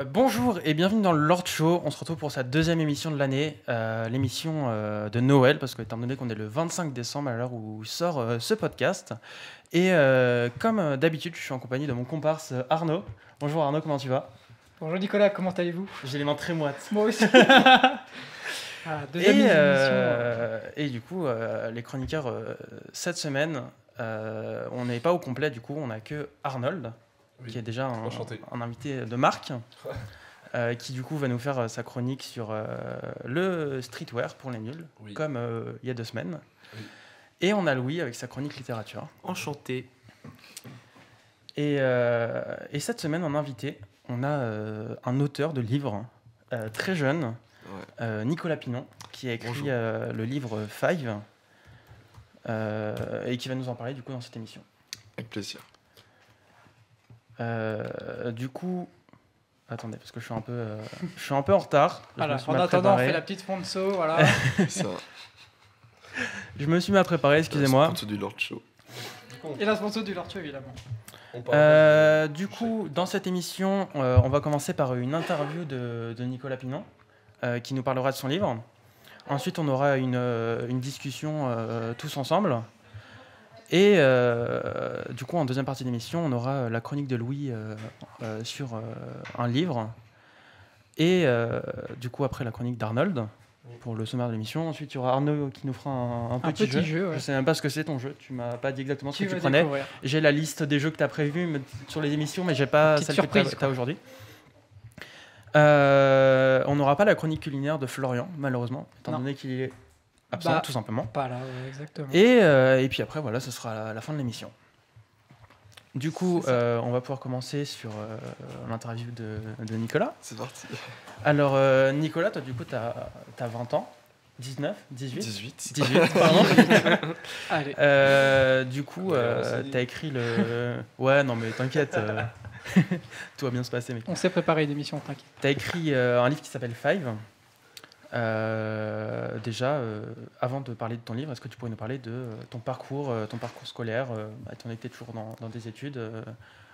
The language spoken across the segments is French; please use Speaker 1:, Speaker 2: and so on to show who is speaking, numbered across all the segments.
Speaker 1: Bonjour et bienvenue dans le Lord Show. On se retrouve pour sa deuxième émission de l'année, l'émission de Noël, parce que étant donné qu'on est le 25 décembre à l'heure où sort ce podcast. Et comme d'habitude, je suis en compagnie de mon comparse Arnaud. Bonjour Arnaud, comment tu vas?
Speaker 2: Bonjour Nicolas, comment allez-vous?
Speaker 1: J'ai les mains très moites.
Speaker 2: Moi aussi. Deuxième émission.
Speaker 1: Et du coup, les chroniqueurs cette semaine, on n'est pas au complet, du coup, on n'a que Arnold.
Speaker 3: Oui.
Speaker 1: Qui est déjà un invité de marque, qui du coup va nous faire sa chronique sur le streetwear pour les nuls, comme il y a 2 semaines. Oui. Et on a Louis avec sa chronique littérature.
Speaker 4: Enchanté.
Speaker 1: Et cette semaine, en invité, on a un auteur de livres très jeune, Nicolas Pinon, qui a écrit le livre Five, et qui va nous en parler du coup dans cette émission.
Speaker 3: Avec plaisir.
Speaker 1: Du coup, attendez, parce que je suis un peu en retard.
Speaker 2: Voilà, en attendant, on fait la petite sponsor, voilà.
Speaker 3: Ça.
Speaker 1: Je me suis mis à préparer, excusez-moi.
Speaker 3: La sponsor du Lord Show.
Speaker 2: Et la sponsor du Lord Show, évidemment.
Speaker 1: Du coup, dans cette émission, on va commencer par une interview de Nicolas Pinon, qui nous parlera de son livre. Ensuite, on aura une discussion tous ensemble. Et du coup, en deuxième partie de l'émission, on aura la chronique de Louis sur un livre. Et du coup, après la chronique d'Arnold, pour le sommaire de l'émission. Ensuite, il y aura Arnaud qui nous fera un petit jeu. Ouais. Je ne sais même pas ce que c'est ton jeu. Tu ne m'as pas dit exactement ce que tu prenais.
Speaker 2: Découvrir.
Speaker 1: J'ai la liste des jeux que tu as prévus sur les émissions, mais je n'ai pas celle que tu as aujourd'hui. On n'aura pas la chronique culinaire de Florian, malheureusement, étant donné qu'il est absent, tout simplement.
Speaker 2: Pas là, exactement.
Speaker 1: Et puis après, voilà, ce sera la fin de l'émission. Du coup, on va pouvoir commencer sur l'interview de Nicolas.
Speaker 3: C'est parti.
Speaker 1: Alors, Nicolas, toi, du coup, tu as 20 ans. 19, 18
Speaker 3: 18,
Speaker 1: pardon.
Speaker 2: Allez.
Speaker 1: Du coup, tu as écrit le... Ouais, non, mais t'inquiète. Tout va bien se passer, mec.
Speaker 2: On s'est préparé une émission, t'inquiète.
Speaker 1: Tu as écrit un livre qui s'appelle Five. Déjà, avant de parler de ton livre, est-ce que tu pourrais nous parler de ton parcours scolaire, étant donné que tu es toujours dans des études,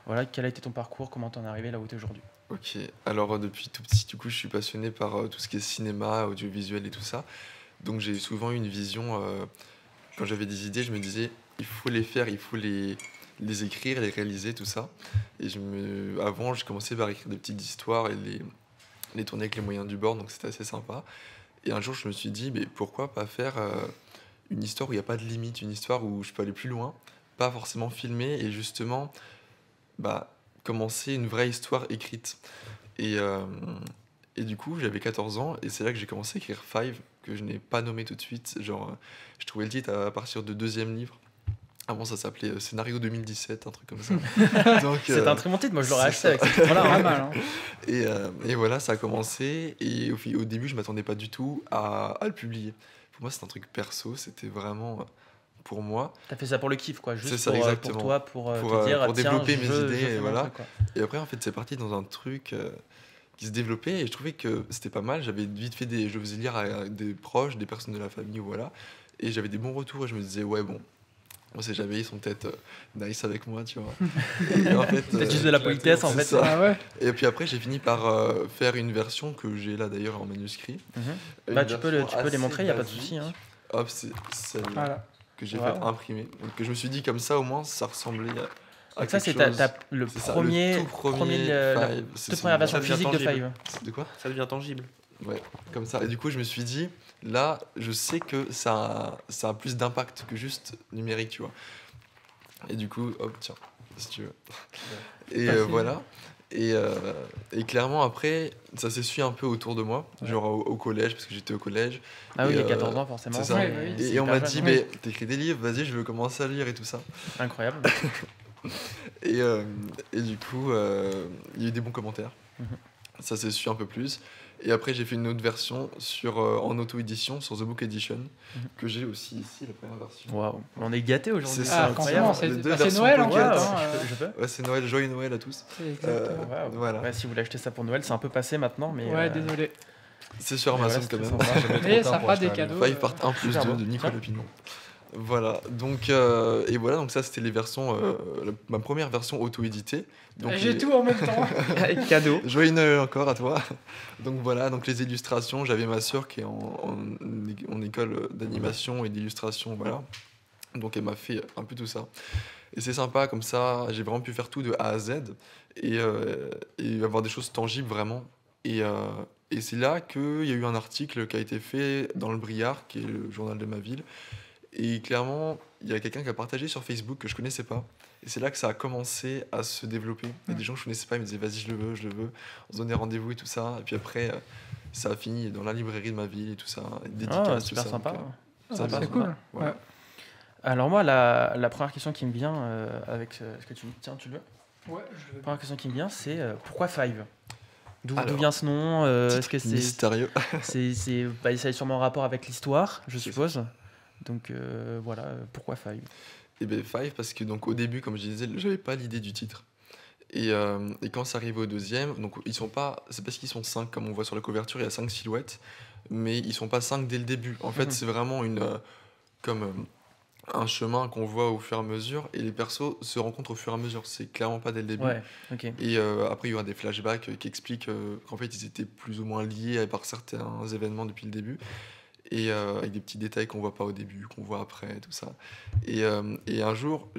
Speaker 1: voilà, quel a été ton parcours, comment tu en es arrivé là où tu es aujourd'hui?
Speaker 3: Ok, alors depuis tout petit, du coup, je suis passionné par tout ce qui est cinéma, audiovisuel et tout ça. Donc j'ai souvent eu une vision, quand j'avais des idées, je me disais, il faut les faire, il faut les écrire, les réaliser, tout ça. Et avant, j'ai commencé par écrire des petites histoires et les tourner avec les moyens du bord, donc c'était assez sympa. Et un jour, je me suis dit, mais pourquoi pas faire une histoire où il n'y a pas de limite, une histoire où je peux aller plus loin, pas forcément filmer, et justement commencer une vraie histoire écrite. Et du coup, j'avais 14 ans, et c'est là que j'ai commencé à écrire Five, que je n'ai pas nommé tout de suite. Genre, je trouvais le titre à partir du 2e livre. Avant, ça s'appelait Scénario 2017, un truc comme ça.
Speaker 1: C'est un très bon titre, moi je l'aurais acheté avec ce titre-là.
Speaker 2: Pas mal, hein.
Speaker 3: Et voilà, ça a commencé. Et au début, je ne m'attendais pas du tout à le publier. Pour moi, c'est un truc perso, c'était vraiment pour moi.
Speaker 1: T'as fait ça pour le kiff, quoi, juste
Speaker 3: c'est ça,
Speaker 1: pour toi, pour te dire,
Speaker 3: pour développer mes idées. Et voilà.
Speaker 1: Truc, quoi.
Speaker 3: Et après, en fait, c'est parti dans un truc qui se développait et je trouvais que c'était pas mal. J'avais vite fait je faisais lire à des proches, des personnes de la famille, voilà. Et j'avais des bons retours et je me disais, ouais, bon. On sait jamais, ils sont peut-être nice avec moi, tu vois. Et en fait,
Speaker 1: c'est juste de la politesse, en fait.
Speaker 2: Ah ouais.
Speaker 3: Et puis après, j'ai fini par faire une version que j'ai là d'ailleurs en manuscrit.
Speaker 1: Tu peux les montrer, il n'y a pas de souci. Hein.
Speaker 3: Hop, c'est celle-là que j'ai fait imprimer. Donc, que je me suis dit comme ça, au moins, ça ressemblait à
Speaker 1: ça, c'est le toute première version physique de Five.
Speaker 3: De quoi?
Speaker 4: Ça devient tangible.
Speaker 3: Ouais, comme ça. Et du coup, je me suis dit, là, je sais que ça a plus d'impact que juste numérique, tu vois. Et du coup, hop, tiens, si tu veux. Et voilà. Et clairement, après, ça s'est su un peu autour de moi, genre au collège, parce que j'étais au collège.
Speaker 1: Ah oui, il y a 14 ans, forcément.
Speaker 3: C'est ça.
Speaker 2: Ouais,
Speaker 3: et on m'a dit, mais t'écris des livres, vas-y, je veux commencer à lire et tout ça.
Speaker 1: Incroyable.
Speaker 3: Et du coup, il y a eu des bons commentaires. Ça s'est su un peu plus. Et après, j'ai fait une autre version en auto-édition sur The Book Edition, que j'ai aussi ici, la première version.
Speaker 1: Waouh, on est gâtés aujourd'hui.
Speaker 3: C'est ça,
Speaker 2: incroyable. C'est Noël en fait.
Speaker 3: Ouais, c'est Noël, joyeux Noël à tous.
Speaker 1: Voilà. Ouais, si vous voulez acheter ça pour Noël, c'est un peu passé maintenant. Mais
Speaker 2: ouais, désolé.
Speaker 3: C'est sur Amazon quand même.
Speaker 2: Mais ça fera des cadeaux.
Speaker 3: Five part 1 plus 2 de Nicolas Pinon. Voilà, donc, et voilà, donc ça c'était les versions, ma première version auto-éditée. Donc
Speaker 2: J'ai tout en même temps.
Speaker 1: Cadeau.
Speaker 3: Joyeux Noël encore à toi. Donc voilà, donc les illustrations, j'avais ma sœur qui est en école d'animation et d'illustration, voilà. Donc elle m'a fait un peu tout ça. Et c'est sympa, comme ça, j'ai vraiment pu faire tout de A à Z et avoir des choses tangibles vraiment. Et c'est là qu'il y a eu un article qui a été fait dans Le Briard, qui est le journal de ma ville. Et clairement, il y a quelqu'un qui a partagé sur Facebook que je connaissais pas. Et c'est là que ça a commencé à se développer. Il y a des gens que je connaissais pas, ils me disaient vas-y, je le veux, je le veux. On se donnait rendez-vous et tout ça. Et puis après, ça a fini dans la librairie de ma ville et tout ça. Dédicace,
Speaker 1: Super
Speaker 3: tout ça.
Speaker 1: sympa.
Speaker 2: C'est cool.
Speaker 3: Voilà.
Speaker 2: Ouais.
Speaker 1: Alors moi, la première question qui me vient avec ce que tu me dis, tiens, tu le veux?
Speaker 2: Ouais, je le
Speaker 1: La
Speaker 2: veux.
Speaker 1: première question qui me vient, c'est pourquoi Five? D'où
Speaker 3: Alors,
Speaker 1: vient ce nom? Est-ce que c'est
Speaker 3: mystérieux.
Speaker 1: ça a sûrement un rapport avec l'histoire, je suppose. Donc voilà, pourquoi Five?
Speaker 3: Et bien Five, parce que donc, au début, comme je disais, j'avais pas l'idée du titre. Et quand ça arrive au deuxième, donc ils sont pas, c'est parce qu'ils sont 5 comme on voit sur la couverture, il y a 5 silhouettes, mais ils sont pas 5 dès le début. En fait, c'est vraiment comme un chemin qu'on voit au fur et à mesure, et les persos se rencontrent au fur et à mesure. C'est clairement pas dès le début.
Speaker 1: Ouais, ok.
Speaker 3: Et après, il y aura des flashbacks qui expliquent qu'en fait, ils étaient plus ou moins liés par certains événements depuis le début. Et avec des petits détails qu'on voit pas au début, qu'on voit après, tout ça. Et un jour,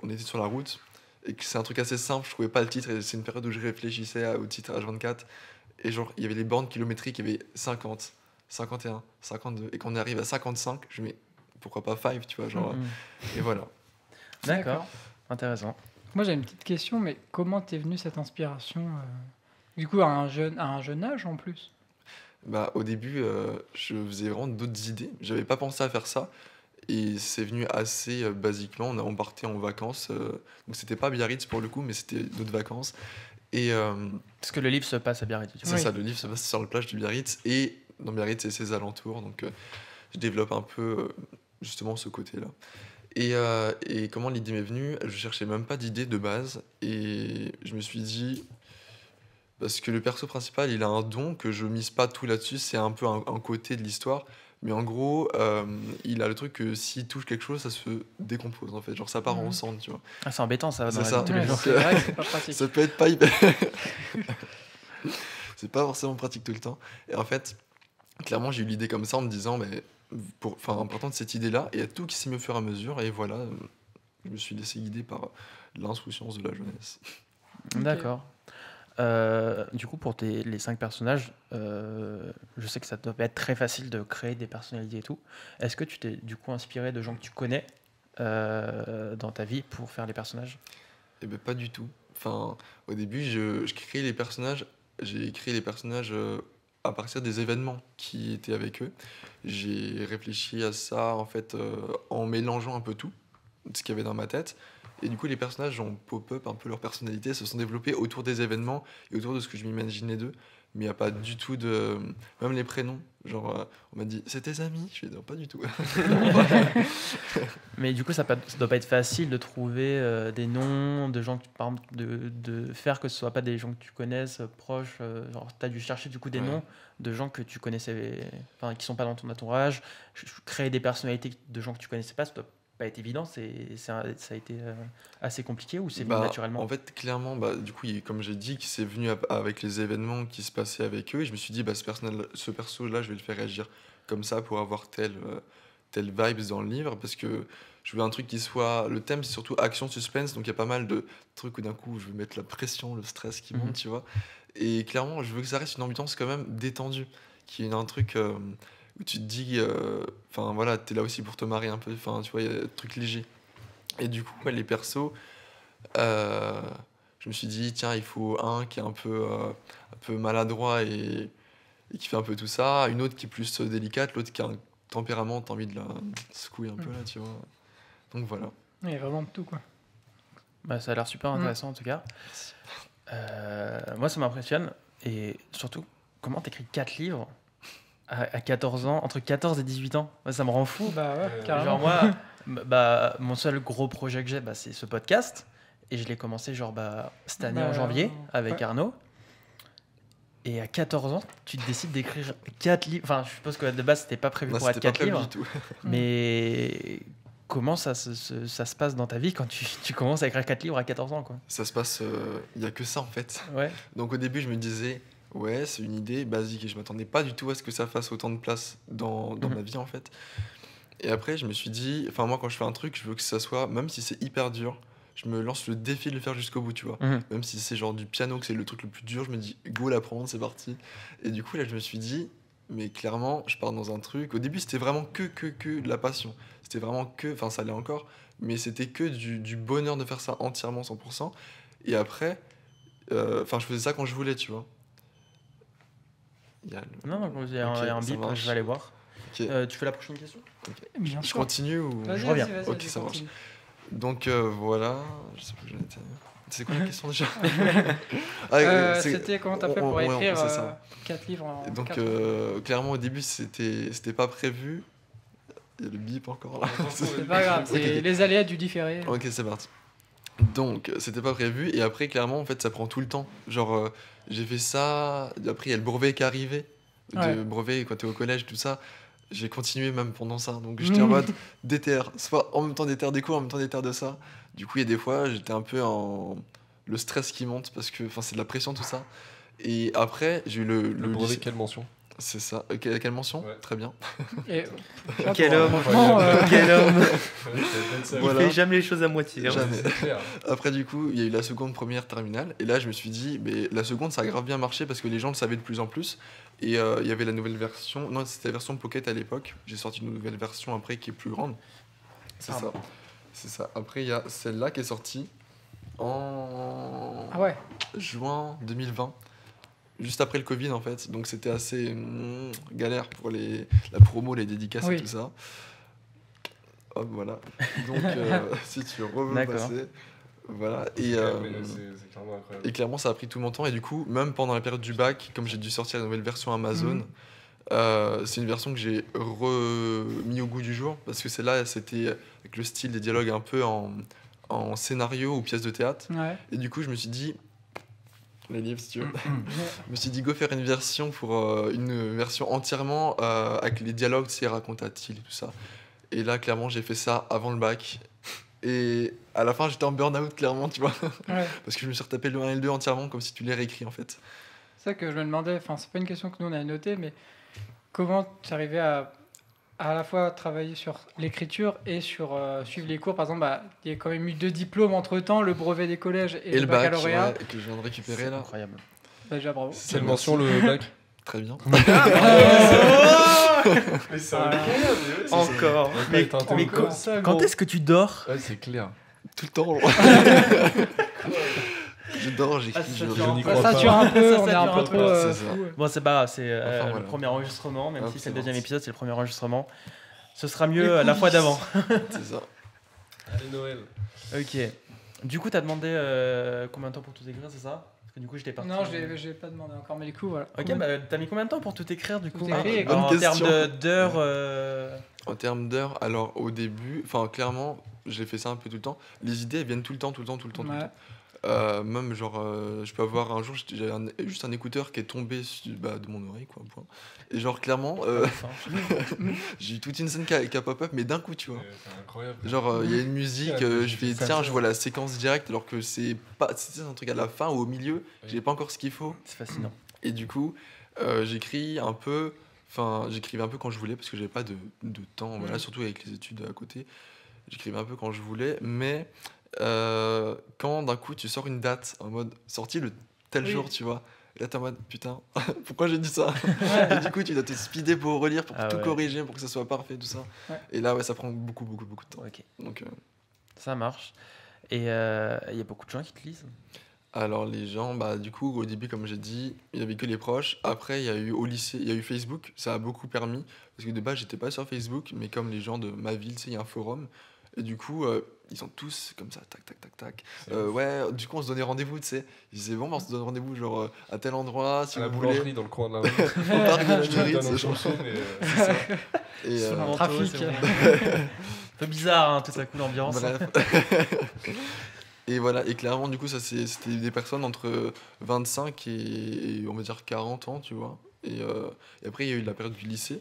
Speaker 3: on était sur la route, et que c'est un truc assez simple, je trouvais pas le titre, et c'est une période où je réfléchissais au titre H24, et genre, il y avait les bornes kilométriques, il y avait 50, 51, 52, et quand on arrive à 55, je me dis, pourquoi pas 5, tu vois, genre, et voilà.
Speaker 1: D'accord, intéressant.
Speaker 2: Moi, j'ai une petite question, mais comment t'es venue cette inspiration du coup, à un jeune âge en plus?
Speaker 3: Bah, au début, je faisais vraiment d'autres idées, j'avais pas pensé à faire ça, et c'est venu assez basiquement. On partait en vacances, donc c'était pas Biarritz pour le coup, mais c'était d'autres vacances. Et
Speaker 1: Parce que le livre se passe à Biarritz. Tu vois.
Speaker 3: c'est ça, le livre se passe sur la plage du Biarritz et dans Biarritz et ses alentours. Donc je développe un peu justement ce côté-là. Et comment l'idée m'est venue? Je cherchais même pas d'idée de base et je me suis dit, parce que le perso principal, il a un don que je mise pas tout là-dessus, c'est un peu un côté de l'histoire. Mais en gros, il a le truc que s'il touche quelque chose, ça se décompose en fait. Genre ça part en cendres, tu vois.
Speaker 1: Ah, c'est embêtant ça.
Speaker 3: C'est
Speaker 1: Dans
Speaker 3: ça.
Speaker 1: tous les jours.
Speaker 2: C'est vrai que c'est pas pratique.
Speaker 3: Ça peut être pas hyper. C'est pas forcément pratique tout le temps. Et en fait, clairement, j'ai eu l'idée comme ça en me disant, mais en partant de cette idée-là, et il y a tout qui s'est mis au fur et à mesure. Et voilà, je me suis laissé guider par l'insouciance de la jeunesse.
Speaker 1: D'accord. Du coup, pour les 5 personnages, je sais que ça doit être très facile de créer des personnalités et tout. Est-ce que tu t'es du coup inspiré de gens que tu connais dans ta vie pour faire les personnages?
Speaker 3: Eh ben pas du tout. Enfin, au début, je créais les personnages. J'ai créé les personnages à partir des événements qui étaient avec eux. J'ai réfléchi à ça en fait en mélangeant un peu tout, ce qu'il y avait dans ma tête. Et du coup, les personnages ont pop-up un peu leur personnalité, se sont développés autour des événements et autour de ce que je m'imaginais d'eux. Mais il n'y a pas du tout de. Même les prénoms. Genre, on m'a dit, c'est tes amis? Je dis, non, pas du tout.
Speaker 1: Mais du coup, ça doit pas être facile de trouver des noms de gens, par exemple, de faire que ce soit pas des gens que tu connaisses, proches. Genre, tu as dû chercher du coup des noms de gens que tu connaissais, enfin, qui sont pas dans ton entourage. Créer des personnalités de gens que tu connaissais pas, ça doit pas être évident. Ça a été assez compliqué ou c'est venu naturellement?
Speaker 3: En fait, clairement, du coup, comme j'ai dit, que c'est venu avec les événements qui se passaient avec eux. Et je me suis dit, ce perso-là, je vais le faire réagir comme ça pour avoir telle vibes dans le livre. Parce que je veux un truc qui soit. Le thème, c'est surtout action-suspense. Donc il y a pas mal de trucs où d'un coup, je veux mettre la pression, le stress qui monte, tu vois. Et clairement, je veux que ça reste une ambiance quand même détendue. Qui est un truc où tu te dis. Enfin voilà, t'es là aussi pour te marrer un peu. Enfin, tu vois, il y a des trucs légers. Et du coup, les persos. Je me suis dit, tiens, il faut un qui est un peu maladroit et qui fait un peu tout ça, une autre qui est plus délicate, l'autre qui a un tempérament, t'as envie de la secouer un peu là, tu vois. Donc voilà.
Speaker 2: Il y a vraiment de tout, quoi.
Speaker 1: Bah, ça a l'air super intéressant en tout cas. Moi, ça m'impressionne. Et surtout, comment t'écris 4 livres à 14 ans, entre 14 et 18 ans? Ouais, ça me rend fou.
Speaker 2: Bah ouais, carrément.
Speaker 1: Genre moi, mon seul gros projet que j'ai, c'est ce podcast. Et je l'ai commencé cette année en janvier avec Arnaud. Et à 14 ans, tu décides d'écrire 4 livres. Enfin, je suppose que de base, c'était pas prévu
Speaker 3: Non,
Speaker 1: pour être
Speaker 3: c'était pas
Speaker 1: 4
Speaker 3: prévu
Speaker 1: livres.
Speaker 3: du tout.
Speaker 1: Mais comment ça se passe dans ta vie quand tu commences à écrire 4 livres à 14 ans, quoi?
Speaker 3: Ça se passe, il y a que ça en fait.
Speaker 1: Ouais.
Speaker 3: Donc au début, je me disais, ouais, c'est une idée basique et je m'attendais pas du tout à ce que ça fasse autant de place dans
Speaker 1: Mhm.
Speaker 3: ma vie en fait. Et après, je me suis dit, enfin moi quand je fais un truc, je veux que ça soit, même si c'est hyper dur, je me lance le défi de le faire jusqu'au bout, tu vois.
Speaker 1: Mhm.
Speaker 3: Même si c'est genre du piano, que c'est le truc le plus dur, je me dis, go l'apprendre, c'est parti. Et du coup, là, je me suis dit, mais clairement, je pars dans un truc. Au début, c'était vraiment que de la passion. C'était vraiment que, enfin, ça l'est encore, mais c'était que du bonheur de faire ça entièrement, 100%. Et après, enfin, je faisais ça quand je voulais, tu vois. Il y a le-
Speaker 1: Non, il y a
Speaker 3: Ok,
Speaker 1: un
Speaker 3: ça
Speaker 1: bip,
Speaker 3: marche.
Speaker 1: je vais aller voir.
Speaker 3: Ok.
Speaker 1: Tu fais la prochaine question?
Speaker 2: Bien
Speaker 3: Je
Speaker 2: sûr.
Speaker 3: continue ou...
Speaker 2: Vas-y,
Speaker 1: je reviens.
Speaker 2: vas-y,
Speaker 3: Ok, ça marche.
Speaker 2: continue.
Speaker 3: Donc voilà, je sais plus où j'en étais. C'est quoi la question déjà?
Speaker 2: C'était comment t'as fait pour
Speaker 3: ouais,
Speaker 2: écrire
Speaker 3: c'est ça.
Speaker 2: 4 livres en
Speaker 3: Et donc
Speaker 2: 4 ans.
Speaker 3: clairement au début c'était pas prévu. Il y a le bip encore là.
Speaker 2: C'est pas grave, c'est
Speaker 3: Ok.
Speaker 2: les aléas du différé.
Speaker 3: Ok, c'est parti. Donc c'était pas prévu et après clairement en fait ça prend tout le temps. Genre j'ai fait ça, après il y a le brevet qui est arrivé.
Speaker 2: Ouais.
Speaker 3: De brevet quand t'es au collège tout ça. J'ai continué même pendant ça. Donc j'étais en mode déter, soit en même temps déter des cours, en même temps déter de ça. Du coup il y a des fois j'étais un peu en le stress qui monte parce que enfin c'est de la pression tout ça. Et après j'ai eu le
Speaker 4: brevet,
Speaker 3: lycée.
Speaker 4: quelle mention?
Speaker 3: C'est ça. Quelle mention?
Speaker 4: Ouais.
Speaker 3: Très bien.
Speaker 2: Et,
Speaker 1: Quel homme.
Speaker 2: franchement,
Speaker 1: Quel homme!
Speaker 4: Il
Speaker 3: Voilà.
Speaker 1: Il fait jamais les choses à moitié. hein.
Speaker 3: Jamais.
Speaker 4: C'est clair.
Speaker 3: Après, du coup, il y a eu la seconde, première, terminale. Et là, je me suis dit, mais la seconde, ça a grave bien marché parce que les gens le savaient de plus en plus. Et il y avait la nouvelle version. Non, c'était la version Pocket à l'époque. J'ai sorti une nouvelle version après qui est plus grande. C'est ça.
Speaker 1: Pardon.
Speaker 3: C'est ça. Après, il y a celle-là qui est sortie en
Speaker 2: Ah ouais,
Speaker 3: juin 2020. Juste après le Covid, en fait. Donc, c'était assez galère pour la promo, les dédicaces
Speaker 2: Oui.
Speaker 3: et tout ça. Hop, voilà. Donc, si tu veux
Speaker 1: D'accord.
Speaker 3: passer. Voilà. Et.
Speaker 4: C'est clairement incroyable.
Speaker 3: Et clairement, ça a pris tout mon temps. Et du coup, même pendant la période du bac, comme j'ai dû sortir la nouvelle version Amazon, c'est une version que j'ai remis au goût du jour. Parce que celle-là, c'était avec le style des dialogues un peu en scénario ou pièce de théâtre.
Speaker 2: ouais.
Speaker 3: Et du coup, je me suis dit, les livres, si tu veux, je me suis dit, go faire une version une version entièrement avec les dialogues, c'est raconte-t-il et tout ça. Et là, clairement, j'ai fait ça avant le bac. Et à la fin, j'étais en burn-out, clairement, tu vois.
Speaker 2: Ouais.
Speaker 3: Parce que je me suis retapé le 1 et le 2 entièrement, comme si tu les réécrit en fait.
Speaker 2: C'est ça que je me demandais, enfin c'est pas une question que nous on avait notée, mais comment tu arrivais à la fois travailler sur l'écriture et sur suivre les cours. Par exemple, il y a quand même eu 2 diplômes entre temps, le brevet des collèges et,
Speaker 3: Et le bac,
Speaker 2: baccalauréat.
Speaker 3: ouais, que je viens de récupérer
Speaker 1: C'est
Speaker 3: là.
Speaker 1: incroyable.
Speaker 2: Bah, déjà bravo.
Speaker 3: C'est
Speaker 4: Quelle
Speaker 3: merci.
Speaker 4: mention le bac?
Speaker 3: Très bien.
Speaker 4: Mais c'est
Speaker 2: Ah.
Speaker 4: incroyable.
Speaker 1: Encore.
Speaker 4: Mais
Speaker 1: Mais quand est-ce que tu dors?
Speaker 4: Ouais, c'est clair.
Speaker 3: Tout le temps. Je dors, j'écris,
Speaker 1: Ah, ça
Speaker 3: je
Speaker 1: dure
Speaker 4: n'y
Speaker 1: pas.
Speaker 4: crois
Speaker 2: Ça
Speaker 4: pas.
Speaker 2: sature un peu,
Speaker 1: Ça
Speaker 2: on est un
Speaker 1: sature
Speaker 2: peu
Speaker 1: un
Speaker 2: trop.
Speaker 1: peu,
Speaker 3: c'est ça.
Speaker 2: fou.
Speaker 1: Bon, c'est pas grave, c'est
Speaker 3: Enfin, voilà.
Speaker 1: le premier enregistrement, même
Speaker 3: Hop,
Speaker 1: si c'est
Speaker 3: c'est
Speaker 1: le deuxième
Speaker 3: parti.
Speaker 1: épisode, c'est le premier enregistrement. Ce sera mieux la fois d'avant.
Speaker 3: C'est ça.
Speaker 4: Allez, Noël.
Speaker 1: Ok. Du coup, t'as demandé combien de temps pour tout écrire, c'est ça? Parce que du coup, j'étais parti.
Speaker 2: Non, j'ai pas demandé encore, mais du coup, voilà.
Speaker 1: Ok, bah t'as mis combien de temps pour tout écrire du
Speaker 2: Tout
Speaker 1: coup?
Speaker 2: écrire,
Speaker 3: bonne
Speaker 1: En termes
Speaker 3: question.
Speaker 1: d'heures.
Speaker 3: En termes d'heures, alors au début, enfin clairement, j'ai fait ça un peu tout le temps. Les idées elles viennent tout le temps.
Speaker 2: Ouais.
Speaker 3: Même genre, je peux avoir un jour, j'avais juste un écouteur qui est tombé de mon oreille, quoi. Point. Et genre, clairement, j'ai eu toute une scène qui a pop-up, mais d'un coup, tu vois.
Speaker 4: C'est incroyable.
Speaker 3: Genre, il y a une musique,
Speaker 4: Ouais,
Speaker 3: je fais,
Speaker 4: c'est
Speaker 3: tiens,
Speaker 4: ça.
Speaker 3: je vois la séquence directe, alors que c'est un truc à la fin ou au milieu, j'ai pas encore ce qu'il faut.
Speaker 1: C'est fascinant.
Speaker 3: Et du coup, j'écrivais un peu quand je voulais, parce que j'avais pas de temps, voilà, surtout avec les études à côté. J'écrivais un peu quand je voulais, mais quand d'un coup tu sors une date en mode sortie le tel
Speaker 2: Oui.
Speaker 3: jour, tu vois, et là t'es en mode putain, pourquoi j'ai dit ça? Et du coup, tu dois te speeder pour relire, pour
Speaker 1: Ah
Speaker 3: tout
Speaker 1: ouais.
Speaker 3: corriger, pour que ça soit parfait, tout ça.
Speaker 2: Ouais.
Speaker 3: Et là, ouais, ça prend beaucoup de temps.
Speaker 1: Ok,
Speaker 3: Donc,
Speaker 1: ça marche. Et il y a beaucoup de gens qui te lisent.
Speaker 3: alors les gens, bah du coup au début comme j'ai dit, il y avait que les proches. Après il y a eu au lycée, il y a eu Facebook, ça a beaucoup permis parce que de base j'étais pas sur Facebook, mais comme les gens de ma ville, tu sais, il y a un forum et du coup ils sont tous comme ça, tac. Ouais, du coup on se donnait rendez-vous, tu sais. Ils disaient bon, bah, on se donne rendez-vous genre à tel endroit si
Speaker 4: À la
Speaker 3: vous voulez.
Speaker 4: boulangerie dans le coin de la rue.
Speaker 3: Au parc de la
Speaker 4: Je te
Speaker 3: mairie,
Speaker 4: donne
Speaker 3: c'est
Speaker 4: un
Speaker 3: genre-
Speaker 4: chouchou, mais
Speaker 3: c'est ça. Et
Speaker 1: Sur un manteau,
Speaker 2: trafic.
Speaker 1: c'est bon. Un peu bizarre, hein, tout à coup l'ambiance.
Speaker 3: bref. Et voilà, et clairement, du coup, c'était des personnes entre 25 et on va dire 40 ans, tu vois. Et après, il y a eu la période du lycée,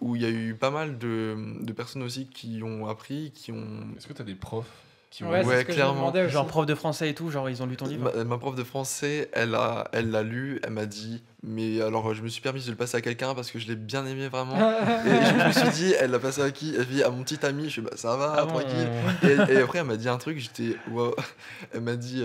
Speaker 3: où il y a eu pas mal de personnes aussi qui ont appris, qui ont...
Speaker 4: Est-ce que t'as des profs qui ont.
Speaker 2: Ouais,
Speaker 3: Ouais,
Speaker 2: c'est ce que je me
Speaker 3: clairement.
Speaker 2: demandais aussi.
Speaker 1: Genre prof de français et tout, genre ils ont lu ton livre.
Speaker 3: Ma prof de français, elle l'a lu, elle m'a dit, mais alors je me suis permis de le passer à quelqu'un parce que je l'ai bien aimé vraiment. Et je me suis dit, elle l'a passé à qui? Elle dit à mon petit ami, je fais bah ça va,
Speaker 1: Ah bon.
Speaker 3: tranquille. Et après elle m'a dit un truc, j'étais wow. Elle m'a dit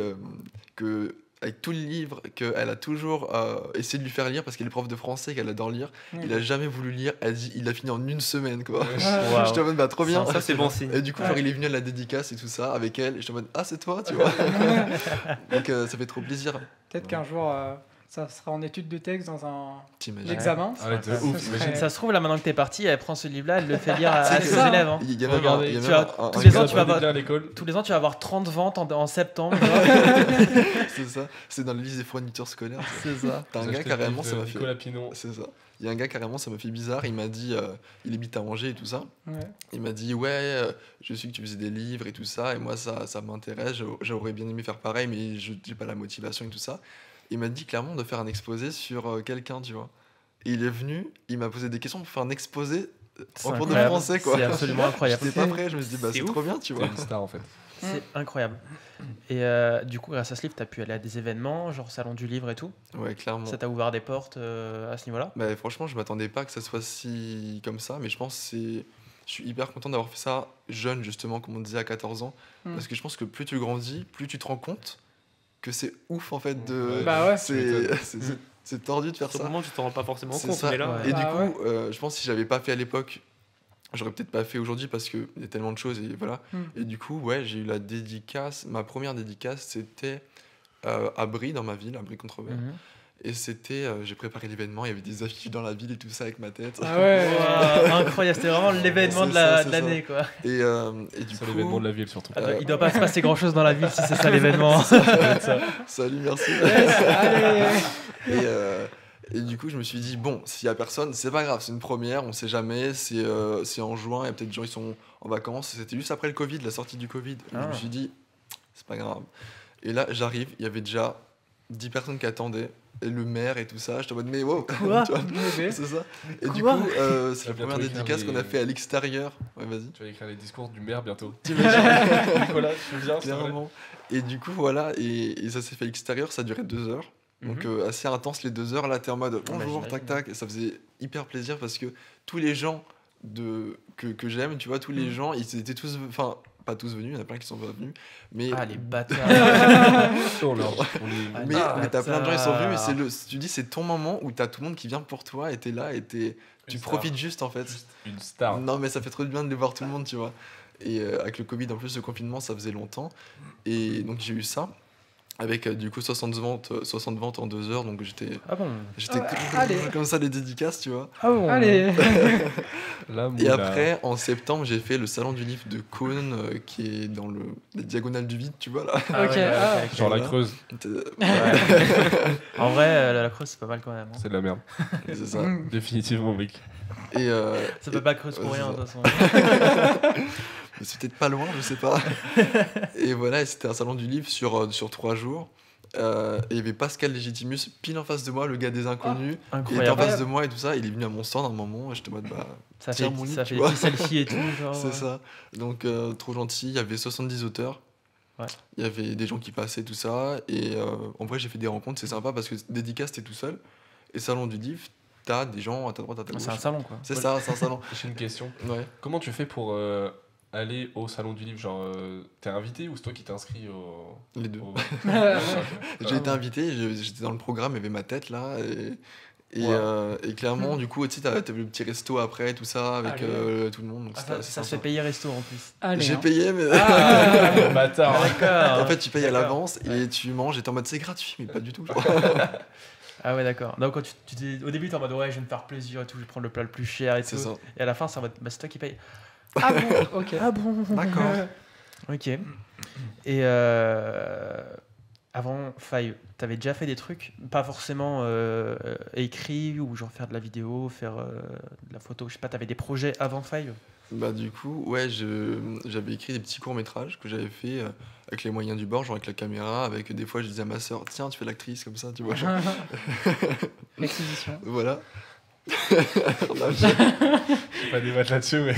Speaker 3: que avec tout le livre qu'elle a toujours essayé de lui faire lire parce qu'elle est prof de français, qu'elle adore lire, il a jamais voulu lire. Elle dit, il l'a fini en une semaine quoi.
Speaker 4: Ouais.
Speaker 1: Waouh.
Speaker 3: J'étais en mode bah trop bien.
Speaker 5: Ça, c'est bon signe.
Speaker 3: Et du coup, genre,
Speaker 2: Ouais.
Speaker 3: il est venu à la dédicace et tout ça avec elle. Et j'étais en mode, ah, c'est toi, tu vois. Donc, ça fait trop plaisir.
Speaker 2: Peut-être qu'un jour, ça sera en étude de texte dans un
Speaker 3: T'imagines.
Speaker 2: examen.
Speaker 4: Ah ouais, de
Speaker 2: Ça
Speaker 4: ouf,
Speaker 2: serait-
Speaker 4: imagine.
Speaker 1: Ça se trouve, là maintenant que t'es parti, elle prend ce livre-là, elle le fait lire à
Speaker 3: C'est
Speaker 1: ses
Speaker 2: ça.
Speaker 1: élèves. Hein.
Speaker 3: Il y a même
Speaker 4: Regardez,
Speaker 3: il y a
Speaker 1: tu
Speaker 3: même
Speaker 1: vois, tous
Speaker 3: un
Speaker 1: les
Speaker 3: gars-
Speaker 1: ans, tu vas voir-
Speaker 4: bien à l'école.
Speaker 1: Tous les ans, tu vas avoir 30 ventes en septembre. tu vois.
Speaker 3: C'est ça. C'est dans la liste des fournitures scolaires.
Speaker 1: C'est ça.
Speaker 3: T'as un
Speaker 4: Vous
Speaker 3: gars
Speaker 4: achetez le
Speaker 3: carrément,
Speaker 4: livre
Speaker 3: ça
Speaker 4: de
Speaker 3: m'a fait.
Speaker 4: Nicolas Pinon.
Speaker 3: C'est ça. Il y a un gars carrément, ça m'a fait bizarre. Il m'a dit, il habite à Angers et tout ça.
Speaker 2: Ouais.
Speaker 3: Il m'a dit, ouais, je sais que tu faisais des livres et tout ça. Et moi, ça m'intéresse. J'aurais bien aimé faire pareil, mais je j'ai pas la motivation et tout ça. Il m'a dit clairement de faire un exposé sur quelqu'un, tu vois. Et il est venu, il m'a posé des questions pour faire un exposé
Speaker 1: C'est
Speaker 3: en cours de
Speaker 1: incroyable.
Speaker 3: français, quoi.
Speaker 1: C'est absolument incroyable.
Speaker 3: J'étais pas prêt, je me suis dit, bah
Speaker 5: C'est
Speaker 3: c'est
Speaker 5: ouf.
Speaker 3: trop bien, tu
Speaker 4: T'es
Speaker 3: vois.
Speaker 4: une star en fait.
Speaker 1: C'est incroyable. Et du coup, grâce à ce livre, tu as pu aller à des événements, genre salon du livre et tout.
Speaker 3: Ouais, clairement.
Speaker 1: Ça t'a ouvert des portes à ce niveau-là.
Speaker 3: Bah, franchement, je m'attendais pas que ça soit si comme ça, mais je pense que c'est. Je suis hyper content d'avoir fait ça jeune, justement, comme on disait à 14 ans.
Speaker 2: Mm.
Speaker 3: Parce que je pense que plus tu grandis, plus tu te rends compte que c'est ouf, en fait, de.
Speaker 2: Bah ouais.
Speaker 3: C'est c'est-
Speaker 1: Mm.
Speaker 3: c'est- c'est tordu de faire
Speaker 5: Sur le
Speaker 3: ça.
Speaker 5: moment, tu t'en rends pas forcément
Speaker 3: C'est
Speaker 5: compte,
Speaker 3: ça.
Speaker 5: mais là.
Speaker 1: Ouais.
Speaker 3: Et
Speaker 2: Bah
Speaker 3: du
Speaker 2: ouais.
Speaker 3: coup, je pense que si j'avais pas fait à l'époque, j'aurais peut-être pas fait aujourd'hui parce qu'il y a tellement de choses et voilà.
Speaker 2: Mm.
Speaker 3: Et du coup, ouais, j'ai eu la dédicace. Ma première dédicace, c'était à Brie, dans ma ville, à Brie-Contrebert.
Speaker 1: Mhm.
Speaker 3: Et c'était, j'ai préparé l'événement, il y avait des affiches dans la ville et tout ça avec ma tête.
Speaker 2: Ah ouais.
Speaker 1: Ouah, incroyable, c'était vraiment l'événement
Speaker 3: C'est
Speaker 1: de
Speaker 3: ça, c'est
Speaker 1: l'année, quoi.
Speaker 3: Et du
Speaker 4: C'est
Speaker 3: coup,
Speaker 4: l'événement de la ville surtout.
Speaker 1: Il doit pas se passer grand chose dans la ville si c'est ça l'événement.
Speaker 3: salut, merci.
Speaker 2: Yes, allez.
Speaker 3: Et du coup, je me suis dit, bon, s'il y a personne, c'est pas grave, c'est une première, on sait jamais, c'est en juin, il y a peut-être des gens qui sont en vacances. C'était juste après le Covid, la sortie du Covid. Et
Speaker 1: Ah.
Speaker 3: je me suis dit, c'est pas grave. Et là, j'arrive, il y avait déjà 10 personnes qui attendaient, et le maire et tout ça. J'étais en mode, mais wow,
Speaker 1: Quoi
Speaker 3: tu vois,
Speaker 2: Bébé.
Speaker 3: c'est ça. Et du
Speaker 1: Quoi
Speaker 3: coup, c'est
Speaker 4: Tu vas
Speaker 3: la
Speaker 4: bientôt
Speaker 3: première
Speaker 4: écrire
Speaker 3: dédicace qu'on a
Speaker 4: les-
Speaker 3: fait à l'extérieur. Ouais, vas-y.
Speaker 4: Tu vas écrire les discours du maire bientôt.
Speaker 3: T'imagines
Speaker 4: Nicolas, tu viens, c'est vrai.
Speaker 3: Clairement. Et du coup, voilà, et ça s'est fait à l'extérieur, ça a duré 2 heures. Donc
Speaker 1: Mhm.
Speaker 3: assez intense les 2 heures, là t'es en mode bonjour,
Speaker 1: j'imagine.
Speaker 3: tac tac, et ça faisait hyper plaisir parce que tous les gens que j'aime, tu vois, tous les gens, ils étaient tous, enfin pas tous venus, il y en a plein qui sont pas venus, mais,
Speaker 1: Ah, les bâtards.
Speaker 4: On leur- on les-
Speaker 1: Ah,
Speaker 3: mais,
Speaker 1: Ah,
Speaker 3: mais t'as plein de gens qui sont venus, et
Speaker 1: bâtard.
Speaker 3: tu dis c'est ton moment où t'as tout le monde qui vient pour toi, et t'es là, et tu
Speaker 4: Une
Speaker 3: profites
Speaker 4: star.
Speaker 3: juste en fait.
Speaker 4: Une star.
Speaker 3: Non mais ça fait trop de bien de les voir tout le monde, tu vois. Et avec le Covid, en plus, le confinement, ça faisait longtemps. Et donc j'ai eu ça, avec du coup 60 ventes en 2 heures, donc j'étais
Speaker 1: Ah bon.
Speaker 2: Allez.
Speaker 3: comme ça les dédicaces, tu vois.
Speaker 1: Ah bon.
Speaker 2: Allez.
Speaker 4: La
Speaker 3: Et
Speaker 4: moula.
Speaker 3: après, en septembre, j'ai fait le salon du livre de Cône, qui est dans la diagonale du vide, tu vois là.
Speaker 1: Ah ouais,
Speaker 2: Ok,
Speaker 1: ouais,
Speaker 2: ah.
Speaker 1: ok, ok.
Speaker 4: Genre la
Speaker 3: Voilà.
Speaker 4: Creuse,
Speaker 1: En vrai, la Creuse, c'est pas mal quand même. hein.
Speaker 4: c'est de la merde.
Speaker 3: C'est ça.
Speaker 2: Mm.
Speaker 4: Définitivement, mec.
Speaker 3: Et
Speaker 1: Ça peut pas Creuse pour
Speaker 3: ouais,
Speaker 1: rien,
Speaker 3: c'est
Speaker 1: de toute façon.
Speaker 3: mais c'est peut-être pas loin, je sais pas. Et voilà, et c'était un salon du livre sur 3 jours. Et il y avait Pascal Légitimus pile en face de moi, le gars des inconnus. Il était en
Speaker 1: Incroyable.
Speaker 3: face de moi et tout ça. Il est venu à mon stand à un moment. Et j'étais en mode, bah,
Speaker 1: Ça
Speaker 3: tiens,
Speaker 1: fait,
Speaker 3: mon livre,
Speaker 1: ça
Speaker 3: tu
Speaker 1: fait
Speaker 3: vois.
Speaker 1: des petits selfies et tout. Genre,
Speaker 3: c'est ça. Donc, trop gentil. Il y avait 70 auteurs.
Speaker 1: Ouais.
Speaker 3: Il y avait des gens qui passaient, tout ça. Et en vrai, j'ai fait des rencontres. C'est sympa parce que dédicace, t'es tout seul. Et salon du livre, t'as des gens à ta droite, à ta gauche.
Speaker 1: C'est un salon, quoi.
Speaker 3: C'est ça, c'est un salon.
Speaker 4: J'ai une question.
Speaker 3: Ouais.
Speaker 4: Comment tu fais pour aller au salon du livre? Genre, t'es invité ou c'est toi qui t'es inscrit au.
Speaker 3: Les deux.
Speaker 4: au-
Speaker 3: J'ai été invité, j'étais dans le programme, il y avait ma tête là. Et clairement, du coup, tu sais, t'avais le petit resto après, tout ça, avec
Speaker 2: Allez.
Speaker 3: tout le monde. Donc
Speaker 1: Ah,
Speaker 3: c'était
Speaker 1: ça,
Speaker 3: assez
Speaker 1: ça se fait
Speaker 3: sympa.
Speaker 1: payer resto en plus.
Speaker 2: Allez.
Speaker 3: J'ai
Speaker 2: hein.
Speaker 3: payé, mais.
Speaker 2: Ah.
Speaker 4: Bâtard.
Speaker 1: D'accord.
Speaker 3: En fait, tu payes à
Speaker 1: D'accord.
Speaker 3: l'avance et tu manges et t'es en mode c'est gratuit, mais pas du tout. genre.
Speaker 1: Ah ouais, d'accord. Donc, quand au début, t'es en mode ouais, je vais me faire plaisir et tout, je vais prendre le plat le plus cher et
Speaker 3: C'est
Speaker 1: tout.
Speaker 3: ça.
Speaker 1: Et à la fin, c'est en mode bah, c'est toi qui paye.
Speaker 2: Ah bon, ok.
Speaker 1: Ah bon.
Speaker 3: D'accord.
Speaker 1: Ok. Et avant Five, t'avais déjà fait des trucs, pas forcément écrits ou genre faire de la vidéo, faire de la photo, je sais pas, t'avais des projets avant Five?
Speaker 3: Bah du coup, ouais, j'avais écrit des petits courts-métrages que j'avais fait avec les moyens du bord, genre avec la caméra, avec des fois je disais à ma sœur, tiens, tu fais l'actrice comme ça, tu vois, genre,
Speaker 2: L'exposition.
Speaker 3: voilà.
Speaker 4: Je vais pas débattre là-dessus, mais.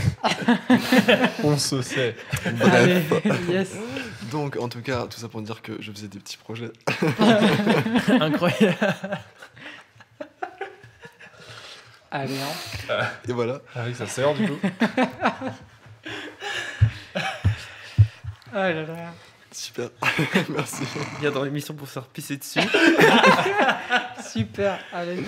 Speaker 4: On se sait.
Speaker 2: Allez,
Speaker 3: Bref,
Speaker 2: yes.
Speaker 3: donc en tout cas, tout ça pour dire que je faisais des petits projets.
Speaker 1: Incroyable.
Speaker 2: Allez, hein.
Speaker 3: Et voilà,
Speaker 4: Avec sa sœur, du coup.
Speaker 2: Ah là là.
Speaker 3: super, merci.
Speaker 1: Viens dans l'émission pour se faire pisser dessus.
Speaker 2: Super, allez.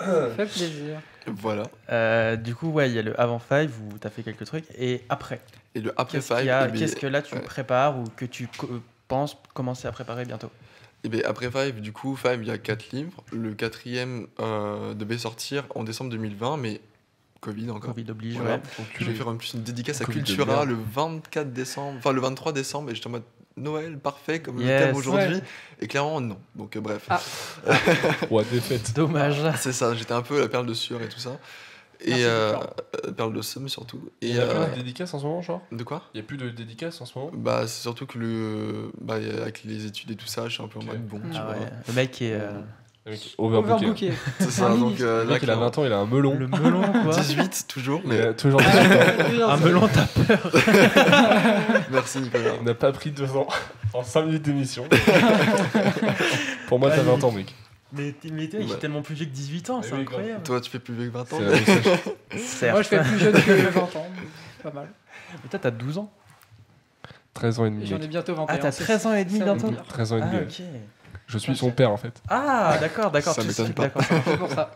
Speaker 2: Ça fait plaisir.
Speaker 3: Voilà.
Speaker 1: Du coup, ouais, il y a le avant Five où t'as fait quelques trucs. Et après,
Speaker 3: Et le après
Speaker 1: qu'est-ce qu'il
Speaker 3: Five,
Speaker 1: y a
Speaker 3: eh ben,
Speaker 1: Qu'est-ce que là tu
Speaker 3: ouais.
Speaker 1: prépares ou que tu penses commencer à préparer bientôt?
Speaker 3: Et bien après Five, du coup, Five, il y a 4 livres. Le quatrième devait sortir en décembre 2020, mais Covid encore.
Speaker 1: Covid oblige,
Speaker 3: Voilà.
Speaker 1: ouais.
Speaker 3: Je vais faire en plus une dédicace à
Speaker 4: Covid de
Speaker 3: Cultura
Speaker 4: merde.
Speaker 3: le 24 décembre, enfin le 23 décembre, et j'étais en mode Noël, parfait, comme le
Speaker 1: Yes.
Speaker 3: thème aujourd'hui.
Speaker 2: Ouais.
Speaker 3: Et clairement, non. Donc bref.
Speaker 2: Ah.
Speaker 4: Ouais, défaite.
Speaker 1: Dommage.
Speaker 3: C'est ça, j'étais un peu la perle de sueur et tout ça. Et
Speaker 2: Merci,
Speaker 3: perle de somme surtout.
Speaker 4: Il
Speaker 3: Et
Speaker 4: y a plus de dédicaces en ce moment, genre
Speaker 3: de quoi?
Speaker 4: Il y a plus de dédicaces en ce moment
Speaker 3: Bah c'est surtout que avec les études et tout ça, je suis un peu en
Speaker 4: Ok.
Speaker 3: mode bon, tu
Speaker 1: Ah
Speaker 3: vois.
Speaker 1: ouais. Le mec est
Speaker 4: Le mec, overbooké.
Speaker 2: Overbooké.
Speaker 3: C'est ça,
Speaker 2: Un
Speaker 3: donc
Speaker 2: ministre.
Speaker 4: Le
Speaker 3: là,
Speaker 4: mec, il a
Speaker 3: clairement,
Speaker 4: 20 ans, il a un melon.
Speaker 1: le melon, quoi.
Speaker 3: 18 toujours,
Speaker 4: Il
Speaker 3: mais
Speaker 4: a toujours 18 ans.
Speaker 1: Un melon, t'as peur.
Speaker 3: merci Nicolas.
Speaker 4: On n'a pas pris 2 ans en 5 minutes d'émission. Pour moi, t'as 20 ans, mec.
Speaker 1: Mais toi, il est
Speaker 3: Ouais.
Speaker 1: tellement plus vieux que 18 ans,
Speaker 4: Mais
Speaker 1: c'est
Speaker 4: oui,
Speaker 1: incroyable.
Speaker 3: Toi tu fais plus vieux que 20 ans.
Speaker 4: C'est la message.
Speaker 1: Certes.
Speaker 2: Moi, je fais plus jeune que 20 ans. Pas mal.
Speaker 1: Mais toi, t'as 12 ans.
Speaker 4: 13 ans et
Speaker 2: Et
Speaker 4: demi.
Speaker 2: j'en ai
Speaker 4: mec.
Speaker 2: bientôt 21.
Speaker 1: Ah, t'as
Speaker 2: c'est
Speaker 1: 13 ans et demi
Speaker 2: ça,
Speaker 1: bientôt.
Speaker 2: veut dire.
Speaker 4: 13 ans et
Speaker 1: Ah,
Speaker 4: demi. ouais.
Speaker 1: ok.
Speaker 4: Je suis son père, en fait.
Speaker 1: Ah, d'accord.
Speaker 3: Ça
Speaker 1: tu
Speaker 3: m'étonne
Speaker 1: sais,
Speaker 3: pas.
Speaker 1: d'accord, ça marche.
Speaker 2: C'est pour ça.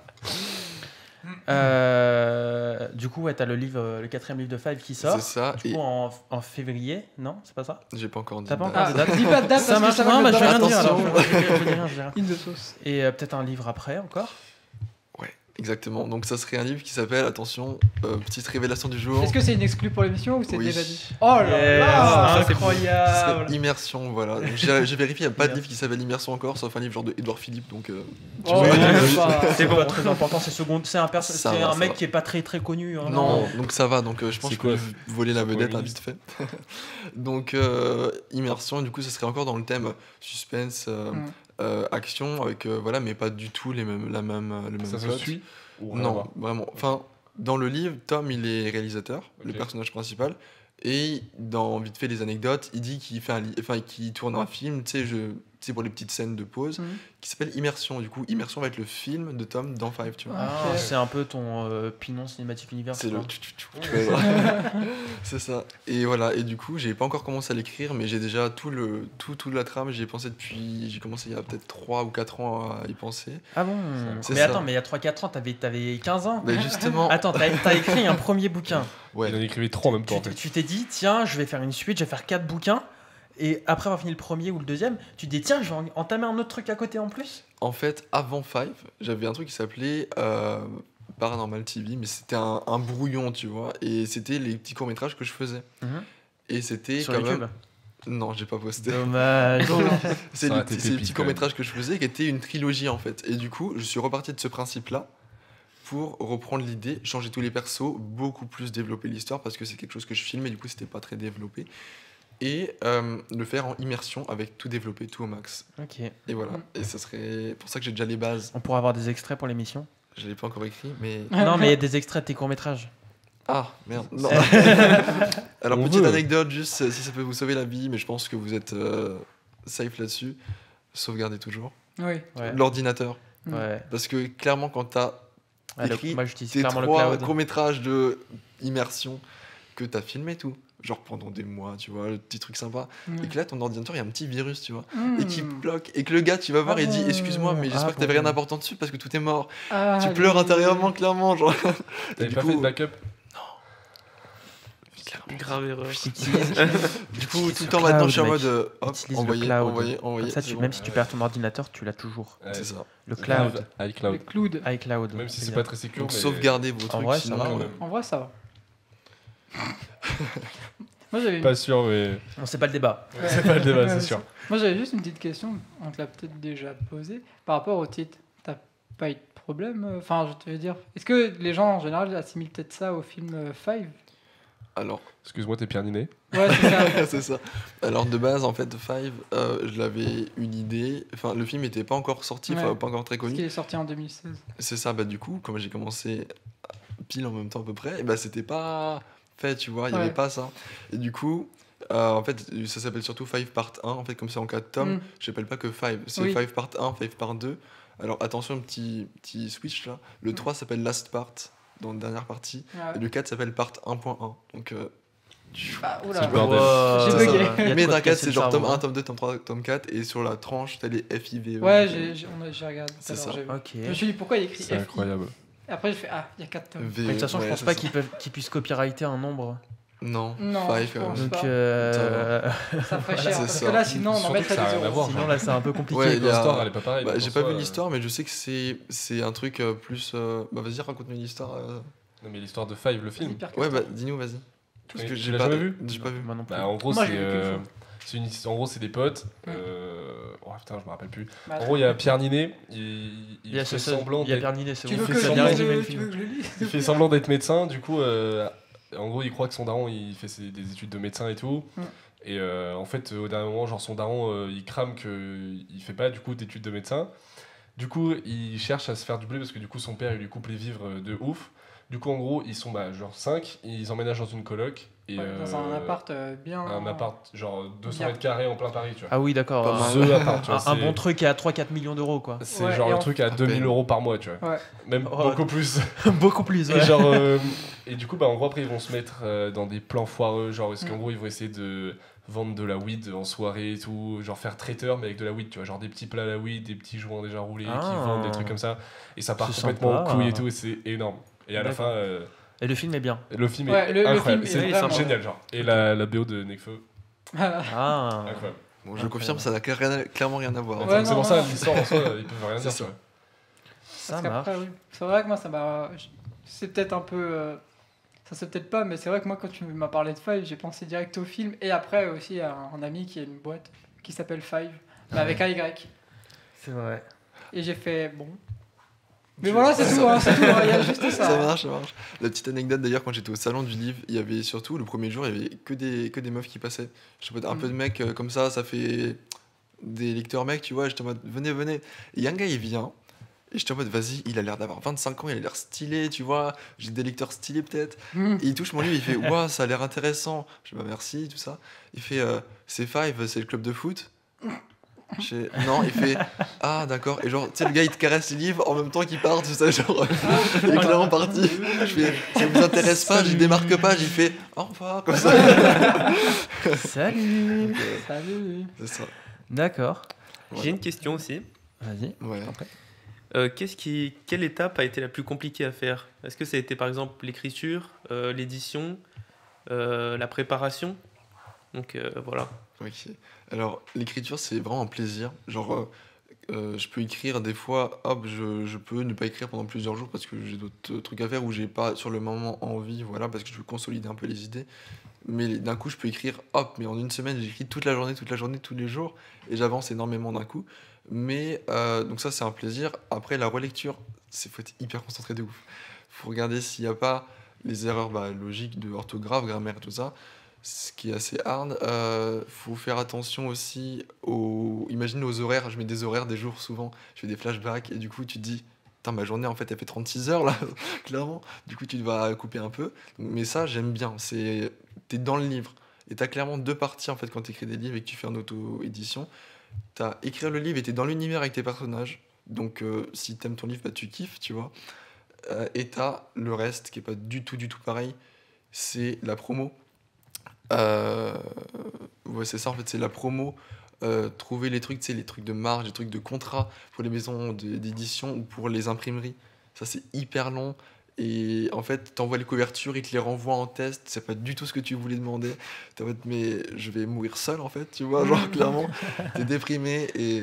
Speaker 1: Du coup, ouais, t'as le livre, le 4e livre de Five qui sort.
Speaker 3: C'est ça,
Speaker 1: Du
Speaker 3: et
Speaker 1: coup, en février, non, c'est pas ça?
Speaker 3: j'ai pas encore dit.
Speaker 1: T'as pas
Speaker 3: de
Speaker 1: encore
Speaker 3: date.
Speaker 1: de date?
Speaker 2: Dis pas de date
Speaker 1: Ça
Speaker 2: parce
Speaker 1: marche.
Speaker 2: que ça va
Speaker 1: Non,
Speaker 2: me
Speaker 1: bah, je vais rien dire alors.
Speaker 3: Attention.
Speaker 1: Je vais rien dire.
Speaker 2: In de sauce.
Speaker 1: Et peut-être un livre après encore.
Speaker 3: Ouais, exactement. Donc ça serait un livre qui s'appelle, attention, petite révélation du jour.
Speaker 2: Est-ce que c'est une exclue pour l'émission ou c'est
Speaker 3: Oui.
Speaker 2: déjà dit? Oh là
Speaker 1: Yes,
Speaker 2: là
Speaker 3: Ça, c'est
Speaker 1: incroyable.
Speaker 3: serait Immersion, voilà. Donc, j'ai vérifié, il n'y a pas de livre qui s'appelle Immersion encore, sauf un livre genre de Édouard Philippe, donc
Speaker 2: Oh,
Speaker 3: vois,
Speaker 2: ouais,
Speaker 3: je-
Speaker 2: bah,
Speaker 1: C'est pas très important, c'est seconde. C'est un,
Speaker 3: Ça
Speaker 1: c'est
Speaker 3: va,
Speaker 1: un
Speaker 3: ça
Speaker 1: mec
Speaker 3: va.
Speaker 1: qui est pas très très connu. Hein,
Speaker 3: non, donc ça va, donc je pense
Speaker 4: C'est
Speaker 3: que je
Speaker 4: quoi,
Speaker 3: peux voler la
Speaker 4: c'est quoi,
Speaker 3: vedette hein,
Speaker 4: ministre
Speaker 3: vite fait. Donc Immersion, du coup ça serait encore dans le thème suspense, action, avec voilà, mais pas du tout le même
Speaker 4: Ça se
Speaker 3: plot.
Speaker 4: suit ou rien à
Speaker 3: Non,
Speaker 4: voir
Speaker 3: vraiment. Enfin, dans le livre, Tom, il est réalisateur, le
Speaker 4: Ok.
Speaker 3: personnage principal. Et dans vite fait les anecdotes, il dit qu'il fait qu'il tourne un film, tu sais, pour les petites scènes de pause,
Speaker 2: Mhm.
Speaker 3: qui s'appelle Immersion. Du coup, Immersion va être le film de Tom dans Five, tu vois.
Speaker 1: Ah,
Speaker 2: Ok.
Speaker 1: c'est un peu ton Pinon Cinématique Univers.
Speaker 3: C'est le
Speaker 1: quoi.
Speaker 3: tu vois. C'est ça. Et voilà, et du coup, j'ai pas encore commencé à l'écrire, mais j'ai déjà toute la trame, j'y ai pensé depuis. J'ai commencé il y a peut-être 3 ou 4 ans à y penser.
Speaker 1: Ah bon?
Speaker 3: C'est
Speaker 1: Mais
Speaker 3: ça.
Speaker 1: attends, mais il y a 3-4 ans, t'avais 15 ans?
Speaker 3: Mais justement.
Speaker 1: Attends, t'as écrit un premier bouquin.
Speaker 3: Ouais.
Speaker 4: Il en écrivait 3 en même temps, en fait.
Speaker 1: Tu t'es dit, tiens, je vais faire une suite, je vais faire 4 bouquins. Et après avoir fini le premier ou le deuxième, tu te dis, tiens, je vais entamer un autre truc à côté en plus.
Speaker 3: En fait, avant Five, j'avais un truc qui s'appelait Paranormal TV, mais c'était un brouillon, tu vois. Et c'était les petits courts-métrages que je faisais. Et c'était
Speaker 1: Sur
Speaker 3: quand
Speaker 1: YouTube.
Speaker 3: même. Non, j'ai pas posté.
Speaker 1: Dommage.
Speaker 3: C'est
Speaker 4: Ça aurait
Speaker 3: les
Speaker 4: été
Speaker 3: petits
Speaker 4: pépite, quand
Speaker 3: courts-métrages que je faisais qui étaient une trilogie en fait. Et du coup, je suis reparti de ce principe-là pour reprendre l'idée, changer tous les persos, beaucoup plus développer l'histoire parce que c'est quelque chose que je filmais, du coup, c'était pas très développé. Et le faire en immersion avec tout développé, tout au max.
Speaker 1: Ok.
Speaker 3: Et voilà. Et ça serait pour ça que j'ai déjà les bases.
Speaker 1: On pourra avoir des extraits pour l'émission.
Speaker 3: Je l'ai pas encore écrit, mais.
Speaker 1: Non, mais il y a des extraits de tes courts-métrages.
Speaker 3: Ah, merde. Non. Alors,
Speaker 4: On
Speaker 3: petite
Speaker 4: veut.
Speaker 3: anecdote, juste si ça peut vous sauver la vie, mais je pense que vous êtes safe là-dessus. Sauvegardez toujours.
Speaker 2: Oui.
Speaker 1: Ouais.
Speaker 3: L'ordinateur.
Speaker 1: Ouais.
Speaker 3: Parce que clairement, quand t'as
Speaker 1: Ouais,
Speaker 3: écrit
Speaker 1: moi, j'utilise
Speaker 3: tes
Speaker 1: clairement le
Speaker 3: 3
Speaker 1: cloud.
Speaker 3: courts-métrages de immersion que t'as filmé tout, genre pendant des mois, tu vois, le petit truc sympa, et que là, ton ordinateur, il y a un petit virus, tu vois, et qui bloque, et que le gars, tu vas voir,
Speaker 1: Ah
Speaker 3: et dit,
Speaker 1: bon.
Speaker 3: excuse-moi, mais j'espère
Speaker 1: Ah
Speaker 3: que t'avais
Speaker 1: bon.
Speaker 3: rien d'important dessus parce que tout est mort.
Speaker 2: Ah,
Speaker 3: Tu pleures
Speaker 2: les-
Speaker 3: intérieurement, clairement, genre.
Speaker 4: T'avais
Speaker 3: du
Speaker 4: pas
Speaker 3: coup-
Speaker 4: fait de backup
Speaker 5: Grave erreur.
Speaker 1: Utilise-
Speaker 3: Du coup,
Speaker 1: Utilise
Speaker 3: tout le
Speaker 1: le
Speaker 3: temps maintenant,
Speaker 1: cloud,
Speaker 3: je suis en
Speaker 1: mec.
Speaker 3: mode, hop,
Speaker 1: Utilise le
Speaker 3: envoyer,
Speaker 1: cloud.
Speaker 3: envoyer,
Speaker 1: Comme
Speaker 3: envoyer.
Speaker 1: ça,
Speaker 3: c'est
Speaker 1: tu,
Speaker 3: bon.
Speaker 1: même si tu perds ton ordinateur, tu l'as toujours.
Speaker 4: Ouais,
Speaker 3: C'est ça.
Speaker 1: Le cloud.
Speaker 2: Les
Speaker 4: iCloud.
Speaker 2: clouds.
Speaker 1: iCloud.
Speaker 4: Même si c'est pas très sécure,
Speaker 3: Donc,
Speaker 4: mais.
Speaker 3: sauvegardez vos trucs,
Speaker 1: vrai, ça
Speaker 3: sinon,
Speaker 1: va,
Speaker 4: quand
Speaker 3: euh,
Speaker 4: même.
Speaker 2: En vrai, ça va. Moi, j'avais
Speaker 4: Pas sûr, mais.
Speaker 1: On sait pas le débat.
Speaker 2: Ouais.
Speaker 4: C'est pas le débat,
Speaker 2: Ouais,
Speaker 4: c'est sûr.
Speaker 2: Moi, j'avais juste une petite question, on te l'a peut-être déjà posée, par rapport au titre. pas eu de problème. Enfin, je te veux dire, est-ce que les gens en général assimilent peut-être ça au film Five?
Speaker 3: Alors,
Speaker 4: Excuse-moi, t'es Pierre Ninet.
Speaker 2: Ouais, c'est ça.
Speaker 3: c'est ça. Alors de base, en fait, Five, je l'avais une idée. Enfin, le film n'était pas encore sorti,
Speaker 2: Ouais.
Speaker 3: pas encore très
Speaker 2: Parce qu'il
Speaker 3: connu.
Speaker 2: est sorti en 2016.
Speaker 3: C'est ça, bah du coup, comme j'ai commencé pile en même temps à peu près, et bah c'était pas fait, tu vois, il y
Speaker 2: Ouais.
Speaker 3: avait pas ça. Et du coup, en fait, ça s'appelle surtout Five Part 1, en fait, comme c'est en 4 tomes,
Speaker 2: Mm.
Speaker 3: j'appelle pas que Five, c'est
Speaker 2: Oui.
Speaker 3: Five Part 1, Five Part 2. Alors attention, petit switch là. Le 3 s'appelle Last Part, dans la dernière partie,
Speaker 2: Ouais.
Speaker 3: et le 4 s'appelle Part 1.1. Donc,
Speaker 2: Bah,
Speaker 4: C'est
Speaker 2: oula.
Speaker 4: le bordel.
Speaker 2: J'ai
Speaker 3: c'est
Speaker 2: bugué.
Speaker 3: ça.
Speaker 1: Il y a de
Speaker 3: Mais
Speaker 1: quoi te
Speaker 3: t'inquiète,
Speaker 1: casser
Speaker 3: c'est
Speaker 1: le
Speaker 3: genre tome
Speaker 1: cerveau,
Speaker 3: 1, tome 2, tome 3, tome 4, et sur la tranche, t'as les FIVE.
Speaker 2: Ouais, j'ai regardé.
Speaker 3: C'est
Speaker 2: tout à l'heure,
Speaker 3: ça.
Speaker 2: j'ai vu.
Speaker 1: Ok.
Speaker 2: Je me suis dit pourquoi il écrit
Speaker 4: C'est
Speaker 2: FI.
Speaker 4: incroyable.
Speaker 2: Et après, j'ai fait il y a 4 tomes.
Speaker 3: VE,
Speaker 1: Mais de toute façon, je
Speaker 3: ouais,
Speaker 1: pense
Speaker 3: c'est
Speaker 1: pas
Speaker 3: ça.
Speaker 1: qu'ils puissent copyrighter un nombre.
Speaker 3: Non,
Speaker 2: Non,
Speaker 3: Five,
Speaker 2: je pense
Speaker 3: même.
Speaker 2: pas.
Speaker 1: Donc,
Speaker 2: Ça ferait
Speaker 1: Voilà,
Speaker 2: cher.
Speaker 3: c'est
Speaker 2: Parce
Speaker 3: ça.
Speaker 2: que là, sinon, on en
Speaker 4: Surtout
Speaker 2: mettrait
Speaker 4: que ça a
Speaker 2: des
Speaker 4: rien à
Speaker 2: euros.
Speaker 4: voir.
Speaker 1: sinon là, c'est un peu compliqué.
Speaker 3: Ouais,
Speaker 1: quoi.
Speaker 3: il y a-
Speaker 4: L'histoire, elle est pas pareille.
Speaker 3: Bah,
Speaker 4: donc
Speaker 3: j'ai
Speaker 4: en
Speaker 3: pas
Speaker 4: soi,
Speaker 3: vu l'histoire, mais je sais que c'est un truc plus. Bah, vas-y, raconte-nous une histoire.
Speaker 4: Non, mais l'histoire de Five, le film.
Speaker 2: Hyper
Speaker 3: Ouais,
Speaker 2: castor.
Speaker 3: bah, dis-nous, vas-y. Parce
Speaker 4: Tu
Speaker 3: que
Speaker 4: l'as jamais vu?
Speaker 3: J'ai pas vu.
Speaker 1: Moi non plus.
Speaker 4: Bah, en gros,
Speaker 2: Moi,
Speaker 4: c'est
Speaker 2: j'ai vu qu'une fois.
Speaker 4: en gros, c'est des potes.
Speaker 2: Ouais.
Speaker 4: Oh putain, je me rappelle plus.
Speaker 2: Bah,
Speaker 4: En gros, il y a Pierre Ninet.
Speaker 1: Il y a
Speaker 4: fait
Speaker 1: ce
Speaker 4: semblant
Speaker 1: il y a
Speaker 4: d'être-
Speaker 1: Pierre Ninet, c'est
Speaker 2: Tu
Speaker 1: bon.
Speaker 2: veux
Speaker 4: fait
Speaker 2: que je
Speaker 4: semblant-
Speaker 2: lise
Speaker 1: résumé le
Speaker 2: tu
Speaker 1: film.
Speaker 2: veux que je le lise
Speaker 4: Il fait semblant d'être médecin, du coup, en gros, il croit que son daron, il fait des études de médecin et tout.
Speaker 2: Mm.
Speaker 4: Et en fait, au dernier moment, genre son daron, il crame qu'il fait pas du coup d'études de médecin. Du coup, il cherche à se faire du blé parce que du coup, son père, il lui coupe les vivres de ouf. Du coup, en gros, ils sont genre 5, ils emménagent dans une coloc. Et,
Speaker 2: Ouais, dans un appart bien.
Speaker 4: un appart, genre 200
Speaker 2: Bien.
Speaker 4: mètres carrés en plein Paris, tu vois.
Speaker 1: Ah oui, d'accord.
Speaker 3: Pas mal.
Speaker 4: The appart, tu vois.
Speaker 1: Un
Speaker 4: c'est-
Speaker 1: bon truc à 3-4 millions d'euros, quoi.
Speaker 4: C'est
Speaker 2: Ouais,
Speaker 4: genre
Speaker 2: et
Speaker 4: le
Speaker 2: en-
Speaker 4: truc à 2000
Speaker 3: peine.
Speaker 4: euros par mois, tu vois.
Speaker 2: Ouais.
Speaker 4: Même
Speaker 1: Oh.
Speaker 4: beaucoup plus.
Speaker 1: Beaucoup plus,
Speaker 4: Et,
Speaker 1: ouais.
Speaker 4: genre, et du coup, bah, en gros, après, ils vont se mettre dans des plans foireux. Genre, parce qu'en gros, ils vont essayer de vendre de la weed en soirée et tout. Genre, faire traiteur, mais avec de la weed, tu vois. Genre, des petits plats à la weed, des petits joints déjà roulés
Speaker 1: Ah.
Speaker 4: qui vendent, des trucs comme ça. Et ça part
Speaker 1: C'est
Speaker 4: complètement
Speaker 1: sympa.
Speaker 4: en couille et tout. Et c'est énorme. Et à la
Speaker 1: D'accord.
Speaker 4: fin,
Speaker 1: Et le film est bien.
Speaker 4: le film est
Speaker 2: Ouais, le
Speaker 4: incroyable.
Speaker 2: film est
Speaker 4: C'est
Speaker 2: vraiment-
Speaker 4: génial, genre. Et la BO de Nekfeu,
Speaker 1: Ah.
Speaker 4: incroyable.
Speaker 3: Bon, je confirme, ça n'a clairement rien à voir.
Speaker 2: Ouais,
Speaker 4: Enfin, c'est
Speaker 2: non,
Speaker 4: pour ça,
Speaker 2: non.
Speaker 4: l'histoire en soi, ils peuvent rien
Speaker 3: C'est
Speaker 4: dire,
Speaker 3: ça.
Speaker 4: tu vois.
Speaker 1: Ça
Speaker 2: Parce
Speaker 1: marche.
Speaker 2: qu'après, oui. C'est vrai que moi, ça m'a. C'est peut-être un peu. Ça c'est peut-être pas, mais c'est vrai que moi, quand tu m'as parlé de Five, j'ai pensé direct au film. Et après aussi à un ami qui a une boîte qui s'appelle Five, mais avec un Y.
Speaker 1: C'est vrai.
Speaker 2: Et j'ai fait bon. Mais voilà, c'est tout, hein, c'est tout. Il y a juste ça.
Speaker 3: Ça marche, ça marche. La petite anecdote d'ailleurs, quand j'étais au salon du livre, il y avait surtout le premier jour, il y avait que des meufs qui passaient. Je sais pas, un peu de mecs comme ça fait des lecteurs mecs, tu vois. J'étais en mode venez. Et il y a un gars, il vient. Et j'étais en mode vas-y, il a l'air d'avoir 25 ans, il a l'air stylé, tu vois. J'ai des lecteurs stylés peut-être.
Speaker 2: Mm.
Speaker 3: Et il touche mon livre, il fait waouh, ça a l'air intéressant. Je dis bah merci, tout ça. Il fait c'est Five, c'est le club de foot. Non, il fait ah d'accord. Et genre, tu sais, le gars il te caresse le livre en même temps qu'il part, tout ça, genre il est clairement parti. Je fais ça vous intéresse pas, j'y démarque pas, j'y fais au revoir, comme ça.
Speaker 1: Salut.
Speaker 3: Donc,
Speaker 2: Salut.
Speaker 3: c'est ça.
Speaker 1: D'accord.
Speaker 3: Voilà.
Speaker 5: J'ai une question aussi.
Speaker 1: Vas-y.
Speaker 3: Ouais.
Speaker 5: Quelle étape a été la plus compliquée à faire? Est-ce que ça a été par exemple l'écriture, l'édition, la préparation? Donc voilà.
Speaker 3: Ok. Alors, l'écriture, c'est vraiment un plaisir. Genre, je peux écrire des fois, hop, je peux ne pas écrire pendant plusieurs jours parce que j'ai d'autres trucs à faire ou j'ai pas sur le moment envie, voilà, parce que je veux consolider un peu les idées. Mais d'un coup, je peux écrire, hop, mais en une semaine, j'écris toute la journée, tous les jours, et j'avance énormément d'un coup. Mais, donc ça, c'est un plaisir. Après, la relecture, faut être hyper concentré de ouf. Faut regarder s'il n'y a pas les erreurs logiques de orthographe, grammaire, tout ça. Ce qui est assez hard. Faut faire attention aussi imagine aux horaires. Je mets des horaires des jours souvent. Je fais des flashbacks et du coup tu te dis putain, ma journée en fait elle fait 36 heures là, clairement. Du coup tu dois couper un peu. Mais ça j'aime bien. T'es dans le livre et t'as clairement deux parties en fait quand t'écris des livres et que tu fais en auto-édition. T'as écrire le livre et t'es dans l'univers avec tes personnages. Donc si t'aimes ton livre, bah, tu kiffes, tu vois. Et t'as le reste qui est pas du tout pareil. C'est la promo. Ouais, c'est ça en fait, c'est la promo. Trouver les trucs, tu sais, les trucs de marge, les trucs de contrat pour les maisons d'édition ou pour les imprimeries. Ça, c'est hyper long. Et en fait, t'envoies les couvertures, ils te les renvoient en test. C'est pas du tout ce que tu voulais demander. T'es en mode, mais je vais mourir seul en fait, tu vois. Genre, clairement, t'es déprimé. Et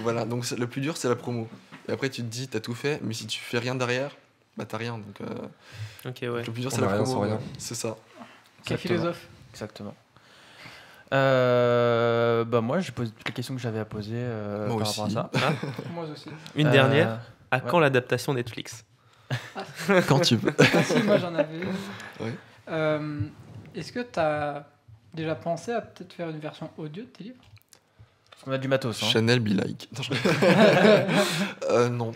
Speaker 3: voilà. Donc, le plus dur, c'est la promo. Et après, tu te dis, t'as tout fait, mais si tu fais rien derrière, bah t'as rien. Donc,
Speaker 5: Ok, ouais.
Speaker 3: le plus dur,
Speaker 4: On
Speaker 3: c'est
Speaker 4: a
Speaker 3: la
Speaker 4: rien
Speaker 3: promo.
Speaker 4: sans rien.
Speaker 3: C'est ça.
Speaker 2: Quel
Speaker 1: Exactement.
Speaker 2: philosophe.
Speaker 1: Exactement. Bah moi, j'ai posé toutes les questions que j'avais à poser
Speaker 3: Moi
Speaker 1: par rapport à
Speaker 3: aussi.
Speaker 1: ça.
Speaker 5: Ah,
Speaker 2: Moi aussi.
Speaker 5: une dernière. À quand l'adaptation Netflix?
Speaker 3: Quand tu veux.
Speaker 2: Ah si, moi j'en avais une.
Speaker 3: Ouais.
Speaker 2: Est-ce que tu as déjà pensé à peut-être faire une version audio de tes livres?
Speaker 1: On a du matos. Hein.
Speaker 3: Chanel be like. Non,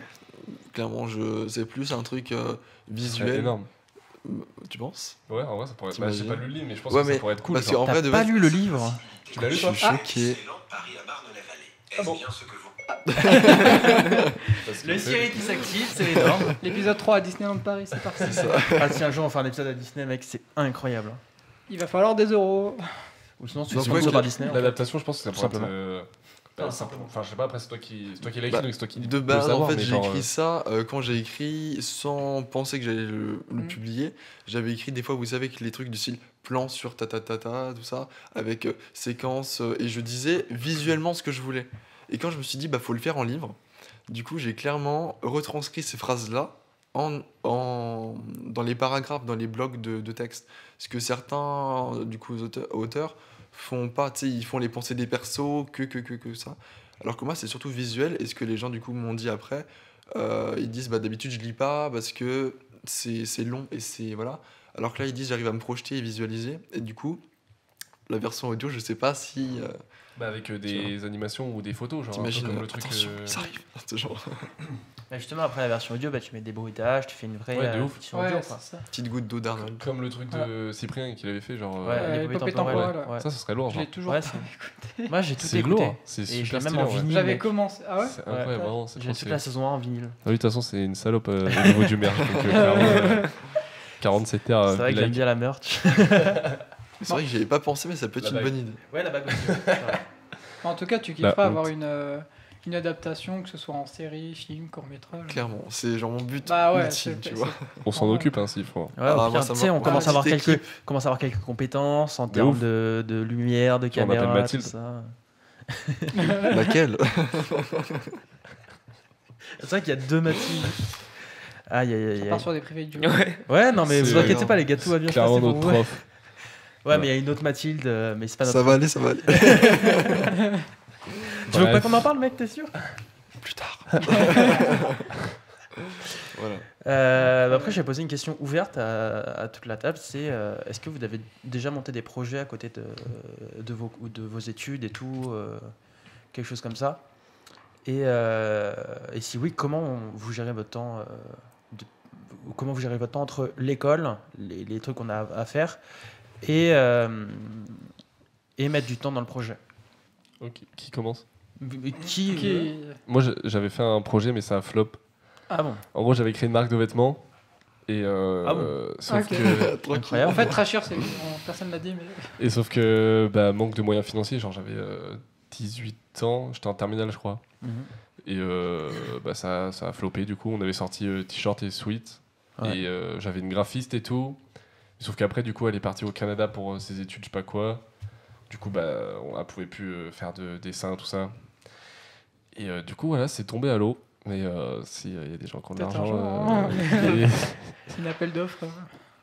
Speaker 3: clairement, c'est plus un truc
Speaker 4: C'est
Speaker 3: visuel.
Speaker 4: énorme.
Speaker 3: Tu penses?
Speaker 4: Ouais, en vrai, ça pourrait être. J'ai
Speaker 3: T'imagines
Speaker 4: pas lu le livre, mais je pense
Speaker 3: Ouais,
Speaker 4: que
Speaker 3: mais
Speaker 4: ça pourrait être cool.
Speaker 3: parce
Speaker 4: genre.
Speaker 3: qu'en vrai,
Speaker 1: T'as
Speaker 3: de
Speaker 1: pas
Speaker 3: base,
Speaker 1: lu le livre?
Speaker 4: Tu l'as lu,
Speaker 3: je
Speaker 4: toi?
Speaker 3: suis choqué.
Speaker 6: Paris-Lamar-de-la-Vallée.
Speaker 4: Ah bon.
Speaker 6: Est-ce bien ce que vous...
Speaker 4: Parce que
Speaker 1: Le
Speaker 4: c'est-
Speaker 1: Siri qui s'active, c'est énorme.
Speaker 2: L'épisode 3 à Disneyland Paris, c'est parti.
Speaker 1: Ah, si un jour on fait un épisode à Disney, mec, c'est incroyable.
Speaker 2: Il va falloir des euros.
Speaker 1: Ou sinon, tu
Speaker 3: Donc,
Speaker 1: fais
Speaker 3: ouais,
Speaker 1: sponsor par Disney. en fait.
Speaker 4: L'adaptation, je pense que ça pourrait être.
Speaker 1: Simplement.
Speaker 4: Bah, simplement. Enfin, je sais pas, après, c'est toi qui l'as écrit, donc c'est toi qui.
Speaker 3: De
Speaker 4: peux
Speaker 3: base,
Speaker 4: savoir,
Speaker 3: en fait,
Speaker 4: mais
Speaker 3: j'ai
Speaker 4: genre,
Speaker 3: écrit ça quand j'ai écrit sans penser que j'allais le publier. J'avais écrit des fois, vous savez, que les trucs du style plan sur ta ta ta ta, tout ça, avec séquence, et je disais visuellement ce que je voulais. Et quand je me suis dit, bah, faut le faire en livre, du coup, j'ai clairement retranscrit ces phrases-là dans les paragraphes, dans les blocs de texte. Parce que certains, du coup, auteurs font pas, tu sais, ils font les pensées des persos, que ça. Alors que moi, c'est surtout visuel. Et ce que les gens, du coup, m'ont dit après, ils disent, bah, d'habitude, je lis pas parce que c'est long et c'est. Voilà. Alors que là, ils disent, j'arrive à me projeter et visualiser. Et du coup, la version audio, je sais pas si.
Speaker 4: Bah, avec des animations ou des photos, genre. Un peu
Speaker 3: T'imagines,
Speaker 4: comme le truc.
Speaker 3: attention, ça arrive. Ce genre,
Speaker 1: Bah, justement, après la version audio, bah, tu mets des bruitages, tu fais une vraie
Speaker 4: Ouais, de ouf.
Speaker 1: fiction
Speaker 2: Ouais,
Speaker 1: audio.
Speaker 2: c'est
Speaker 1: Quoi.
Speaker 2: ça.
Speaker 3: petite goutte d'eau d'Arnold.
Speaker 4: Comme le truc de Cyprien qu'il avait fait, genre.
Speaker 1: Ouais,
Speaker 2: Ouais,
Speaker 1: l'épopée
Speaker 2: l'épopée
Speaker 1: temporelle.
Speaker 2: temporelle,
Speaker 1: Ouais.
Speaker 4: Ça serait lourd,
Speaker 2: Je
Speaker 4: genre.
Speaker 2: l'ai toujours
Speaker 1: Ouais,
Speaker 2: pas
Speaker 1: c'est-
Speaker 2: écouté.
Speaker 1: Moi, j'ai tout
Speaker 4: C'est
Speaker 1: écouté.
Speaker 4: lourd, c'est
Speaker 1: Et je l'ai
Speaker 4: super
Speaker 1: même
Speaker 4: stylé.
Speaker 1: en
Speaker 4: ouais.
Speaker 1: vinyle.
Speaker 2: J'avais
Speaker 1: mec.
Speaker 2: commencé. Ah ouais?
Speaker 4: C'est incroyable, vraiment. C'est
Speaker 1: J'ai
Speaker 4: trop
Speaker 1: toute
Speaker 4: stylé.
Speaker 1: la saison 1 en vinyle.
Speaker 4: Ah oui, de toute façon, c'est une salope au niveau du merch. Donc, clairement, 47 heures.
Speaker 1: C'est vrai que j'aime bien la merch.
Speaker 3: C'est vrai que j'y avais pas pensé, mais ça peut être
Speaker 4: La
Speaker 3: une
Speaker 4: bague.
Speaker 3: bonne idée.
Speaker 1: Ouais, la bague aussi.
Speaker 2: En tout cas, tu
Speaker 4: La
Speaker 2: kifferas
Speaker 4: honte.
Speaker 2: avoir une adaptation, que ce soit en série, film, court-métrage.
Speaker 3: Clairement, c'est genre mon but
Speaker 2: Bah ouais,
Speaker 3: ultime, tu vois.
Speaker 4: On s'en occupe, hein, s'il faut.
Speaker 1: Ouais,
Speaker 3: Ah,
Speaker 1: au
Speaker 3: moi,
Speaker 1: pire,
Speaker 3: ça
Speaker 1: tu sais,
Speaker 3: m'a-
Speaker 1: on commence à avoir
Speaker 3: petite
Speaker 1: quelques,
Speaker 3: équipe.
Speaker 1: commence à avoir quelques compétences en
Speaker 4: De
Speaker 1: termes
Speaker 4: ouf.
Speaker 1: de lumière, de
Speaker 4: Puis on appelle
Speaker 1: caméra, tout
Speaker 4: Mathilde.
Speaker 1: ça.
Speaker 3: Laquelle?
Speaker 1: C'est vrai qu'il y a deux Mathilde. Aïe, aïe, aïe,
Speaker 2: Ça
Speaker 1: aïe.
Speaker 2: part sur des privés du
Speaker 5: Ouais.
Speaker 1: Ouais, non, mais
Speaker 4: C'est-
Speaker 1: vous inquiétez pas, les gars, tout va bien se
Speaker 4: Clairement,
Speaker 1: passer pour
Speaker 4: notre
Speaker 1: vous.
Speaker 4: prof.
Speaker 1: Ouais, mais il y a une autre Mathilde, mais c'est pas notre.
Speaker 3: Ça va aller, ça va aller.
Speaker 1: Tu veux pas
Speaker 4: Bref.
Speaker 1: qu'on en parle, mec, t'es sûr?
Speaker 3: Plus tard. Voilà.
Speaker 1: Bah après, j'ai posé une question ouverte à toute la table. C'est est-ce que vous avez déjà monté des projets à côté de vos études et tout, quelque chose comme ça? Et si oui, comment vous gérez votre temps comment vous gérez votre temps entre l'école, les trucs qu'on a à faire, et mettre du temps dans le projet?
Speaker 4: Ok, qui commence?
Speaker 1: Qui
Speaker 2: Qui-
Speaker 4: Moi, j'avais fait un projet, mais ça a flop.
Speaker 1: Ah bon?
Speaker 4: En gros, j'avais créé une marque de vêtements. Et
Speaker 1: Ah bon
Speaker 4: sauf
Speaker 2: Ok.
Speaker 4: que,
Speaker 3: Tranquille.
Speaker 1: Incroyable.
Speaker 2: En fait, Trasher, c'est personne l'a dit, mais
Speaker 4: et sauf que bah, manque de moyens financiers. Genre, j'avais 18 ans, j'étais en terminale, je crois.
Speaker 1: Mhm.
Speaker 4: Et bah, ça a floppé. Du coup, on avait sorti t-shirt et sweat.
Speaker 1: Ouais.
Speaker 4: Et j'avais une graphiste et tout. Sauf qu'après, du coup, elle est partie au Canada pour ses études, je sais pas quoi. Du coup, bah, on ne pouvait plus faire de dessin, tout ça. Et du coup, voilà, c'est tombé à l'eau. Mais s'il y a des gens qui ont de
Speaker 2: Peut-être
Speaker 4: l'argent.
Speaker 2: un jour,
Speaker 4: et-
Speaker 2: c'est une appel d'offres.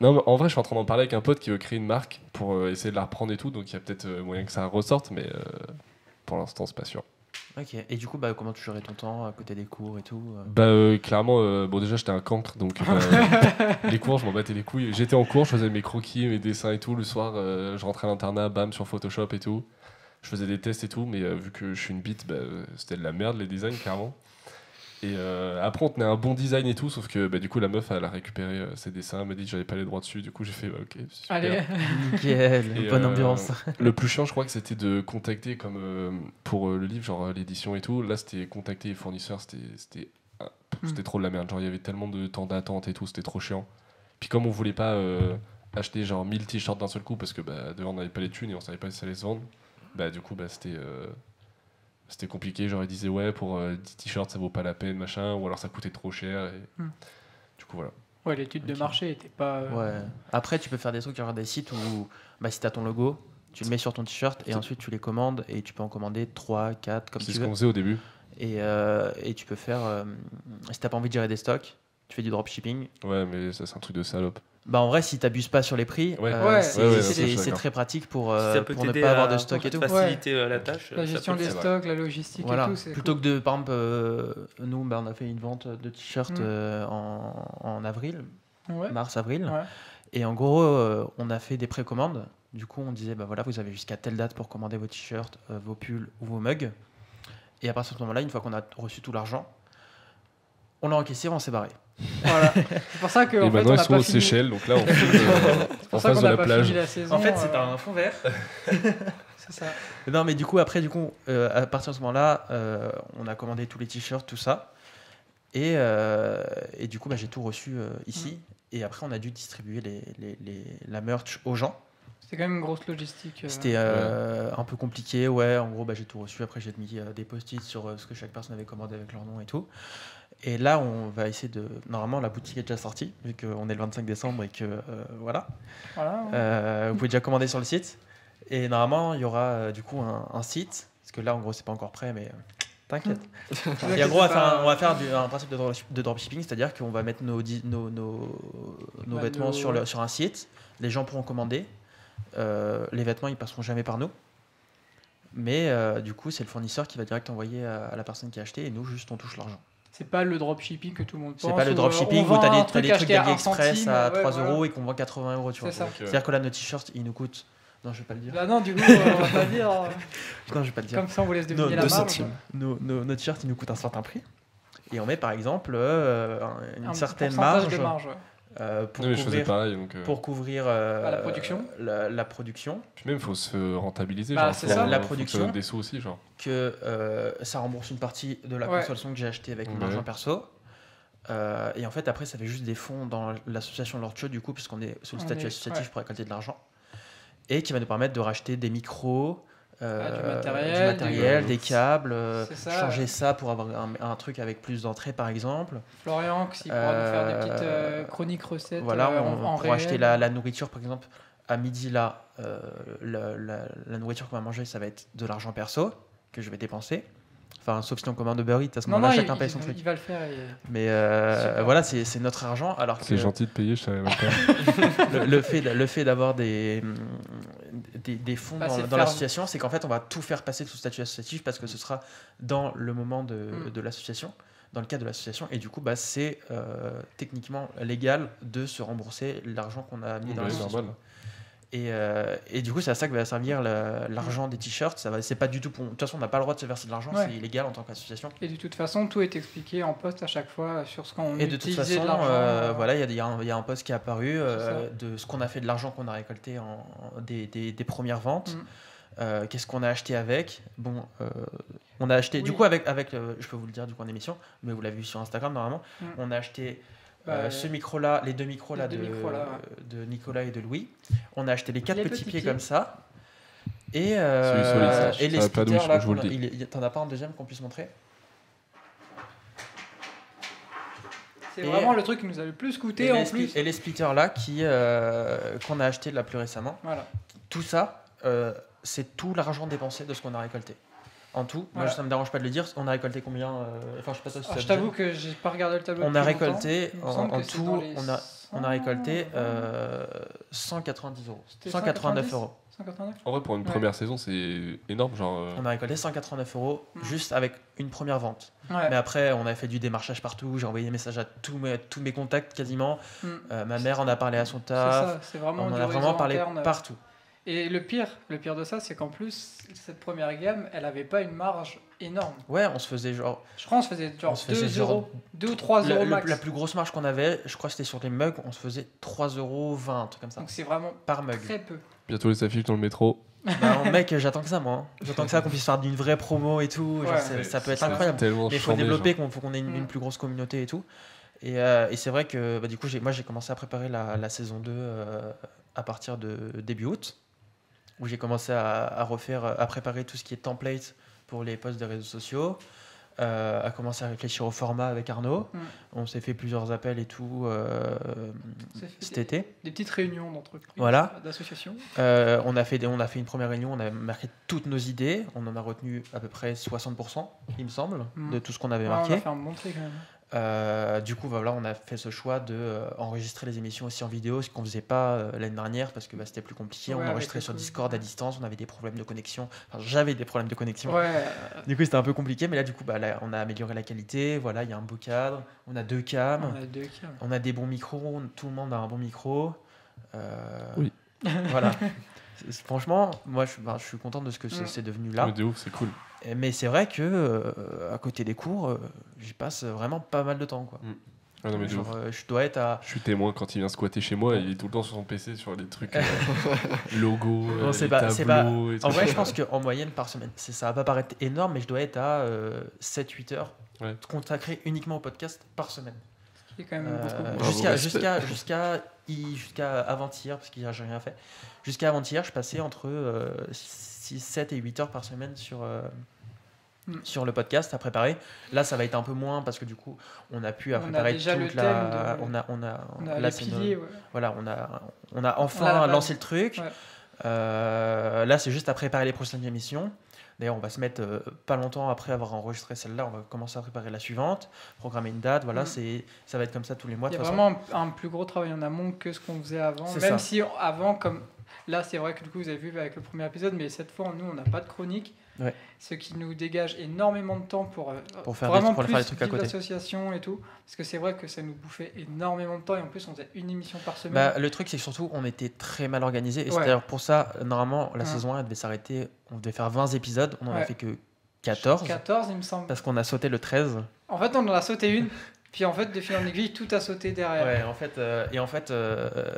Speaker 4: Non, mais en vrai, je suis en train d'en parler avec un pote qui veut créer une marque pour essayer de la reprendre et tout. Donc, il y a peut-être moyen que ça ressorte, mais pour l'instant, c'est pas sûr.
Speaker 1: Ok. Et du coup, bah, comment tu gérais ton temps à côté des cours et tout
Speaker 4: Bah, clairement, bon, déjà, j'étais un cancre. Donc, les cours, je m'en battais les couilles. J'étais en cours, je faisais mes croquis, mes dessins et tout. Le soir, je rentrais à l'internat, bam, sur Photoshop et tout. Je faisais des tests et tout, mais vu que je suis une bite, bah, c'était de la merde, les designs, clairement. Et après, on tenait un bon design et tout, sauf que bah, du coup, la meuf, elle a récupéré ses dessins, elle m'a dit que j'avais pas les droits dessus. Du coup, j'ai fait, bah, ok, super.
Speaker 2: Allez,
Speaker 1: Nickel,
Speaker 4: Et,
Speaker 1: bonne ambiance.
Speaker 4: Le plus chiant, je crois que c'était de contacter, comme pour le livre, genre l'édition et tout. Là, c'était contacter les fournisseurs, c'était trop de la merde. Genre, il y avait tellement de temps d'attente et tout, c'était trop chiant. Puis, comme on voulait pas acheter genre 1000 t-shirts d'un seul coup, parce que bah, dehors, on n'avait pas les thunes et on savait pas si ça allait se vendre, bah, du coup, bah, c'était compliqué. Genre, ils disaient, ouais, pour 10 t-shirts, ça vaut pas la peine, machin, ou alors ça coûtait trop cher. Et... Du coup, voilà.
Speaker 2: ouais, l'étude de
Speaker 1: Ok.
Speaker 2: marché était pas.
Speaker 1: Ouais. Après, tu peux faire des trucs, genre des sites où bah, si tu as ton logo, tu le mets sur ton t-shirt et ensuite tu les commandes et tu peux en commander 3, 4 comme
Speaker 4: C'est
Speaker 1: tu
Speaker 4: ce
Speaker 1: veux.
Speaker 4: qu'on faisait au début.
Speaker 1: Et tu peux faire, si t'as pas envie de gérer des stocks, tu fais du dropshipping.
Speaker 4: Ouais, mais ça, c'est un truc de salope.
Speaker 1: Bah en vrai, si t'abuses pas sur les prix,
Speaker 4: Ouais.
Speaker 2: Ouais,
Speaker 1: c'est
Speaker 4: ouais,
Speaker 1: c'est-
Speaker 4: je suis
Speaker 1: c'est
Speaker 4: d'accord.
Speaker 1: très pratique pour
Speaker 5: Ça peut
Speaker 1: ne
Speaker 5: t'aider
Speaker 1: pas avoir
Speaker 5: à
Speaker 1: de stock et tout.
Speaker 5: faciliter la tâche.
Speaker 2: La
Speaker 5: ça
Speaker 2: gestion
Speaker 5: peut-
Speaker 2: des
Speaker 4: c'est vrai.
Speaker 2: stocks, la logistique
Speaker 1: Voilà.
Speaker 2: et tout, c'est
Speaker 1: Plutôt
Speaker 2: cool.
Speaker 1: que de, par exemple, nous, bah, on a fait une vente de t-shirts
Speaker 2: Mm.
Speaker 1: en avril,
Speaker 2: Ouais.
Speaker 1: mars-avril.
Speaker 2: Ouais.
Speaker 1: Et en gros, on a fait des précommandes. Du coup, on disait, bah voilà, vous avez jusqu'à telle date pour commander vos t-shirts, vos pulls ou vos mugs. Et à partir de ce moment-là, une fois qu'on a reçu tout l'argent, on l'a encaissé, on s'est barré.
Speaker 2: Voilà. C'est pour ça que
Speaker 4: Et
Speaker 2: en fait,
Speaker 4: maintenant,
Speaker 2: on
Speaker 4: ils
Speaker 2: n'a
Speaker 4: sont
Speaker 2: pas
Speaker 4: aux
Speaker 2: fini.
Speaker 4: Seychelles, donc là, on filme
Speaker 2: C'est
Speaker 4: en
Speaker 2: pour ça
Speaker 4: face
Speaker 2: qu'on
Speaker 4: de
Speaker 2: n'a
Speaker 4: la
Speaker 2: pas
Speaker 4: plage.
Speaker 2: fini la saison.
Speaker 1: En fait, c'est un fond vert.
Speaker 2: C'est ça.
Speaker 1: Non, mais du coup, après, à partir de ce moment-là, on a commandé tous les t-shirts, tout ça. Et du coup, bah, j'ai tout reçu ici. Et après, on a dû distribuer la merch aux gens.
Speaker 2: C'était quand même une grosse logistique.
Speaker 1: C'était un peu compliqué, ouais. En gros, bah, j'ai tout reçu. Après, j'ai mis des post-it sur ce que chaque personne avait commandé avec leur nom et tout. Et là, on va essayer de. Normalement, la boutique est déjà sortie, vu qu'on est le 25 décembre et que. Voilà.
Speaker 2: Voilà. Ouais.
Speaker 1: Vous pouvez déjà commander sur le site. Et normalement, il y aura du coup un site. Parce que là, en gros, c'est pas encore prêt, mais t'inquiète. Et en gros, on va faire un principe de dropshipping, c'est-à-dire qu'on va mettre nos
Speaker 2: Bah,
Speaker 1: vêtements sur un site. Les gens pourront commander. Les vêtements, ils passeront jamais par nous. Mais du coup, c'est le fournisseur qui va direct envoyer à la personne qui a acheté et nous, juste, on touche l'argent.
Speaker 2: C'est pas le dropshipping que tout le monde pense.
Speaker 1: C'est pas le
Speaker 2: où,
Speaker 1: dropshipping
Speaker 2: on
Speaker 1: où
Speaker 2: vend
Speaker 1: t'as
Speaker 2: un
Speaker 1: des trucs
Speaker 2: acheté à 1
Speaker 1: d'AliExpress
Speaker 2: centime,
Speaker 1: à
Speaker 2: ouais,
Speaker 1: 3
Speaker 2: voilà.
Speaker 1: euros et qu'on vend 80 euros, tu vois.
Speaker 2: C'est ça.
Speaker 1: C'est-à-dire que là, nos t-shirts, ils nous coûtent. Non, je vais pas le dire.
Speaker 2: Bah non, du coup, on va pas dire.
Speaker 1: Non, je vais pas le dire.
Speaker 2: Comme ça, on vous laisse deviner
Speaker 1: Non,
Speaker 2: la
Speaker 3: 2
Speaker 2: marge.
Speaker 3: centimes.
Speaker 1: Nos t-shirts, ils nous coûtent un certain prix. Et on met par exemple une
Speaker 2: Un
Speaker 1: certaine
Speaker 2: pourcentage
Speaker 1: marge,
Speaker 2: de marge. Ouais.
Speaker 1: pour,
Speaker 4: Oui, je faisais
Speaker 1: couvrir,
Speaker 4: pareil. Donc,
Speaker 1: pour couvrir
Speaker 2: la production.
Speaker 1: la production,
Speaker 4: Puis même, il faut se rentabiliser.
Speaker 2: Bah,
Speaker 4: genre,
Speaker 2: c'est
Speaker 4: faut-
Speaker 2: ça.
Speaker 1: La
Speaker 4: faut que
Speaker 1: production.
Speaker 4: ça donne des sous aussi, genre.
Speaker 1: que ça rembourse une partie de la
Speaker 2: Ouais.
Speaker 1: console son que j'ai acheté avec mon
Speaker 4: Ouais.
Speaker 1: argent perso. Et en fait, après, ça fait juste des fonds dans l'association Lord Show, du coup, puisqu'on est sous le
Speaker 2: On
Speaker 1: statut
Speaker 2: est-
Speaker 1: associatif
Speaker 2: ouais.
Speaker 1: pour récolter de l'argent. Et qui va nous permettre de racheter des micros,
Speaker 2: du matériel,
Speaker 1: des câbles,
Speaker 2: C'est ça,
Speaker 1: changer
Speaker 2: ouais.
Speaker 1: ça pour avoir un truc avec plus d'entrées, par exemple.
Speaker 2: Florian, s'il pourra nous faire des petites chroniques recettes
Speaker 1: Voilà,
Speaker 2: en
Speaker 1: pour acheter
Speaker 2: réel.
Speaker 1: la nourriture, par exemple, à midi, là, la nourriture qu'on va manger, ça va être de l'argent perso que je vais dépenser. Enfin, sauf si on commande Uber Eats, à ce
Speaker 2: Non,
Speaker 1: moment-là,
Speaker 2: non,
Speaker 1: chacun paye son truc.
Speaker 2: il va le faire.
Speaker 1: Mais
Speaker 2: Super.
Speaker 1: voilà, c'est notre argent. Alors que
Speaker 4: C'est gentil de payer, je savais même pas.
Speaker 1: le fait d'avoir des fonds
Speaker 2: Bah, c'est
Speaker 1: dans
Speaker 2: faire-
Speaker 1: l'association, c'est qu'en fait, on va tout faire passer sous statut associatif parce que ce sera dans le moment
Speaker 2: Mm.
Speaker 1: de l'association, dans le cadre de l'association. Et du coup, bah, c'est techniquement légal de se rembourser l'argent qu'on a mis dans
Speaker 4: Ouais,
Speaker 1: l'association.
Speaker 4: normal.
Speaker 1: Et du coup, c'est à ça que va servir l'argent des t-shirts. C'est pas du tout pour. De toute façon, on n'a pas le droit de se verser de l'argent,
Speaker 2: Ouais.
Speaker 1: c'est illégal en tant qu'association.
Speaker 2: Et de toute façon, tout est expliqué en post à chaque fois sur ce qu'on
Speaker 1: Et de toute
Speaker 2: utilisait
Speaker 1: façon,
Speaker 2: de l'argent.
Speaker 1: voilà, il y a un post qui est apparu
Speaker 2: ça.
Speaker 1: de ce qu'on a fait de l'argent qu'on a récolté des premières ventes.
Speaker 2: Mm.
Speaker 1: Qu'est-ce qu'on a acheté avec? Bon, on a acheté, du
Speaker 2: Oui.
Speaker 1: coup, avec je peux vous le dire du coup en émission, mais vous l'avez vu sur Instagram normalement.
Speaker 2: Mm.
Speaker 1: On a acheté
Speaker 2: Bah,
Speaker 1: ce micro-là, les deux micros là
Speaker 2: les deux micros là, ouais.
Speaker 1: de Nicolas et de Louis. On a acheté les 4
Speaker 2: Les
Speaker 1: petits
Speaker 2: petits
Speaker 1: pieds
Speaker 2: pieds.
Speaker 1: comme ça. Et,
Speaker 4: Celui sur les sages.
Speaker 1: et les
Speaker 4: Ça va pas
Speaker 1: splitters
Speaker 4: douche,
Speaker 1: là,
Speaker 4: je vous le dis.
Speaker 1: t'en as pas un deuxième qu'on puisse montrer?
Speaker 2: C'est
Speaker 1: et-
Speaker 2: vraiment le truc qui nous a le plus coûté en plus.
Speaker 1: Et les splitters là qu'on a acheté là plus récemment.
Speaker 2: Voilà.
Speaker 1: Tout ça, c'est tout l'argent dépensé de ce qu'on a récolté. En tout,
Speaker 2: Voilà.
Speaker 1: moi ça me dérange pas de le dire, on a récolté combien enfin je sais pas toi si
Speaker 2: Ah,
Speaker 1: ça
Speaker 2: je
Speaker 1: te gêne.
Speaker 2: t'avoue que j'ai pas regardé le tableau.
Speaker 1: On a
Speaker 2: depuis longtemps.
Speaker 1: récolté
Speaker 2: Il me
Speaker 1: en
Speaker 2: semble que c'est
Speaker 1: tout,
Speaker 2: dans les
Speaker 1: on a récolté
Speaker 2: 100,
Speaker 1: 190 euros.
Speaker 2: C'était
Speaker 1: 189
Speaker 2: 190?
Speaker 1: euros.
Speaker 2: 189.
Speaker 4: En vrai, pour une
Speaker 2: Ouais.
Speaker 4: première saison, c'est énorme. Genre,
Speaker 1: On a récolté 189 euros
Speaker 2: Mm.
Speaker 1: juste avec une première vente.
Speaker 2: Ouais.
Speaker 1: Mais après, on a fait du démarchage partout, j'ai envoyé des messages à tous mes contacts quasiment.
Speaker 2: Mm.
Speaker 1: Ma mère en a parlé à son
Speaker 2: C'est
Speaker 1: taf.
Speaker 2: ça, c'est vraiment
Speaker 1: On en
Speaker 2: du
Speaker 1: a
Speaker 2: réseau
Speaker 1: vraiment parlé
Speaker 2: interne.
Speaker 1: partout.
Speaker 2: Et le pire de ça, c'est qu'en plus, cette première gamme, elle avait pas une marge énorme.
Speaker 1: Ouais, on se faisait genre.
Speaker 2: Je crois qu'on se faisait genre
Speaker 1: On se faisait
Speaker 2: 2
Speaker 1: genre-
Speaker 2: euros, 2 ou 3 euros max.
Speaker 1: La plus grosse marge qu'on avait, je crois que c'était sur les mugs, on se faisait 3,20 euros, un truc comme ça.
Speaker 2: Donc c'est vraiment
Speaker 1: Par mug.
Speaker 2: très peu.
Speaker 4: bientôt les affiches dans le métro.
Speaker 1: Bah, mec, j'attends que ça, moi. Hein. J'attends que ça, qu'on puisse faire d'une vraie promo et tout. Genre,
Speaker 2: Ouais.
Speaker 1: ça peut être
Speaker 4: C'est
Speaker 1: incroyable.
Speaker 4: tellement
Speaker 1: Mais il faut
Speaker 4: chambé,
Speaker 1: développer,
Speaker 4: genre.
Speaker 1: faut qu'on ait une
Speaker 2: Mm.
Speaker 1: plus grosse communauté et tout. Et c'est vrai que bah, du coup, moi j'ai commencé à préparer la saison 2 à partir de début août, où j'ai commencé à préparer tout ce qui est template pour les posts des réseaux sociaux, à commencer à réfléchir au format avec Arnaud.
Speaker 2: Mm.
Speaker 1: On s'est fait plusieurs appels et tout
Speaker 2: C'est fait
Speaker 1: cet été.
Speaker 2: Des petites réunions d'entreprises,
Speaker 1: Voilà.
Speaker 2: d'associations.
Speaker 1: On a fait une première réunion, on a marqué toutes nos idées, on en a retenu à peu près 60%, il me semble,
Speaker 2: Mm.
Speaker 1: de tout ce qu'on avait
Speaker 2: Ouais, on
Speaker 1: marqué.
Speaker 2: a fait un bon tri quand même.
Speaker 1: Du coup, voilà, on a fait ce choix de enregistrer les émissions aussi en vidéo, ce qu'on faisait pas l'année dernière parce que c'était plus compliqué.
Speaker 2: Ouais,
Speaker 1: On
Speaker 2: avec
Speaker 1: enregistrait
Speaker 2: le
Speaker 1: sur
Speaker 2: Covid,
Speaker 1: Discord à
Speaker 2: ouais.
Speaker 1: distance, on avait des problèmes de connexion. Enfin, j'avais des problèmes de connexion.
Speaker 2: Ouais,
Speaker 1: Du coup, c'était un peu compliqué, mais là, du coup, là, on a amélioré la qualité. Voilà, il y a un beau cadre, on a 2 cams,
Speaker 2: on a 2 cas.
Speaker 1: on a des bons micros, tout le monde a un bon micro.
Speaker 4: Oui.
Speaker 1: Voilà. Franchement, moi, je suis content de ce que
Speaker 2: Mm.
Speaker 1: c'est devenu là.
Speaker 4: Mais de ouf, c'est cool.
Speaker 1: Mais c'est vrai que à côté des cours, j'y passe vraiment pas mal de temps, quoi.
Speaker 4: Ah non, mais de
Speaker 1: Genre,
Speaker 4: ouf.
Speaker 1: je dois être à.
Speaker 4: Je suis témoin quand il vient squatter chez moi, il est tout le temps sur son PC sur les trucs logos,
Speaker 1: Non, c'est
Speaker 4: les
Speaker 1: pas- c'est pas-
Speaker 4: tableaux et
Speaker 1: En
Speaker 4: tout.
Speaker 1: vrai, je pense qu'en moyenne par semaine, ça va pas paraître énorme, mais je dois être à 7-8 heures
Speaker 4: Ouais.
Speaker 1: consacrées uniquement au podcast par semaine.
Speaker 2: C'est quand même beaucoup.
Speaker 3: Bravo,
Speaker 1: Jusqu'à avant-hier, parce qu'hier j'ai rien fait. Jusqu'à avant-hier, je passais entre 6, 7 et 8 heures par semaine sur le podcast à préparer. Là, ça va être un peu moins parce que du coup, on a pu
Speaker 2: On a
Speaker 1: préparer
Speaker 2: déjà
Speaker 1: toute
Speaker 2: le
Speaker 1: la.
Speaker 2: thème de-
Speaker 1: On a,
Speaker 2: On a
Speaker 1: là,
Speaker 2: les
Speaker 1: c'est
Speaker 2: piliers, ouais.
Speaker 1: voilà, on a enfin
Speaker 2: On a la base.
Speaker 1: lancé le truc.
Speaker 2: Ouais.
Speaker 1: Là, c'est juste à préparer les prochaines émissions. D'ailleurs, on va se mettre pas longtemps après avoir enregistré celle-là, on va commencer à préparer la suivante, programmer une date. Voilà,
Speaker 2: Mm.
Speaker 1: ça va être comme ça tous les mois.
Speaker 2: Il y
Speaker 1: de
Speaker 2: a
Speaker 1: toute façon.
Speaker 2: vraiment un plus gros travail en amont que ce qu'on faisait avant.
Speaker 1: C'est
Speaker 2: Même
Speaker 1: ça.
Speaker 2: si avant, comme là, c'est vrai que du coup, vous avez vu avec le premier épisode, mais cette fois, nous, on n'a pas de chronique.
Speaker 1: Ouais.
Speaker 2: Ce qui nous dégage énormément de temps pour
Speaker 1: Faire
Speaker 2: vraiment
Speaker 1: pour
Speaker 2: plus
Speaker 1: faire des trucs à
Speaker 2: vivre
Speaker 1: côté.
Speaker 2: l'association et tout. Parce que c'est vrai que ça nous bouffait énormément de temps et en plus, on faisait une émission par semaine.
Speaker 1: Bah, le truc, c'est que surtout, on était très mal organisé. Et
Speaker 2: Ouais.
Speaker 1: c'est d'ailleurs pour ça, normalement, la
Speaker 2: Ouais.
Speaker 1: saison 1 elle devait s'arrêter. On devait faire 20 épisodes. On en a
Speaker 2: Ouais.
Speaker 1: fait que 14.
Speaker 2: 14, il me semble.
Speaker 1: Parce qu'on a sauté le 13.
Speaker 2: En fait, on en a sauté une. Puis en fait, de fil en aiguille, tout a sauté derrière.
Speaker 1: Ouais, en fait,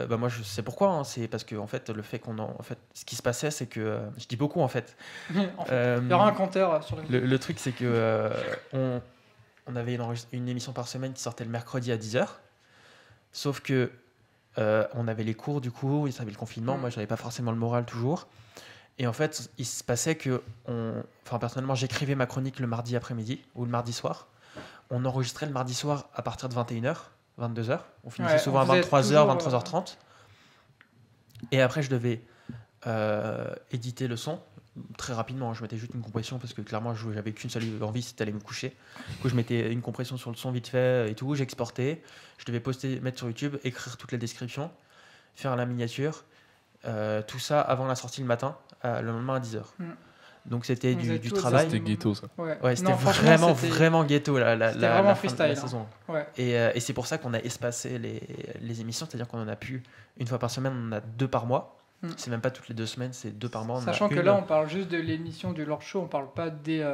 Speaker 1: bah moi je sais pourquoi. Hein. C'est parce que en fait, le fait en fait, ce qui se passait, c'est que je dis beaucoup en fait.
Speaker 2: En fait,
Speaker 1: Euh,
Speaker 2: il y aura un compteur sur le.
Speaker 1: le truc, c'est que on avait une émission par semaine qui sortait le mercredi à 10h. Sauf que on avait les cours du coup, il y avait le confinement.
Speaker 2: Mm.
Speaker 1: Moi, j'avais pas forcément le moral toujours. Et en fait, il se passait que, enfin personnellement, j'écrivais ma chronique le mardi après-midi ou le mardi soir. On enregistrait le mardi soir à partir de 21h, 22h. On finissait
Speaker 2: Ouais,
Speaker 1: souvent
Speaker 2: on
Speaker 1: à
Speaker 2: faisait
Speaker 1: 23h,
Speaker 2: toujours,
Speaker 1: 23h30. Et après, je devais éditer le son très rapidement. Je mettais juste une compression parce que clairement, j'avais qu'une seule envie, c'était d'aller me coucher. Du coup, je mettais une compression sur le son vite fait et tout. J'exportais. Je devais poster, mettre sur YouTube, écrire toutes les descriptions, faire la miniature. Tout ça avant la sortie le matin, le lendemain à 10h.
Speaker 2: Mm.
Speaker 1: Donc c'était
Speaker 2: On faisait
Speaker 1: du
Speaker 2: tout
Speaker 1: travail.
Speaker 4: C'était ghetto, ça.
Speaker 2: Ouais,
Speaker 1: Ouais, c'était
Speaker 2: Non, franchement, c'était-
Speaker 1: vraiment ghetto la
Speaker 2: c'était vraiment
Speaker 1: fin de
Speaker 2: freestyle,
Speaker 1: la
Speaker 2: hein.
Speaker 1: saison.
Speaker 2: Ouais.
Speaker 1: Et c'est pour ça qu'on a espacé les émissions, c'est-à-dire qu'on en a plus une fois par semaine, on en a 2 par mois.
Speaker 2: Mm.
Speaker 1: C'est même pas toutes les 2 semaines, c'est 2 par mois. On en a
Speaker 2: Sachant que
Speaker 1: une.
Speaker 2: là, on parle juste de l'émission du Lord Show, on parle pas des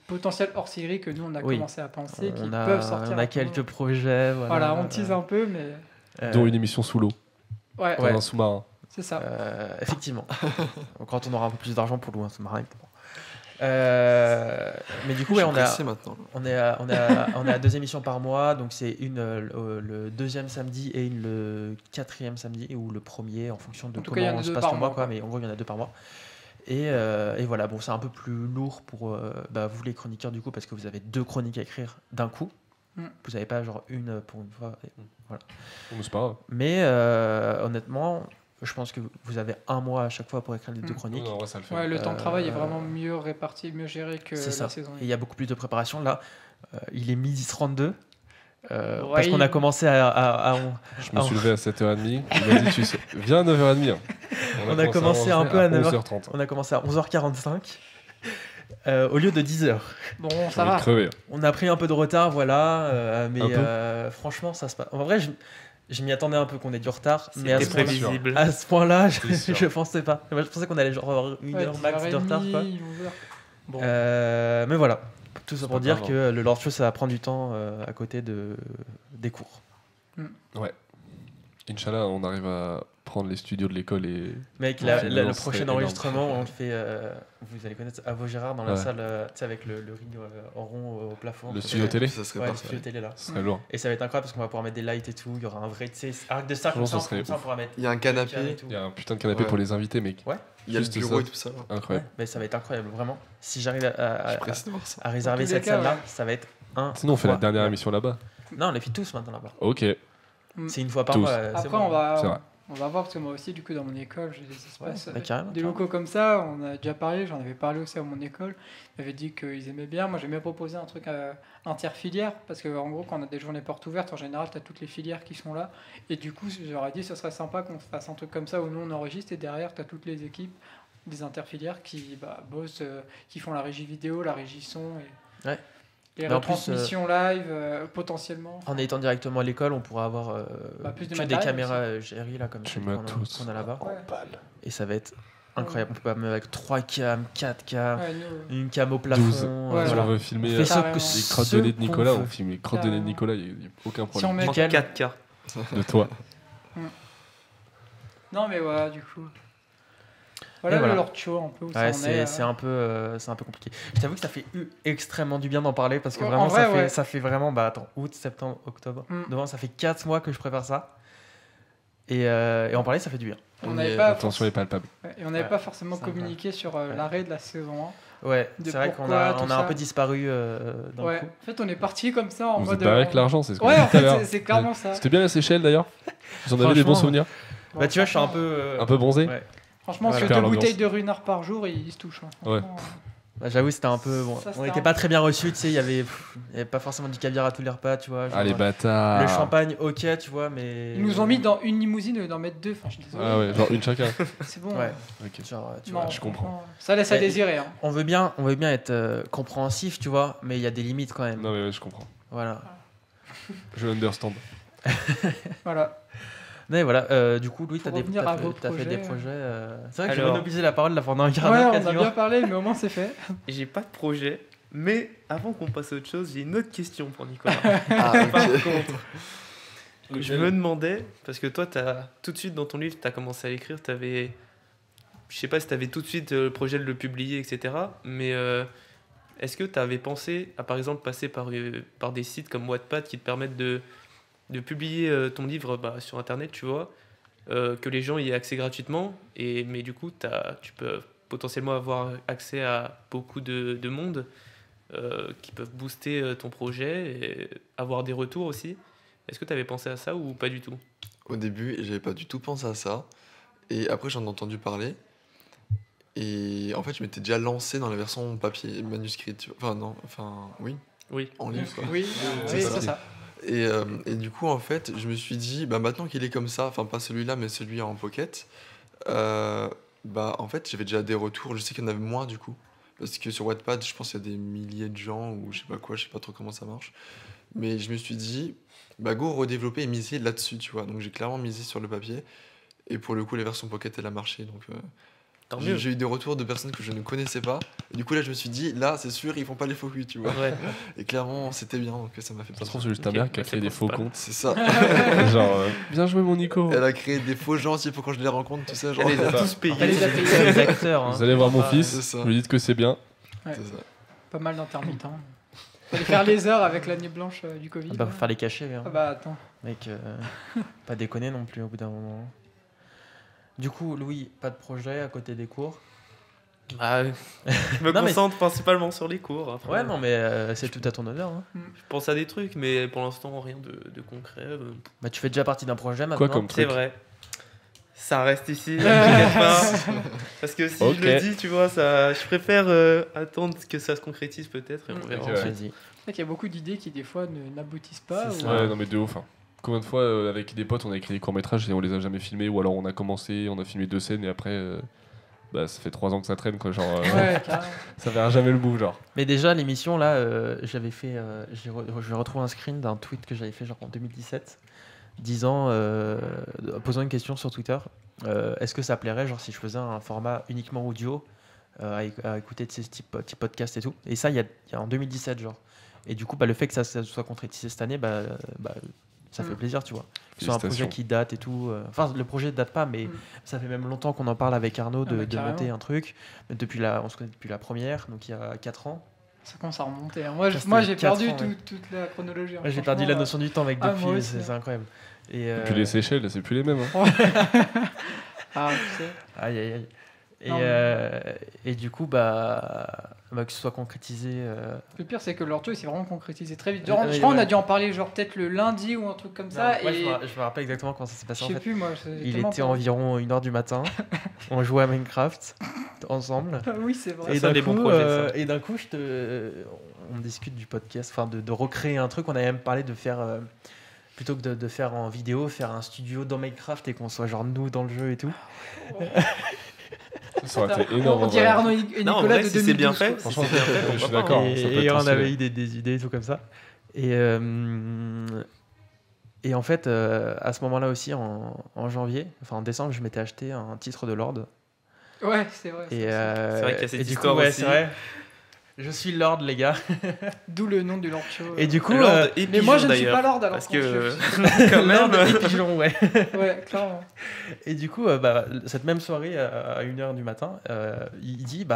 Speaker 2: potentiels hors-série que nous, on a
Speaker 1: Oui.
Speaker 2: commencé à penser, qui
Speaker 1: on
Speaker 2: peuvent sortir.
Speaker 1: a
Speaker 2: à tout
Speaker 1: quelques
Speaker 2: moment.
Speaker 1: projets.
Speaker 2: Voilà, on tease un peu, mais.
Speaker 4: Dont une émission sous l'eau,
Speaker 2: Ouais,
Speaker 4: dans
Speaker 1: Ouais.
Speaker 4: un sous-marin.
Speaker 2: c'est ça.
Speaker 1: Effectivement. Quand on aura un peu plus d'argent pour louer un sous-marin. évidemment. Mais du coup, ouais,
Speaker 3: Je suis
Speaker 1: on a,
Speaker 3: pressé maintenant.
Speaker 1: on est à 2 émissions par mois, donc c'est une le deuxième samedi et une le 4e samedi ou le premier en fonction de
Speaker 2: En tout cas, il y en
Speaker 1: comment
Speaker 2: a
Speaker 1: se
Speaker 2: 2
Speaker 1: passe
Speaker 2: par
Speaker 1: ton mois,
Speaker 2: mois,
Speaker 1: quoi.
Speaker 2: quoi.
Speaker 1: Mais en gros, il y en a 2 par mois. Et voilà, bon, c'est un peu plus lourd pour vous les chroniqueurs du coup parce que vous avez 2 chroniques à écrire d'un coup.
Speaker 2: Mm.
Speaker 1: Vous n'avez pas genre une pour une fois. Voilà.
Speaker 4: Bon, c'est pas grave.
Speaker 1: Mais honnêtement, je pense que vous avez un mois à chaque fois pour écrire les 2
Speaker 2: Mm.
Speaker 1: chroniques.
Speaker 4: Non, en vrai, ça le fait.
Speaker 2: Ouais, le temps de travail est
Speaker 1: Euh,
Speaker 2: vraiment mieux réparti, mieux géré que
Speaker 1: C'est
Speaker 2: la
Speaker 1: ça.
Speaker 2: saison.
Speaker 1: Et il y a beaucoup plus de préparation. Là, il est 12h32. Parce
Speaker 2: Ouais,
Speaker 1: qu'on a commencé à
Speaker 4: Je me suis levé à 7h30. Il m'a dit, viens à 9h30.
Speaker 1: On a commencé un peu à
Speaker 4: 9h30.
Speaker 1: on a commencé à 11h45 au lieu de 10h.
Speaker 2: Bon,
Speaker 4: J'ai
Speaker 2: ça
Speaker 4: envie de
Speaker 2: va.
Speaker 4: crever.
Speaker 1: On a pris un peu de retard, voilà. Mais
Speaker 4: Un peu
Speaker 1: franchement, ça se passe. En vrai, je m'y attendais un peu qu'on ait du retard. Mais à
Speaker 5: C'était
Speaker 1: ce point-là,
Speaker 5: prévisible.
Speaker 1: à ce point-là,
Speaker 4: C'est sûr.
Speaker 1: je pensais pas. Moi, je pensais qu'on allait genre avoir une
Speaker 2: Ouais,
Speaker 1: heure max de retard.
Speaker 2: 10h30,
Speaker 1: Quoi.
Speaker 2: 11h. Bon.
Speaker 1: Mais voilà. Tout ça
Speaker 4: C'est
Speaker 1: pour
Speaker 4: pas
Speaker 1: dire
Speaker 4: grave,
Speaker 1: que le Lord Show, ça va prendre du temps à côté des cours.
Speaker 4: Inch'Allah, on arrive à prendre les studios de l'école et.
Speaker 1: Mec,
Speaker 4: Ouais,
Speaker 1: le
Speaker 4: non,
Speaker 1: prochain
Speaker 4: c'est énorme.
Speaker 1: enregistrement, on le fait. Vous allez connaître à Vaugirard dans la
Speaker 4: Ouais.
Speaker 1: salle, tu sais, avec le ring en rond au plafond.
Speaker 4: Le
Speaker 1: Ça
Speaker 4: studio
Speaker 1: serait-
Speaker 4: télé.
Speaker 3: Ça serait
Speaker 1: Ouais, le
Speaker 3: parfait.
Speaker 1: studio télé là.
Speaker 4: Ce serait lourd.
Speaker 1: Et ça va être incroyable parce qu'on va pouvoir mettre des lights et tout. Il y aura un vrai, tu sais, arc de cercle comme ça,
Speaker 4: Franchement, ça serait
Speaker 1: on pourra mettre.
Speaker 3: Il y a un
Speaker 1: des cannes et
Speaker 3: canapé,
Speaker 1: tout.
Speaker 4: Il y a un putain de canapé
Speaker 3: Ouais.
Speaker 4: pour les invités, mec.
Speaker 3: il y a le
Speaker 4: Juste
Speaker 3: bureau
Speaker 4: ça.
Speaker 3: et tout ça. là.
Speaker 1: Ouais,
Speaker 4: Incroyable.
Speaker 1: mais ça va être incroyable, vraiment. Si j'arrive
Speaker 3: Je suis pressé de voir ça.
Speaker 1: à réserver
Speaker 2: Dans tous les
Speaker 1: cette
Speaker 2: cas,
Speaker 1: salle-là,
Speaker 2: ouais.
Speaker 1: ça va être un.
Speaker 4: Sinon, on fait la dernière
Speaker 1: Ouais.
Speaker 4: émission là-bas.
Speaker 1: Non, on les fait tous maintenant là-bas.
Speaker 4: Ok.
Speaker 1: C'est une fois par
Speaker 4: Tous.
Speaker 1: mois. c'est
Speaker 2: Après,
Speaker 1: bon.
Speaker 2: on va.
Speaker 4: C'est vrai.
Speaker 2: on va voir, parce que moi aussi, du coup, dans mon école, j'ai des espaces,
Speaker 1: bah, carrément,
Speaker 2: des locaux comme ça. On a déjà parlé, j'en avais parlé aussi à mon école. Ils m'avaient dit qu'ils aimaient bien. Moi, j'aimais proposer un truc interfilière, parce qu'en gros, quand on a des journées portes ouvertes, en général, tu as toutes les filières qui sont là. Et du coup, j'aurais dit, ce serait sympa qu'on fasse un truc comme ça où nous, on enregistre, et derrière, tu as toutes les équipes des interfilières qui bossent, qui font la régie vidéo, la régie son, et
Speaker 1: Ouais.
Speaker 2: les
Speaker 1: Mais en plus,
Speaker 2: retransmissions live, potentiellement.
Speaker 1: En étant directement à l'école, on pourra avoir
Speaker 2: Plus de
Speaker 1: que des
Speaker 2: matériel
Speaker 1: caméras GRI là, comme
Speaker 4: Tu
Speaker 1: celles
Speaker 4: matos.
Speaker 1: qu'on a là-bas.
Speaker 2: Ouais.
Speaker 1: Et ça va être incroyable. On peut pas même avec 3 cams, 4 cams,
Speaker 2: Ouais, nous,
Speaker 1: une cam au plafond.
Speaker 4: 12.
Speaker 2: Ouais,
Speaker 4: Si
Speaker 1: voilà.
Speaker 4: on veut filmer
Speaker 1: On fait
Speaker 2: Carrément.
Speaker 4: les crottes de nez de Nicolas,
Speaker 1: qu'on
Speaker 4: on
Speaker 1: veut.
Speaker 4: filme les crottes de nez de Nicolas, il n'y a aucun
Speaker 2: Si on
Speaker 4: problème.
Speaker 2: met-
Speaker 1: Nickel.
Speaker 5: 4K.
Speaker 4: De toi.
Speaker 2: Non, mais voilà, du coup. Voilà,
Speaker 1: Et voilà.
Speaker 2: le Lord Cho, un peu où
Speaker 1: Ouais,
Speaker 2: ça en est.
Speaker 1: c'est un peu compliqué. Je t'avoue que ça fait extrêmement du bien d'en parler parce que
Speaker 2: Ouais,
Speaker 1: vraiment
Speaker 2: en vrai,
Speaker 1: ça fait
Speaker 2: ouais.
Speaker 1: ça fait vraiment août, septembre, octobre.
Speaker 2: Mm.
Speaker 1: Devant, ça fait 4 mois que je prépare ça. Et en parler, ça fait du bien.
Speaker 2: On
Speaker 3: On
Speaker 2: n'avait
Speaker 3: est-
Speaker 2: pas,
Speaker 4: Attention est palpable.
Speaker 2: et on n'avait
Speaker 1: Ouais,
Speaker 2: pas forcément
Speaker 1: c'est
Speaker 2: communiqué sur l'arrêt de la saison
Speaker 1: Ouais,
Speaker 2: De
Speaker 1: c'est vrai qu'on
Speaker 2: pourquoi,
Speaker 1: a
Speaker 2: tout
Speaker 1: on a un
Speaker 2: ça.
Speaker 1: peu disparu
Speaker 2: 1.
Speaker 1: d'un
Speaker 2: Ouais,
Speaker 1: coup.
Speaker 2: en fait, on est parti comme ça en
Speaker 4: Vous
Speaker 2: mode.
Speaker 4: êtes barré avec l'argent, c'est ce que
Speaker 2: Ouais,
Speaker 4: j'ai
Speaker 2: en
Speaker 4: dit tout à
Speaker 2: fait,
Speaker 4: l'heure.
Speaker 2: c'est clairement ça.
Speaker 4: C'était bien la Seychelles d'ailleurs. Vous en avez des bons
Speaker 1: Franchement,
Speaker 4: souvenirs?
Speaker 2: Bon,
Speaker 1: Bah tu vois, je suis un
Speaker 2: franchement,
Speaker 1: peu
Speaker 4: Un peu bronzé?
Speaker 1: ouais.
Speaker 2: Franchement,
Speaker 1: Voilà.
Speaker 2: sur
Speaker 4: Super
Speaker 2: 2
Speaker 4: l'ambiance.
Speaker 2: bouteilles de runard par jour, ils se touchent. Hein.
Speaker 4: Ouais.
Speaker 2: Franchement,
Speaker 1: J'avoue, c'était un peu bon.
Speaker 2: Ça,
Speaker 1: On
Speaker 2: c'était
Speaker 1: n'était
Speaker 2: un
Speaker 1: pas
Speaker 2: peu-
Speaker 1: très bien reçus, tu sais, il y avait pas forcément du caviar à tous les repas, tu vois.
Speaker 4: Ah les
Speaker 1: genre,
Speaker 4: bâtards.
Speaker 1: le champagne, OK, tu vois, mais
Speaker 2: Ils nous ont mis dans une limousine au lieu d'en mettre 2. Enfin, je suis désolé.
Speaker 4: Ah ouais, genre une chacun.
Speaker 2: C'est bon.
Speaker 1: Ouais.
Speaker 4: Ok.
Speaker 1: genre tu
Speaker 2: Non,
Speaker 1: vois,
Speaker 4: je comprends.
Speaker 2: franchement, ça laisse à
Speaker 1: Mais-
Speaker 2: désirer. Hein.
Speaker 1: on veut bien être compréhensif, tu vois, mais il y a des limites quand même.
Speaker 4: Non mais ouais, je comprends.
Speaker 1: Voilà.
Speaker 4: Je understand.
Speaker 2: Voilà.
Speaker 1: Mais voilà, du coup, Louis,
Speaker 2: Pour
Speaker 1: t'as
Speaker 2: revenir à vos
Speaker 1: fait des
Speaker 2: projets,
Speaker 1: projets. C'est vrai que j'ai
Speaker 5: Alors-
Speaker 1: monopolisé la parole là pendant un quart
Speaker 2: Ouais,
Speaker 1: d'heure
Speaker 2: on a
Speaker 1: quasiment.
Speaker 2: bien parlé, mais au moins c'est fait.
Speaker 5: J'ai pas de projet, mais avant qu'on passe à autre chose, j'ai une autre question pour Nicolas.
Speaker 3: Ah,
Speaker 5: Par
Speaker 3: ok.
Speaker 5: contre, je me demandais, parce que toi, tout de suite dans ton livre, tu as commencé à l'écrire, je sais pas si tu avais tout de suite le projet de le publier, etc. Mais est-ce que tu avais pensé à, par exemple, passer par des sites comme Wattpad qui te permettent de publier ton livre sur Internet, tu vois, que les gens y aient accès gratuitement, mais du coup, tu peux potentiellement avoir accès à beaucoup de monde qui peuvent booster ton projet et avoir des retours aussi. Est-ce que tu avais pensé à ça ou pas du tout?
Speaker 3: Au début, j'avais pas du tout pensé à ça. Et après, j'en ai entendu parler. Et en fait, je m'étais déjà lancé dans la version papier, manuscrit. Tu vois. Oui,
Speaker 5: Oui.
Speaker 3: en livre. Quoi.
Speaker 2: Oui,
Speaker 3: C'est
Speaker 2: oui,
Speaker 3: ça.
Speaker 2: c'est ça.
Speaker 3: Et du coup, en fait, je me suis dit, maintenant qu'il est comme ça, enfin pas celui-là, mais celui en pocket, en fait, j'avais déjà des retours. Je sais qu'il y en avait moins du coup. Parce que sur Wattpad, je pense qu'il y a des milliers de gens ou je sais pas quoi, je sais pas trop comment ça marche. Mais je me suis dit, go redévelopper et miser là-dessus, tu vois. Donc j'ai clairement misé sur le papier. Et pour le coup, la version pocket, elle a marché. Donc
Speaker 5: Tant mieux.
Speaker 3: j'ai eu des retours de personnes que je ne connaissais pas. Et du coup, là, je me suis dit, là, c'est sûr, ils font pas les faux culs, tu vois.
Speaker 5: Ouais.
Speaker 3: Et clairement, c'était bien, donc ça m'a fait
Speaker 4: Ça se
Speaker 3: plaisir.
Speaker 4: trouve c'est juste ta
Speaker 5: Ok,
Speaker 4: mère qui a
Speaker 5: bah,
Speaker 4: créé
Speaker 5: c'est
Speaker 4: des faux
Speaker 5: principal.
Speaker 4: comptes.
Speaker 3: C'est ça.
Speaker 4: Genre bien joué mon Nico.
Speaker 3: Elle a créé des faux gens aussi pour quand je les rencontre, tout ça. Genre.
Speaker 5: Elle les a
Speaker 4: ça.
Speaker 5: tous payés.
Speaker 2: Elle les a
Speaker 1: C'est
Speaker 2: payés.
Speaker 1: des acteurs. Hein.
Speaker 4: Vous allez voir mon
Speaker 1: Bah,
Speaker 4: fils,
Speaker 3: c'est ça.
Speaker 4: vous lui dites que c'est bien.
Speaker 2: Ouais.
Speaker 3: C'est ça.
Speaker 2: Pas mal d'intermittents. Fallait faire les heures avec l'année blanche du Covid.
Speaker 1: Faut faire les cachets, hein.
Speaker 2: Ah bah attends.
Speaker 1: Mec, pas déconner non plus au bout d'un moment. Du coup, Louis, pas de projet à côté des cours?
Speaker 5: Je me
Speaker 1: Non, mais-
Speaker 5: concentre principalement sur les cours. Après.
Speaker 1: Ouais, non, mais c'est tout à ton honneur. Hein.
Speaker 5: Je pense à des trucs, mais pour l'instant, rien de concret.
Speaker 1: Bah, tu fais déjà partie d'un projet maintenant.
Speaker 4: Quoi comme
Speaker 5: C'est
Speaker 4: truc?
Speaker 5: vrai. Ça reste ici, t'inquiète pas. Parce que si
Speaker 4: Ok.
Speaker 5: je le dis, tu vois, je préfère attendre que ça se concrétise peut-être et on verra
Speaker 4: Ok, ouais.
Speaker 5: ensuite.
Speaker 1: Vas-y.
Speaker 2: C'est vrai qu'il y a beaucoup d'idées qui des fois n'aboutissent pas.
Speaker 1: C'est
Speaker 2: ou-
Speaker 1: ça.
Speaker 4: Ouais, non mais de ouf. Hein. Combien de fois avec des potes on a écrit des courts-métrages et on les a jamais filmés ou alors on a commencé, on a filmé 2 scènes et après ça fait 3 ans que ça traîne quoi, genre
Speaker 2: Ouais, carrément.
Speaker 4: ça verra jamais le bout genre.
Speaker 1: Mais déjà, l'émission, là, j'avais fait. Je retrouve un screen d'un tweet que j'avais fait genre en 2017, posant une question sur Twitter. Est-ce que ça plairait, genre, si je faisais un format uniquement audio à écouter de ces petits podcasts et tout? Et ça, il y a en 2017, genre. Et du coup, le fait que ça soit concrétisé cette année, ça fait plaisir, tu vois. Sur un projet
Speaker 4: Félicitations.
Speaker 1: qui date et tout. Enfin, le projet ne date pas, mais ça fait même longtemps qu'on en parle avec Arnaud
Speaker 2: Ah, bah,
Speaker 1: de
Speaker 2: carrément.
Speaker 1: monter un truc. Mais on se connaît depuis la première, donc il y a 4 ans.
Speaker 2: Ça commence à remonter. hein. Moi,
Speaker 1: Ça,
Speaker 2: moi
Speaker 1: c'était
Speaker 2: j'ai perdu
Speaker 1: 4 ans, ouais.
Speaker 2: toute la chronologie. hein.
Speaker 1: Ouais, j'ai perdu la
Speaker 2: Franchement,
Speaker 1: notion du temps, mec,
Speaker 2: ah,
Speaker 1: depuis,
Speaker 2: moi aussi,
Speaker 1: c'est incroyable. Et,
Speaker 4: Et puis les Seychelles, c'est plus les mêmes. Hein.
Speaker 2: Ah, tu sais.
Speaker 1: aïe, aïe, aïe. Et,
Speaker 2: Non,
Speaker 1: et du coup, que ce soit concrétisé.
Speaker 2: Le pire, c'est que l'orthio, il s'est vraiment concrétisé très vite.
Speaker 1: Ouais,
Speaker 2: Je crois qu'on
Speaker 1: ouais.
Speaker 2: a dû en parler genre peut-être le lundi ou un truc comme ça.
Speaker 1: Non, moi,
Speaker 2: Et
Speaker 1: je me rappelle exactement comment ça s'est
Speaker 2: je
Speaker 1: passé en
Speaker 2: sais
Speaker 1: fait.
Speaker 2: plus, moi.
Speaker 1: Il était environ 1h du matin. On jouait à Minecraft ensemble.
Speaker 2: Oui, c'est vrai.
Speaker 1: Et
Speaker 5: Ça,
Speaker 1: d'un
Speaker 5: des
Speaker 1: coup,
Speaker 5: bons projets, ça.
Speaker 1: et d'un coup, on discute du podcast, enfin de recréer un truc. On avait même parlé de faire, plutôt que de faire en vidéo, faire un studio dans Minecraft et qu'on soit genre nous dans le jeu et tout.
Speaker 4: Ça aurait été énorme.
Speaker 2: On
Speaker 4: en
Speaker 2: dirait
Speaker 4: vrai.
Speaker 2: Arnaud et Nicolas
Speaker 5: Non, en vrai,
Speaker 2: de
Speaker 5: si
Speaker 2: 2012.
Speaker 5: c'est bien fait,
Speaker 2: quoi.
Speaker 5: si
Speaker 4: Franchement,
Speaker 5: c'est bien fait,
Speaker 4: je
Speaker 5: pourquoi
Speaker 4: suis
Speaker 5: pas,
Speaker 4: d'accord.
Speaker 5: hein.
Speaker 4: Ça peut
Speaker 1: Et
Speaker 4: être
Speaker 1: on
Speaker 4: stylé.
Speaker 1: avait eu des idées et tout comme ça. Et en fait, à ce moment-là aussi, en janvier, enfin en décembre, je m'étais acheté un titre de Lord.
Speaker 2: Ouais, c'est vrai.
Speaker 1: Et,
Speaker 5: C'est vrai qu'il y a cette
Speaker 1: et du
Speaker 5: histoire
Speaker 1: coup, ouais,
Speaker 5: aussi.
Speaker 1: c'est vrai. Je suis Lord, les gars.
Speaker 2: D'où le nom du l'orthio.
Speaker 1: Et du coup,
Speaker 5: Lord et
Speaker 2: Mais moi, je
Speaker 5: Pigeon,
Speaker 2: ne suis pas
Speaker 5: d'ailleurs.
Speaker 2: Lord alors.
Speaker 5: Parce
Speaker 2: qu'on
Speaker 5: que,
Speaker 2: se-
Speaker 5: quand même,
Speaker 1: Lord et Pigeon, ouais.
Speaker 2: Ouais, clairement.
Speaker 1: Et du coup, cette même soirée, à 1h du matin, il dit,